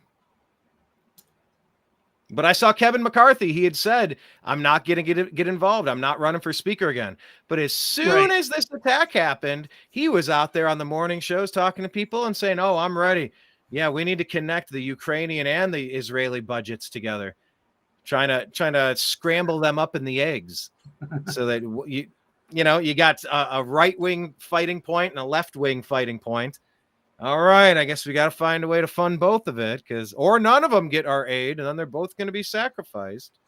But I saw Kevin McCarthy. He had said, I'm not going to get involved. I'm not running for speaker again. But as soon as this attack happened, he was out there on the morning shows talking to people and saying, oh, I'm ready. Yeah, we need to connect the Ukrainian and the Israeli budgets together. Trying to scramble them up in the eggs so that you got a right-wing fighting point and a left-wing fighting point. All right, I guess we got to find a way to fund both of it, or none of them get our aid, and then they're both going to be sacrificed.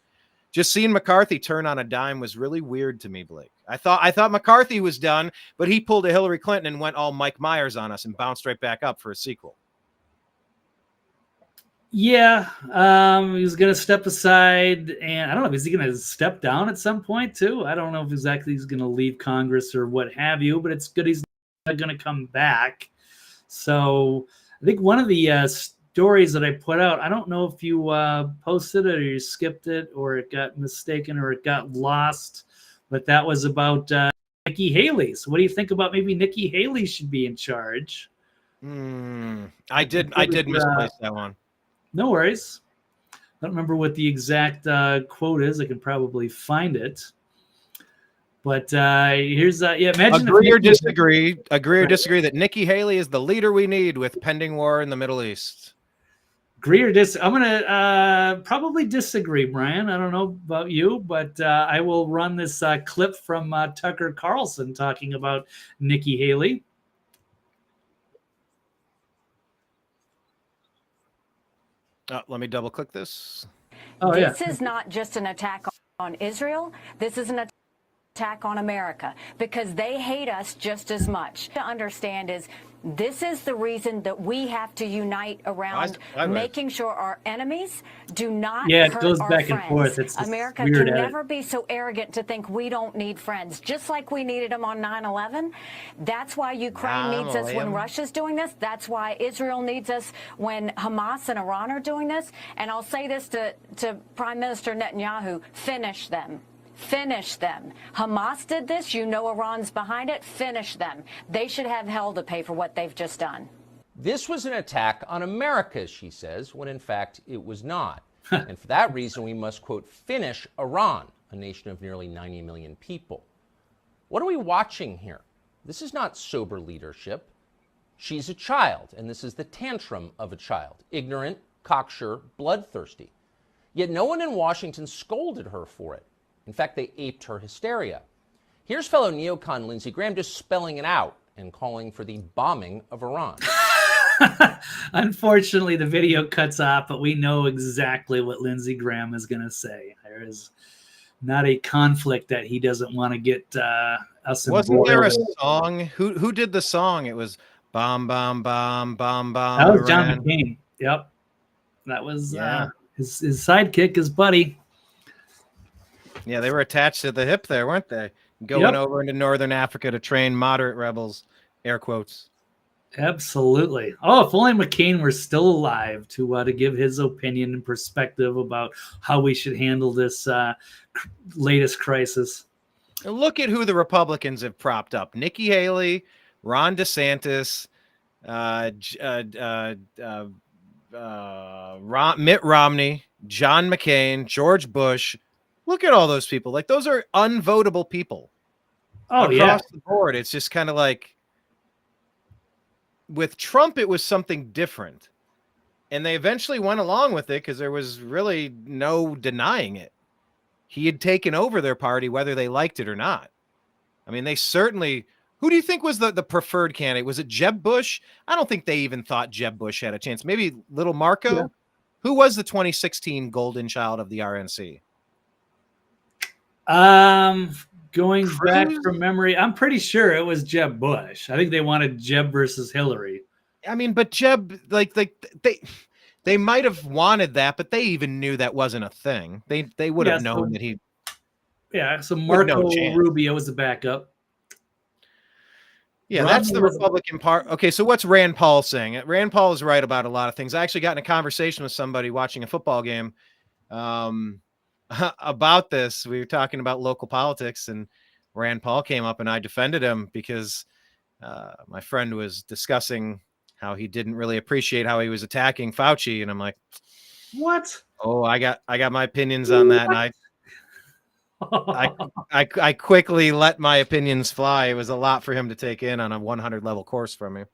Just seeing McCarthy turn on a dime was really weird to me, Blake. I thought McCarthy was done, but he pulled a Hillary Clinton and went all Mike Myers on us and bounced right back up for a sequel. Yeah, he's going to step aside, and I don't know, is he going to step down at some point too? I don't know if exactly he's going to leave Congress or what have you, but it's good he's not going to come back. So I think one of the stories that I put out, I don't know if you posted it or you skipped it or it got mistaken or it got lost, but that was about Nikki Haley. So what do you think about maybe Nikki Haley should be in charge? I did misplace that one. No worries. I don't remember what the exact quote is. I can probably find it. But here's imagine agree or disagree that Nikki Haley is the leader we need with pending war in the Middle East. Agree or disagree? I'm gonna probably disagree, Brian. I don't know about you, but I will run this clip from Tucker Carlson talking about Nikki Haley. Let me double click this. This is not just an attack on Israel. This is an attack on America because they hate us just as much. To understand is this is the reason that we have to unite around making sure our enemies do not hurt it goes our back friends. And forth. It's America can never be so arrogant to think we don't need friends, just like we needed them on 9/11. That's why Ukraine needs us when Russia's doing this. That's why Israel needs us when Hamas and Iran are doing this. And I'll say this to Prime Minister Netanyahu, finish them. Finish them. Hamas did this. You know Iran's behind it. Finish them. They should have hell to pay for what they've just done. This was an attack on America, she says, when in fact it was not. And for that reason, we must, quote, finish Iran, a nation of nearly 90 million people. What are we watching here? This is not sober leadership. She's a child, and this is the tantrum of a child. Ignorant, cocksure, bloodthirsty. Yet no one in Washington scolded her for it. In fact, they aped her hysteria. Here's fellow neocon Lindsey Graham just spelling it out and calling for the bombing of Iran. Unfortunately, the video cuts off, but we know exactly what Lindsey Graham is going to say. There is not a conflict that he doesn't want to get us involved. Wasn't there a song? Who did the song? It was Bomb, Bomb, Bomb, Bomb, Bomb. That was John McCain. Yep. That was his sidekick, his buddy. Yeah, they were attached to the hip there, weren't they? Going over into northern Africa to train moderate rebels, air quotes. Absolutely. Oh, if only McCain were still alive to give his opinion and perspective about how we should handle this latest crisis. Look at who the Republicans have propped up: Nikki Haley, Ron DeSantis, Mitt Romney, John McCain, George Bush. Look at all those people. Like, those are unvotable people. Oh, across the board. It's just kind of like, with Trump, it was something different. And they eventually went along with it because there was really no denying it. He had taken over their party, whether they liked it or not. I mean, they certainly... Who do you think was the preferred candidate? Was it Jeb Bush? I don't think they even thought Jeb Bush had a chance. Maybe little Marco? Yeah. Who was the 2016 golden child of the RNC? Going back from memory, I'm pretty sure it was Jeb Bush. I think they wanted Jeb versus Hillary. I mean, but Jeb, like they might have wanted that, but they even knew that wasn't a thing. They would have known that he. Yeah, so Marco Rubio was the backup. Yeah, that's the Republican part. Okay, so what's Rand Paul saying? Rand Paul is right about a lot of things. I actually got in a conversation with somebody watching a football game about this. We were talking about local politics, and Rand Paul came up, and I defended him because my friend was discussing how he didn't really appreciate how he was attacking Fauci, and I'm like, what? Oh, I got my opinions on that, and I quickly let my opinions fly. It was a lot for him to take in on a 100 level course from me.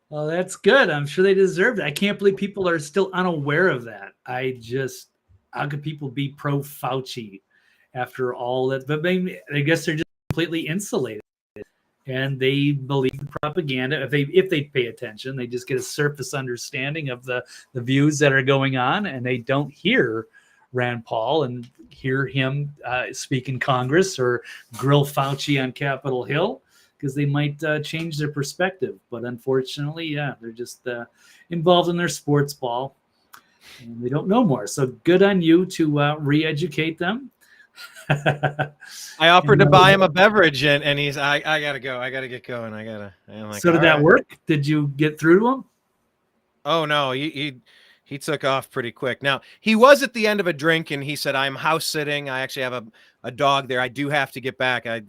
Well, that's good. I'm sure they deserved it. I can't believe people are still unaware of that. How could people be pro Fauci after all that? But I guess they're just completely insulated, and they believe the propaganda. If they pay attention, they just get a surface understanding of the views that are going on, and they don't hear Rand Paul and hear him speak in Congress or grill Fauci on Capitol Hill, because they might change their perspective. But unfortunately, they're just involved in their sports ball, and they don't know more. So good on you to re-educate them. I offered to buy him a beverage, and he's, I gotta go. I gotta get going. So did that work? Did you get through to him? Oh no, he took off pretty quick. Now, he was at the end of a drink, and he said, I'm house sitting. I actually have a dog there. I do have to get back. I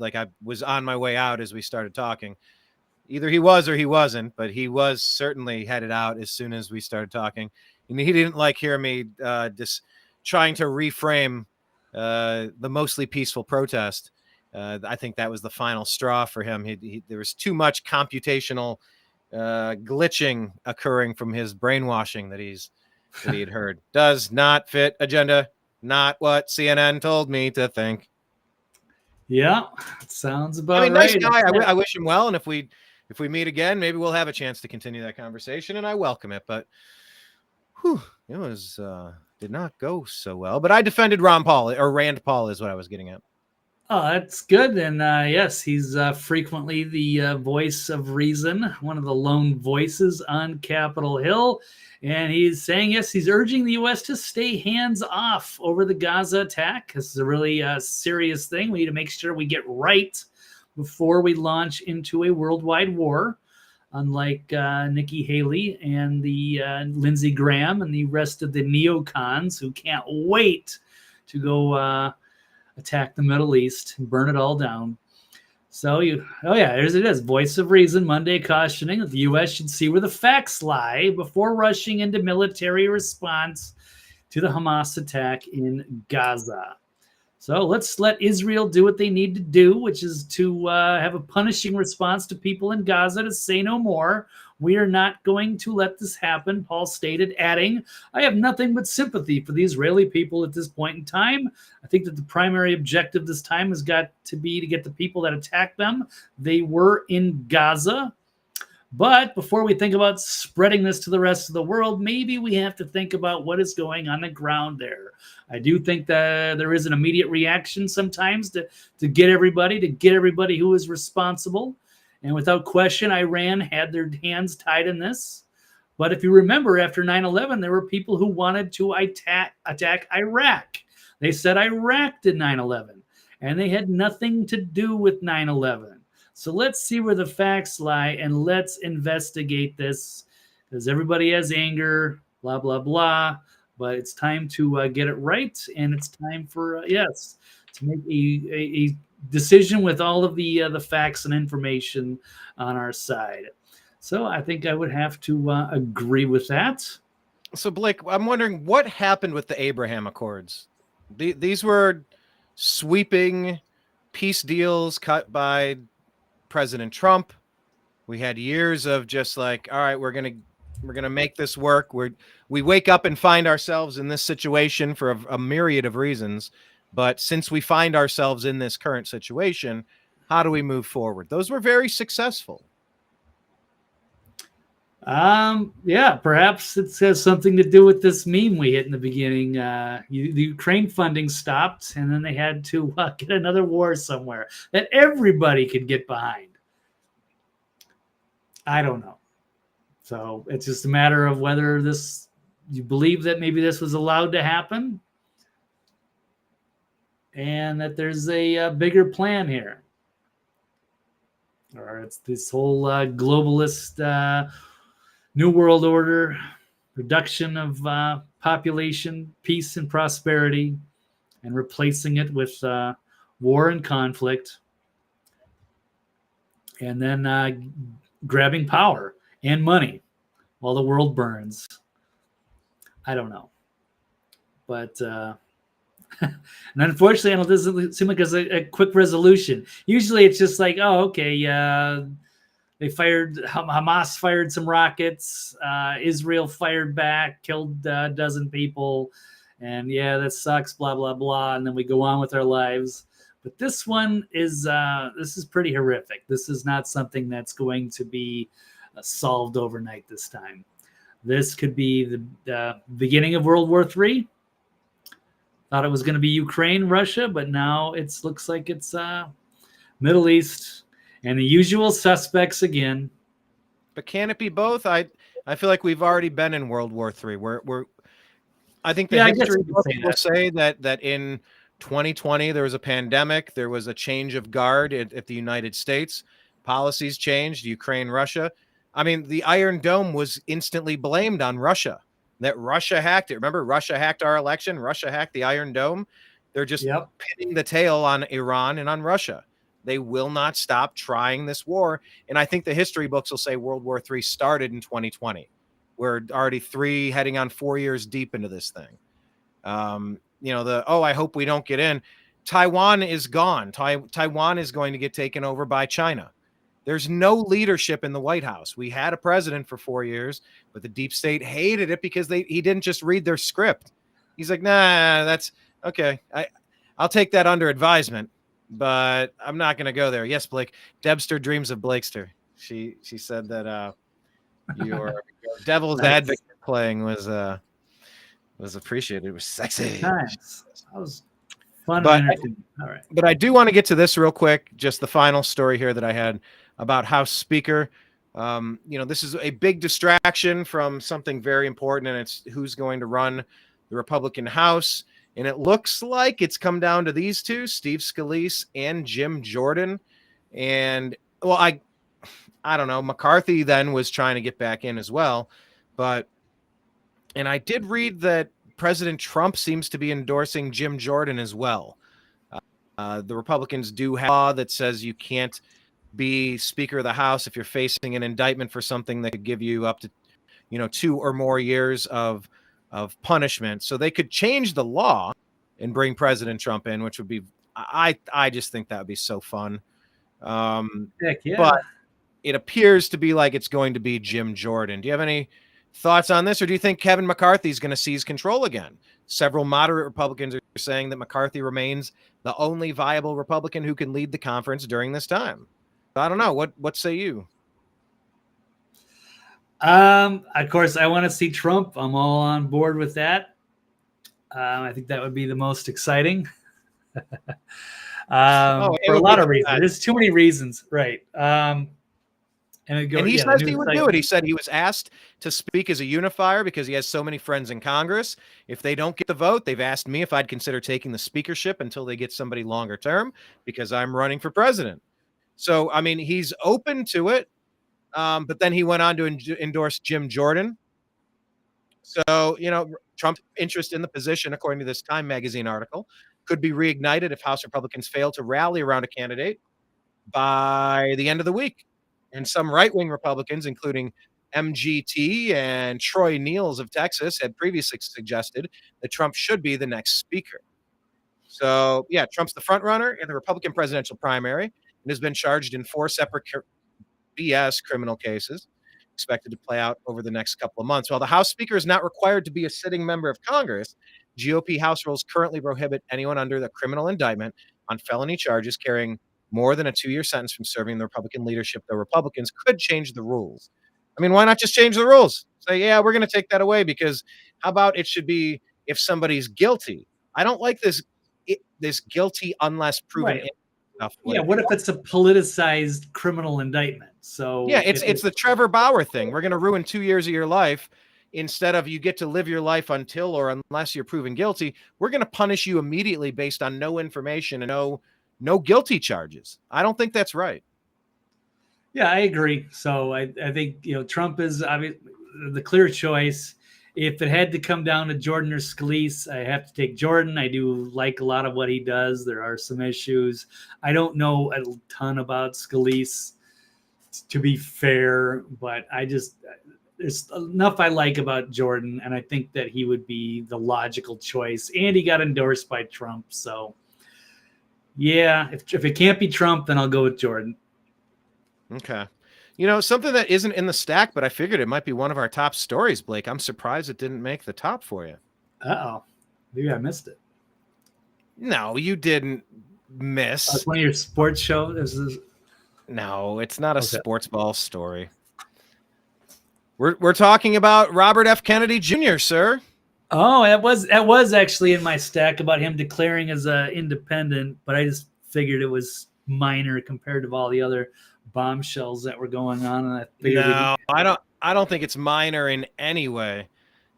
was on my way out as we started talking. Either he was or he wasn't, but he was certainly headed out as soon as we started talking. And he didn't like hear me just trying to reframe the mostly peaceful protest. I think that was the final straw for him. There was too much computational glitching occurring from his brainwashing that he had heard. Does not fit agenda. Not what CNN told me to think. Yeah, sounds about right. Nice guy. I wish him well, and if we meet again, maybe we'll have a chance to continue that conversation, and I welcome it. But it was did not go so well. But I defended Rand Paul is what I was getting at. Oh, that's good. And yes, he's frequently the voice of reason, one of the lone voices on Capitol Hill. And he's saying, yes, he's urging the U.S. to stay hands off over the Gaza attack. This is a really serious thing. We need to make sure we get right before we launch into a worldwide war, unlike Nikki Haley and the Lindsey Graham and the rest of the neocons who can't wait to go attack the Middle East and burn it all down. So there's it is. Voice of Reason Monday cautioning that the U.S. should see where the facts lie before rushing into military response to the Hamas attack in Gaza. So let's let Israel do what they need to do, which is to have a punishing response to people in Gaza, to say no more. We are not going to let this happen, Paul stated, adding, I have nothing but sympathy for the Israeli people at this point in time. I think that the primary objective this time has got to be to get the people that attacked them. They were in Gaza. But before we think about spreading this to the rest of the world, maybe we have to think about what is going on the ground there. I do think that there is an immediate reaction sometimes to get everybody who is responsible. And without question, Iran had their hands tied in this. But if you remember, after 9/11, there were people who wanted to attack Iraq. They said Iraq did 9/11, and they had nothing to do with 9/11. So let's see where the facts lie, and let's investigate this, because everybody has anger, blah, blah, blah. But it's time to get it right, and it's time for, yes, to make a decision with all of the facts and information on our side. So I think I would have to agree with that. So Blake, I'm wondering what happened with the Abraham Accords. These were sweeping peace deals cut by President Trump. We had years of just like, all right, we're gonna make this work. We wake up and find ourselves in this situation for a myriad of reasons. But since we find ourselves in this current situation, how do we move forward? Those were very successful. Yeah, perhaps it has something to do with this meme we hit in the beginning. The Ukraine funding stopped, and then they had to get another war somewhere that everybody could get behind. I don't know. So it's just a matter of whether you believe that maybe this was allowed to happen, and that there's a bigger plan here, or it's this whole globalist New World Order, reduction of population, peace and prosperity, and replacing it with war and conflict, and then grabbing power and money while the world burns. I don't know. But and unfortunately, it doesn't seem like there's a quick resolution. Usually it's just like, oh, okay, Hamas fired some rockets. Israel fired back, killed a dozen people. And yeah, that sucks, blah, blah, blah. And then we go on with our lives. But this one is pretty horrific. This is not something that's going to be solved overnight this time. This could be the beginning of World War III. Thought it was going to be Ukraine, Russia, but now it looks like it's Middle East. And the usual suspects again. But can it be both? I feel like we've already been in World War III. I think the history books will say that in 2020 there was a pandemic, there was a change of guard at the United States. Policies changed, Ukraine, Russia. I mean, the Iron Dome was instantly blamed on Russia. That Russia hacked it. Remember, Russia hacked our election. Russia hacked the Iron Dome. They're just pinning the tail on Iran and on Russia. They will not stop trying this war. And I think the history books will say World War III started in 2020. We're already 3 heading on 4 years deep into this thing. I hope we don't get in. Taiwan is gone. Taiwan is going to get taken over by China. There's no leadership in the White House. We had a president for 4 years, but the deep state hated it because he didn't just read their script. He's like, nah, that's okay. I'll take that under advisement. But I'm not going to go there. Yes, Blake. Debster dreams of Blakester. She said that your devil's advocate playing was appreciated. It was sexy. Nice. That was fun. But all right. But I do want to get to this real quick. Just the final story here that I had about House Speaker. This is a big distraction from something very important, and it's who's going to run the Republican House. And it looks like it's come down to these two, Steve Scalise and Jim Jordan. And, well, I don't know. McCarthy then was trying to get back in as well. And I did read that President Trump seems to be endorsing Jim Jordan as well. The Republicans do have a law that says you can't be Speaker of the House if you're facing an indictment for something that could give you up to, 2 or more years of punishment. So they could change the law and bring President Trump in, which would be, I just think that would be so fun. Heck yeah. But it appears to be like it's going to be Jim Jordan. Do you have any thoughts on this, or do you think Kevin McCarthy is going to seize control again? Several moderate Republicans are saying that McCarthy remains the only viable Republican who can lead the conference during this time. I don't know. What say you? Of course, I want to see Trump. I'm all on board with that. I think that would be the most exciting. For a lot of reasons. There's too many reasons, right? And he says he would do it. He said he was asked to speak as a unifier because he has so many friends in Congress. If they don't get the vote, they've asked me if I'd consider taking the speakership until they get somebody longer term because I'm running for president. So, I mean, he's open to it. But then he went on to endorse Jim Jordan. So, you know, Trump's interest in the position, according to this Time magazine article, could be reignited if House Republicans fail to rally around a candidate by the end of the week. And some right-wing Republicans, including MGT and Troy Niels of Texas, had previously suggested that Trump should be the next speaker. So, yeah, Trump's the front runner in the Republican presidential primary and has been charged in 4 separate BS criminal cases, expected to play out over the next couple of months. While the House Speaker is not required to be a sitting member of Congress, GOP House rules currently prohibit anyone under the criminal indictment on felony charges carrying more than a 2-year sentence from serving the Republican leadership, though Republicans could change the rules. I mean, why not just change the rules? Say, yeah, we're going to take that away because how about it should be if somebody's guilty? I don't like this guilty unless proven. Right. Stuff. Yeah, what if it's a politicized criminal indictment? So yeah, it's the Trevor Bauer thing. We're going to ruin 2 years of your life instead of you get to live your life until or unless you're proven guilty. We're going to punish you immediately based on no information and no guilty charges. I don't think that's right. Yeah, I agree. So I think, you know, Trump is the clear choice. If it had to come down to Jordan or Scalise, I have to take Jordan. I do like a lot of what he does. There are some issues. I don't know a ton about Scalise, to be fair, but there's enough I like about Jordan, and I think that he would be the logical choice. And he got endorsed by Trump, so yeah, if it can't be Trump, then I'll go with Jordan. Okay. You know, something that isn't in the stack, but I figured it might be one of our top stories, Blake. I'm surprised it didn't make the top for you. Uh-oh. Maybe I missed it. No, you didn't miss. It's one of your sports shows? No, it's not a sports ball story. We're talking about Robert F. Kennedy Jr., sir. Oh, that was actually in my stack about him declaring as an independent, but I just figured it was minor compared to all the other bombshells that were going on. And I figured I don't think it's minor in any way.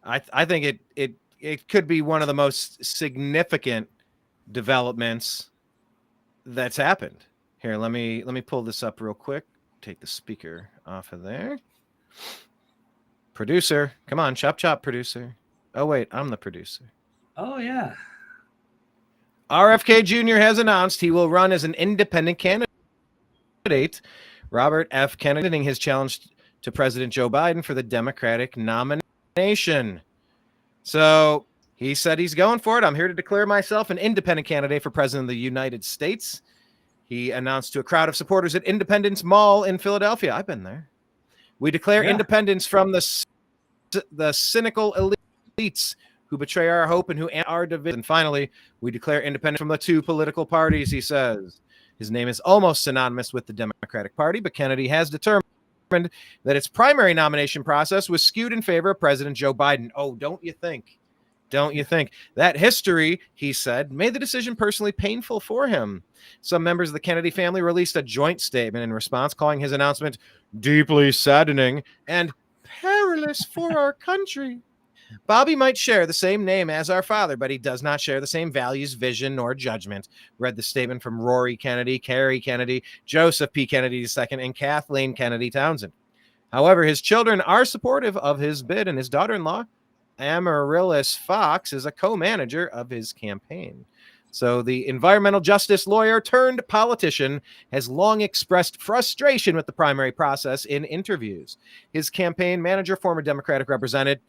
I think it could be one of the most significant developments that's happened. Here, let me pull this up real quick. Take the speaker off of there. Producer, come on, chop chop, producer. Oh wait, I'm the producer. Oh yeah. RFK Jr. has announced he will run as an independent candidate. Robert F. Kennedy ending his challenge to President Joe Biden for the Democratic nomination. So he said he's going for it. I'm here to declare myself an independent candidate for President of the United States. He announced to a crowd of supporters at Independence Mall in Philadelphia. I've been there. We declare independence from the cynical elites who betray our hope and who our division. And finally, we declare independence from the 2 political parties, he says. His name is almost synonymous with the Democratic Party, but Kennedy has determined that its primary nomination process was skewed in favor of President Joe Biden. Oh, don't you think? Don't you think? That history, he said, made the decision personally painful for him. Some members of the Kennedy family released a joint statement in response, calling his announcement deeply saddening and perilous for our country. Bobby might share the same name as our father, but he does not share the same values, vision, nor judgment, read the statement from Rory Kennedy, Carrie Kennedy, Joseph P. Kennedy II, and Kathleen Kennedy Townsend. However, his children are supportive of his bid, and his daughter-in-law, Amaryllis Fox, is a co-manager of his campaign. So the environmental justice lawyer turned politician has long expressed frustration with the primary process in interviews. His campaign manager, former Democratic Representative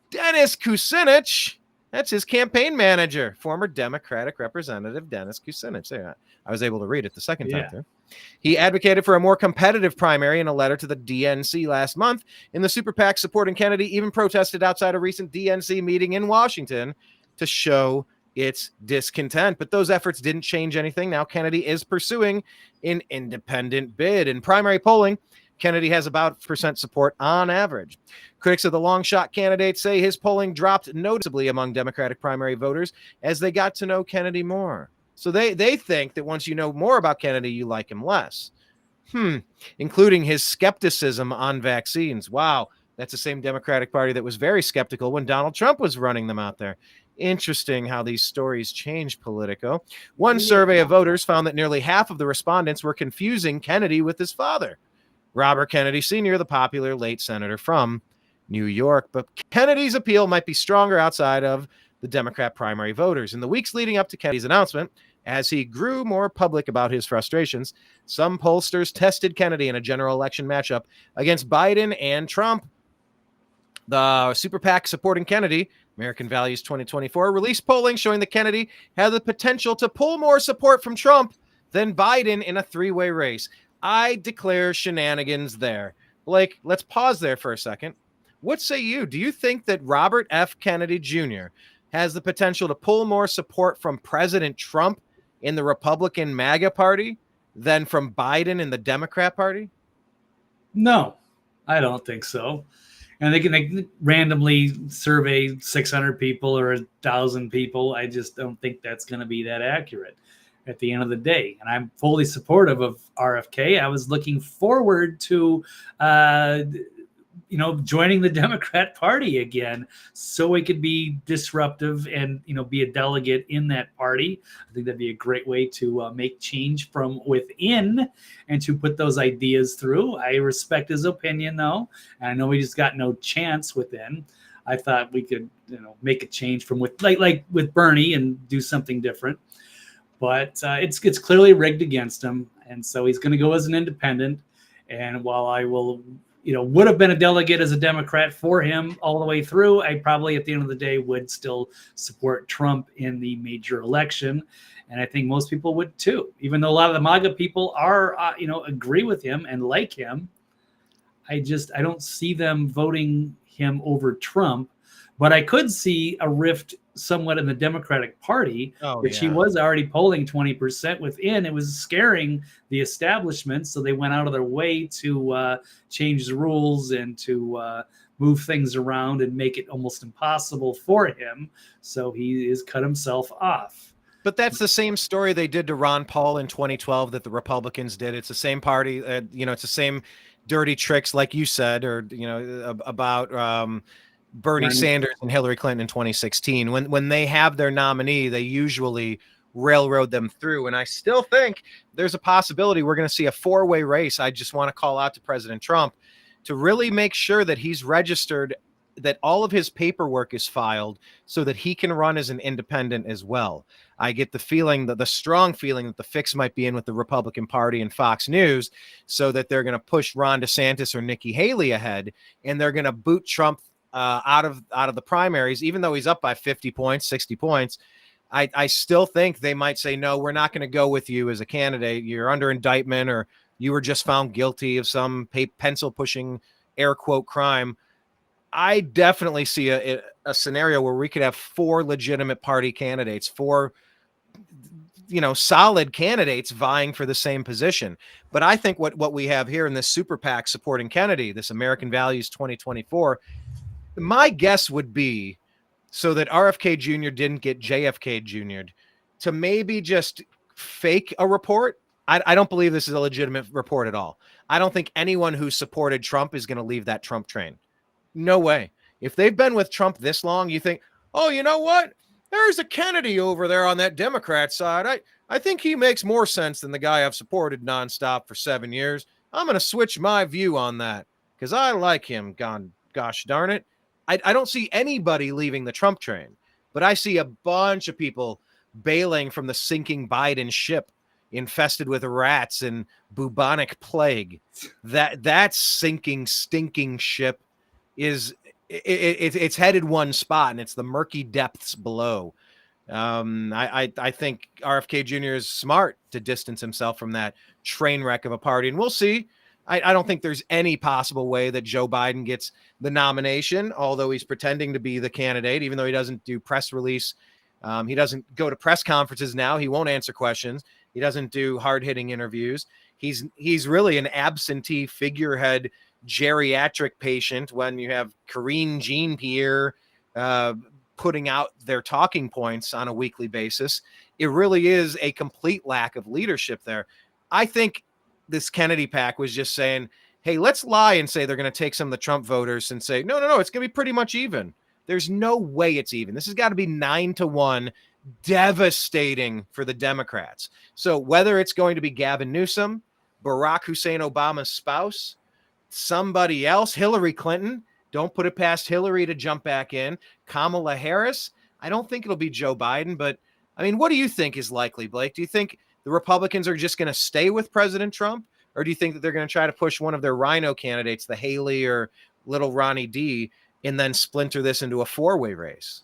Dennis Kucinich, that's his campaign manager, former Democratic Representative Dennis Kucinich. There, I was able to read it the second time there. He advocated for a more competitive primary in a letter to the DNC last month. In the super PAC supporting Kennedy even protested outside a recent DNC meeting in Washington to show its discontent. But those efforts didn't change anything. Now Kennedy is pursuing an independent bid. In primary polling, Kennedy has about % support on average. Critics of the long shot candidate say his polling dropped noticeably among Democratic primary voters as they got to know Kennedy more. So they think that once you know more about Kennedy, you like him less. Including his skepticism on vaccines. Wow, that's the same Democratic Party that was very skeptical when Donald Trump was running them out there. Interesting how these stories change, Politico. One survey of voters found that nearly half of the respondents were confusing Kennedy with his father, Robert Kennedy Sr., the popular late senator from New York. But Kennedy's appeal might be stronger outside of the Democrat primary voters. In the weeks leading up to Kennedy's announcement, as he grew more public about his frustrations, some pollsters tested Kennedy in a general election matchup against Biden and Trump. The super PAC supporting Kennedy, American Values 2024, released polling showing that Kennedy had the potential to pull more support from Trump than Biden in a three-way race. I declare shenanigans there. Blake, let's pause there for a second. What say you? Do you think that Robert F. Kennedy Jr. has the potential to pull more support from President Trump in the Republican MAGA party than from Biden in the Democrat party? No, I don't think so. And they can randomly survey 600 people or 1,000 people. I just don't think that's going to be that accurate at the end of the day. And I'm fully supportive of RFK. I was looking forward to, joining the Democrat Party again, so it could be disruptive and, be a delegate in that party. I think that'd be a great way to make change from within and to put those ideas through. I respect his opinion, though, and I know he just got no chance within. I thought we could, make a change from like with Bernie and do something different. But it's clearly rigged against him, and so he's going to go as an independent. And while I will, would have been a delegate as a Democrat for him all the way through, I probably at the end of the day would still support Trump in the major election. And I think most people would too, even though a lot of the MAGA people are, agree with him and like him. I don't see them voting him over Trump, but I could see a rift somewhat in the Democratic Party, which he was already polling 20% within. It was scaring the establishment, so they went out of their way to change the rules and to move things around and make it almost impossible for him. So he has cut himself off. But that's the same story they did to Ron Paul in 2012 that the Republicans did. It's the same party, it's the same dirty tricks, like you said, or about Bernie Sanders and Hillary Clinton in 2016. When they have their nominee, they usually railroad them through. And I still think there's a possibility we're going to see a four-way race. I just want to call out to President Trump to really make sure that he's registered, that all of his paperwork is filed so that he can run as an independent as well. I get the feeling, the strong feeling that the fix might be in with the Republican Party and Fox News, so that they're going to push Ron DeSantis or Nikki Haley ahead, and they're going to boot Trump out of the primaries, even though he's up by 50 points, 60 points. I still think they might say, no, we're not going to go with you as a candidate. You're under indictment, or you were just found guilty of some pencil pushing air quote crime. I definitely see a scenario where we could have four legitimate party candidates, four solid candidates vying for the same position. But I think what we have here in this super PAC supporting Kennedy, this American Values 2024, my guess would be, so that RFK Jr. didn't get JFK Jr., to maybe just fake a report. I don't believe this is a legitimate report at all. I don't think anyone who supported Trump is going to leave that Trump train. No way. If they've been with Trump this long, you think, oh, you know what? There's a Kennedy over there on that Democrat side. I think he makes more sense than the guy I've supported nonstop for 7 years. I'm going to switch my view on that because I like him. Gosh darn it. I don't see anybody leaving the Trump train, but I see a bunch of people bailing from the sinking Biden ship infested with rats and bubonic plague. That sinking, stinking ship is it's headed one spot, and it's the murky depths below. I think RFK Jr. is smart to distance himself from that train wreck of a party, and we'll see. I don't think there's any possible way that Joe Biden gets the nomination, although he's pretending to be the candidate, even though he doesn't do press release. He doesn't go to press conferences now. He won't answer questions. He doesn't do hard-hitting interviews. He's really an absentee figurehead geriatric patient when you have Karine Jean-Pierre putting out their talking points on a weekly basis. It really is a complete lack of leadership there. I think this Kennedy pack was just saying, hey, let's lie and say they're going to take some of the Trump voters and say, no, it's going to be pretty much even. There's no way it's even. This has got to be 9-1, devastating for the Democrats. So whether it's going to be Gavin Newsom, Barack Hussein Obama's spouse, somebody else, Hillary Clinton, don't put it past Hillary to jump back in, Kamala Harris, I don't think it'll be Joe Biden, but I mean, what do you think is likely, Blake? Do you think the Republicans are just going to stay with President Trump, or do you think that they're going to try to push one of their rhino candidates, the Haley or little Ronnie D, and then splinter this into a four-way race?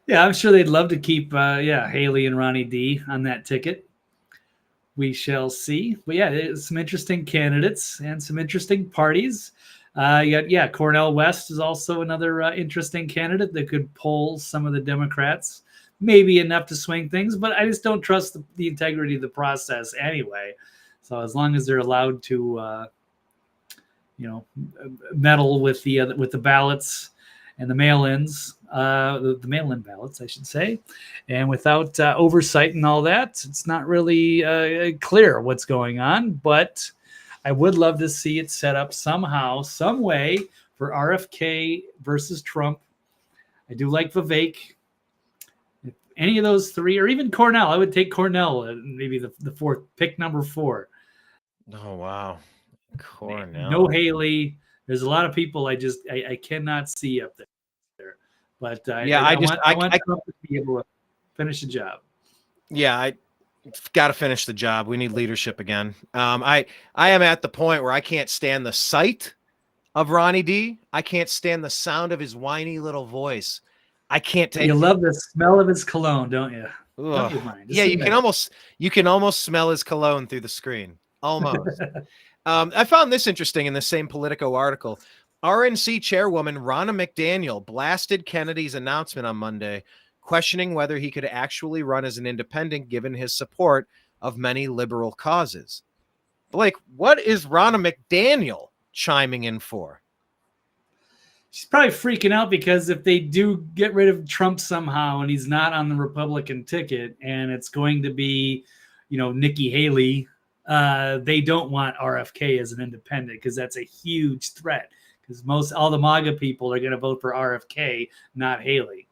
Yeah, I'm sure they'd love to keep Haley and Ronnie D on that ticket. We shall see. But yeah, some interesting candidates and some interesting parties. Cornel West is also another interesting candidate that could poll some of the Democrats, maybe enough to swing things, but I just don't trust the integrity of the process anyway. So as long as they're allowed to meddle with the ballots and the mail-ins, the mail-in ballots, I should say, and without oversight and all that, it's not really clear what's going on. But I would love to see it set up somehow, some way for RFK versus Trump. I do like Vivek. If any of those three, or even Cornell, I would take Cornell, maybe the fourth, pick number 4. Oh, wow. Cornell. No Haley. There's a lot of people I cannot see up there. But I want Trump to be able to finish the job. Yeah, I got to finish the job. We need leadership again. I am at the point where I can't stand the sight of Ronnie D. I can't stand the sound of his whiny little voice. I can't take. You love the smell of his cologne, don't you? Don't you mind? Yeah, you can almost smell his cologne through the screen. Almost. I found this interesting in the same Politico article. RNC chairwoman Ronna McDaniel blasted Kennedy's announcement on Monday, questioning whether he could actually run as an independent given his support of many liberal causes. Blake, what is Ronna McDaniel chiming in for? She's probably freaking out because if they do get rid of Trump somehow and he's not on the Republican ticket and it's going to be, Nikki Haley, they don't want RFK as an independent because that's a huge threat, because all the MAGA people are going to vote for RFK, not Haley.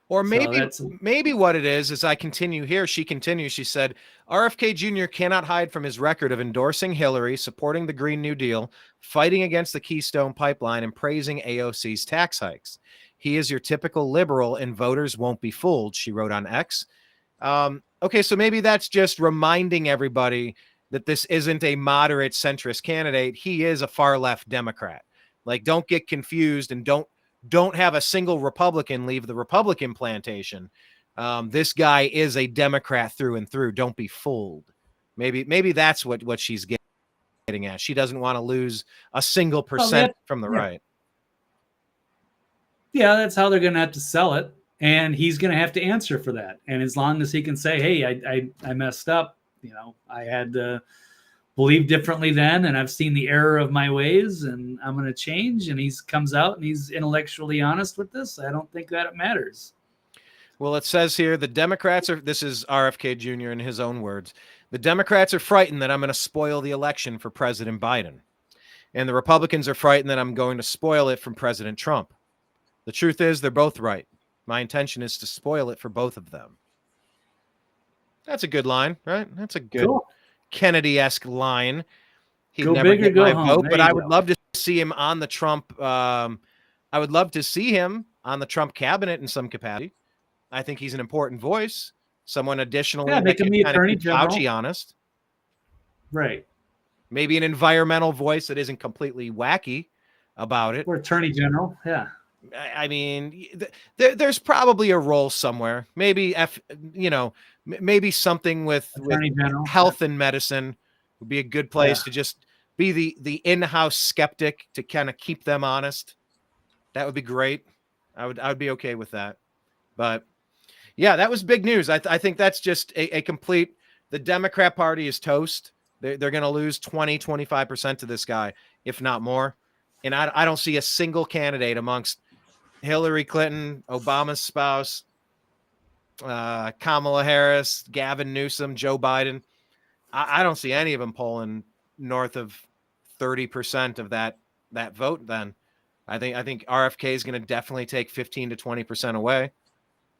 Or maybe what it is, as I continue here, she continues, she said, RFK Jr. cannot hide from his record of endorsing Hillary, supporting the Green New Deal, fighting against the Keystone Pipeline, and praising AOC's tax hikes. He is your typical liberal and voters won't be fooled, she wrote on X. Okay, so maybe that's just reminding everybody that this isn't a moderate centrist candidate. He is a far left Democrat. Like, don't get confused and don't have a single Republican leave the Republican plantation. This guy is a Democrat through and through. Don't be fooled. Maybe that's what she's getting at. She doesn't want to lose a single percent from the right. Yeah, that's how they're going to have to sell it. And he's going to have to answer for that. And as long as he can say, hey, I messed up, I had to believe differently then, and I've seen the error of my ways, and I'm going to change. And he comes out and he's intellectually honest with this. I don't think that it matters. Well, it says here, the Democrats are, this is RFK Jr. in his own words, the Democrats are frightened that I'm going to spoil the election for President Biden. And the Republicans are frightened that I'm going to spoil it from President Trump. The truth is they're both right. My intention is to spoil it for both of them. That's a good line, right? That's a good Kennedy-esque line. He'd never get my vote, but I would love to see him on the Trump. I would love to see him on the Trump cabinet in some capacity. I think he's an important voice. Someone additionally that can be Attorney General. Fauci honest. Right. Maybe an environmental voice that isn't completely wacky about it. Or Attorney General, yeah. I mean, there's probably a role somewhere. Maybe maybe something with health and medicine would be a good place to just be the in-house skeptic to kind of keep them honest. That would be great. I would be okay with that. But yeah, that was big news. I think that's just a complete. The Democrat Party is toast. They're going to lose 20-25% to this guy, if not more. And I don't see a single candidate amongst Hillary Clinton, Obama's spouse, Kamala Harris, Gavin Newsom, Joe Biden. I don't see any of them polling north of 30% of that vote. Then I think RFK is going to definitely take 15 to 20% away.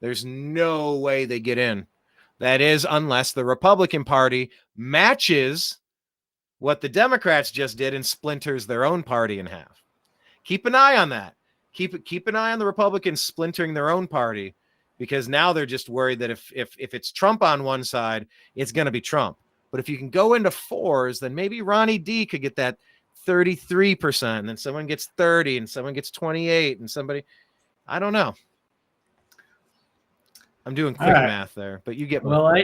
There's no way they get in. That is, unless the Republican Party matches what the Democrats just did and splinters their own party in half. Keep an eye on that. Keep an eye on the Republicans splintering their own party, because now they're just worried that if it's Trump on one side, it's going to be Trump. But if you can go into fours, then maybe Ronnie D could get that 33%, and then someone gets 30, and someone gets 28, and somebody, I don't know. I'm doing quick math there, but you get well.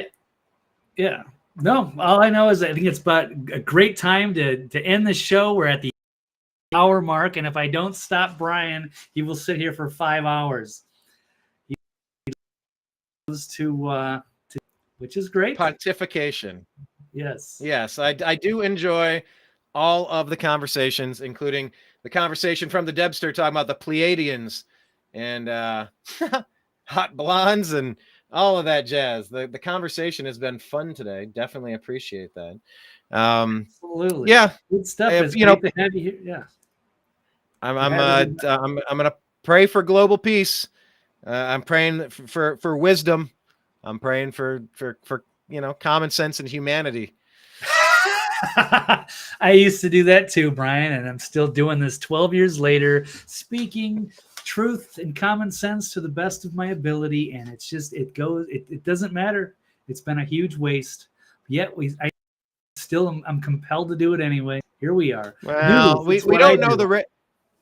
No, all I know is I think it's about a great time to end the show. We're at the hour mark, and if I don't stop Brian, he will sit here for 5 hours. He goes to which is great. Pontification. Yes. I do enjoy all of the conversations, including the conversation from the Debster talking about the Pleiadians and hot blondes and all of that jazz. The conversation has been fun today. Definitely appreciate that. Absolutely. Yeah. Good stuff. If, it's great to have you here. Yeah. I'm gonna pray for global peace. I'm praying for wisdom. I'm praying for common sense and humanity. I used to do that too, Brian, and I'm still doing this 12 years later, speaking truth and common sense to the best of my ability. And it's just, it doesn't matter. It's been a huge waste. Yet I'm compelled to do it anyway. Here we are. Well, we don't know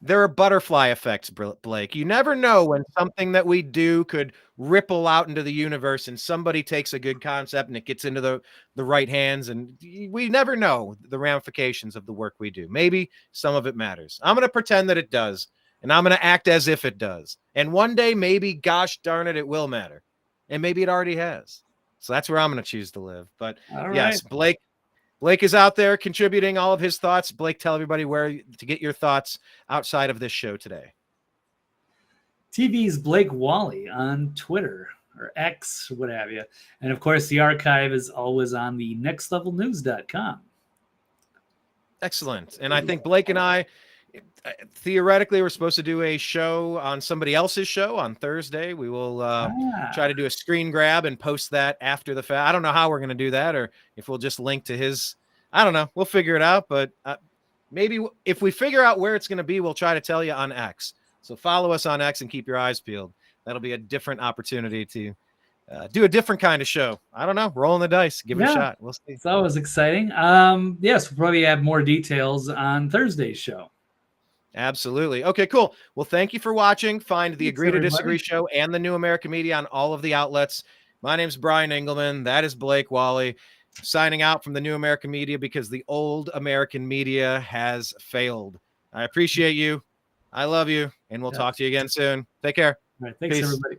there are butterfly effects, Blake. You never know when something that we do could ripple out into the universe and somebody takes a good concept and it gets into the right hands, and we never know the ramifications of the work we do. Maybe some of it matters. I'm going to pretend that it does, and I'm going to act as if it does. And one day, maybe, gosh darn it, it will matter. And maybe it already has. So that's where I'm going to choose to live. But yes, Blake is out there contributing all of his thoughts. Blake, tell everybody where to get your thoughts outside of this show today. TV's Blake Walley on Twitter or X, what have you. And of course, the archive is always on the nextlevelnews.com. Excellent. And I think Blake and I, theoretically, we're supposed to do a show on somebody else's show on Thursday. We will try to do a screen grab and post that after the fact. I don't know how we're going to do that, or if we'll just link to his. I don't know. We'll figure it out. But maybe if we figure out where it's going to be, we'll try to tell you on X. So follow us on X and keep your eyes peeled. That'll be a different opportunity to do a different kind of show. I don't know. Rolling the dice. Give it a shot. We'll see. It's always exciting. Yes, we'll probably have more details on Thursday's show. Absolutely. Okay, cool. Well, thank you for watching. Find the Agree to Disagree show and the New American Media on all of the outlets. My name's Brian Engelman. That is Blake Walley, signing out from the New American Media because the old American media has failed. I appreciate you. I love you. And we'll talk to you again soon. Take care. All right. Thanks, everybody.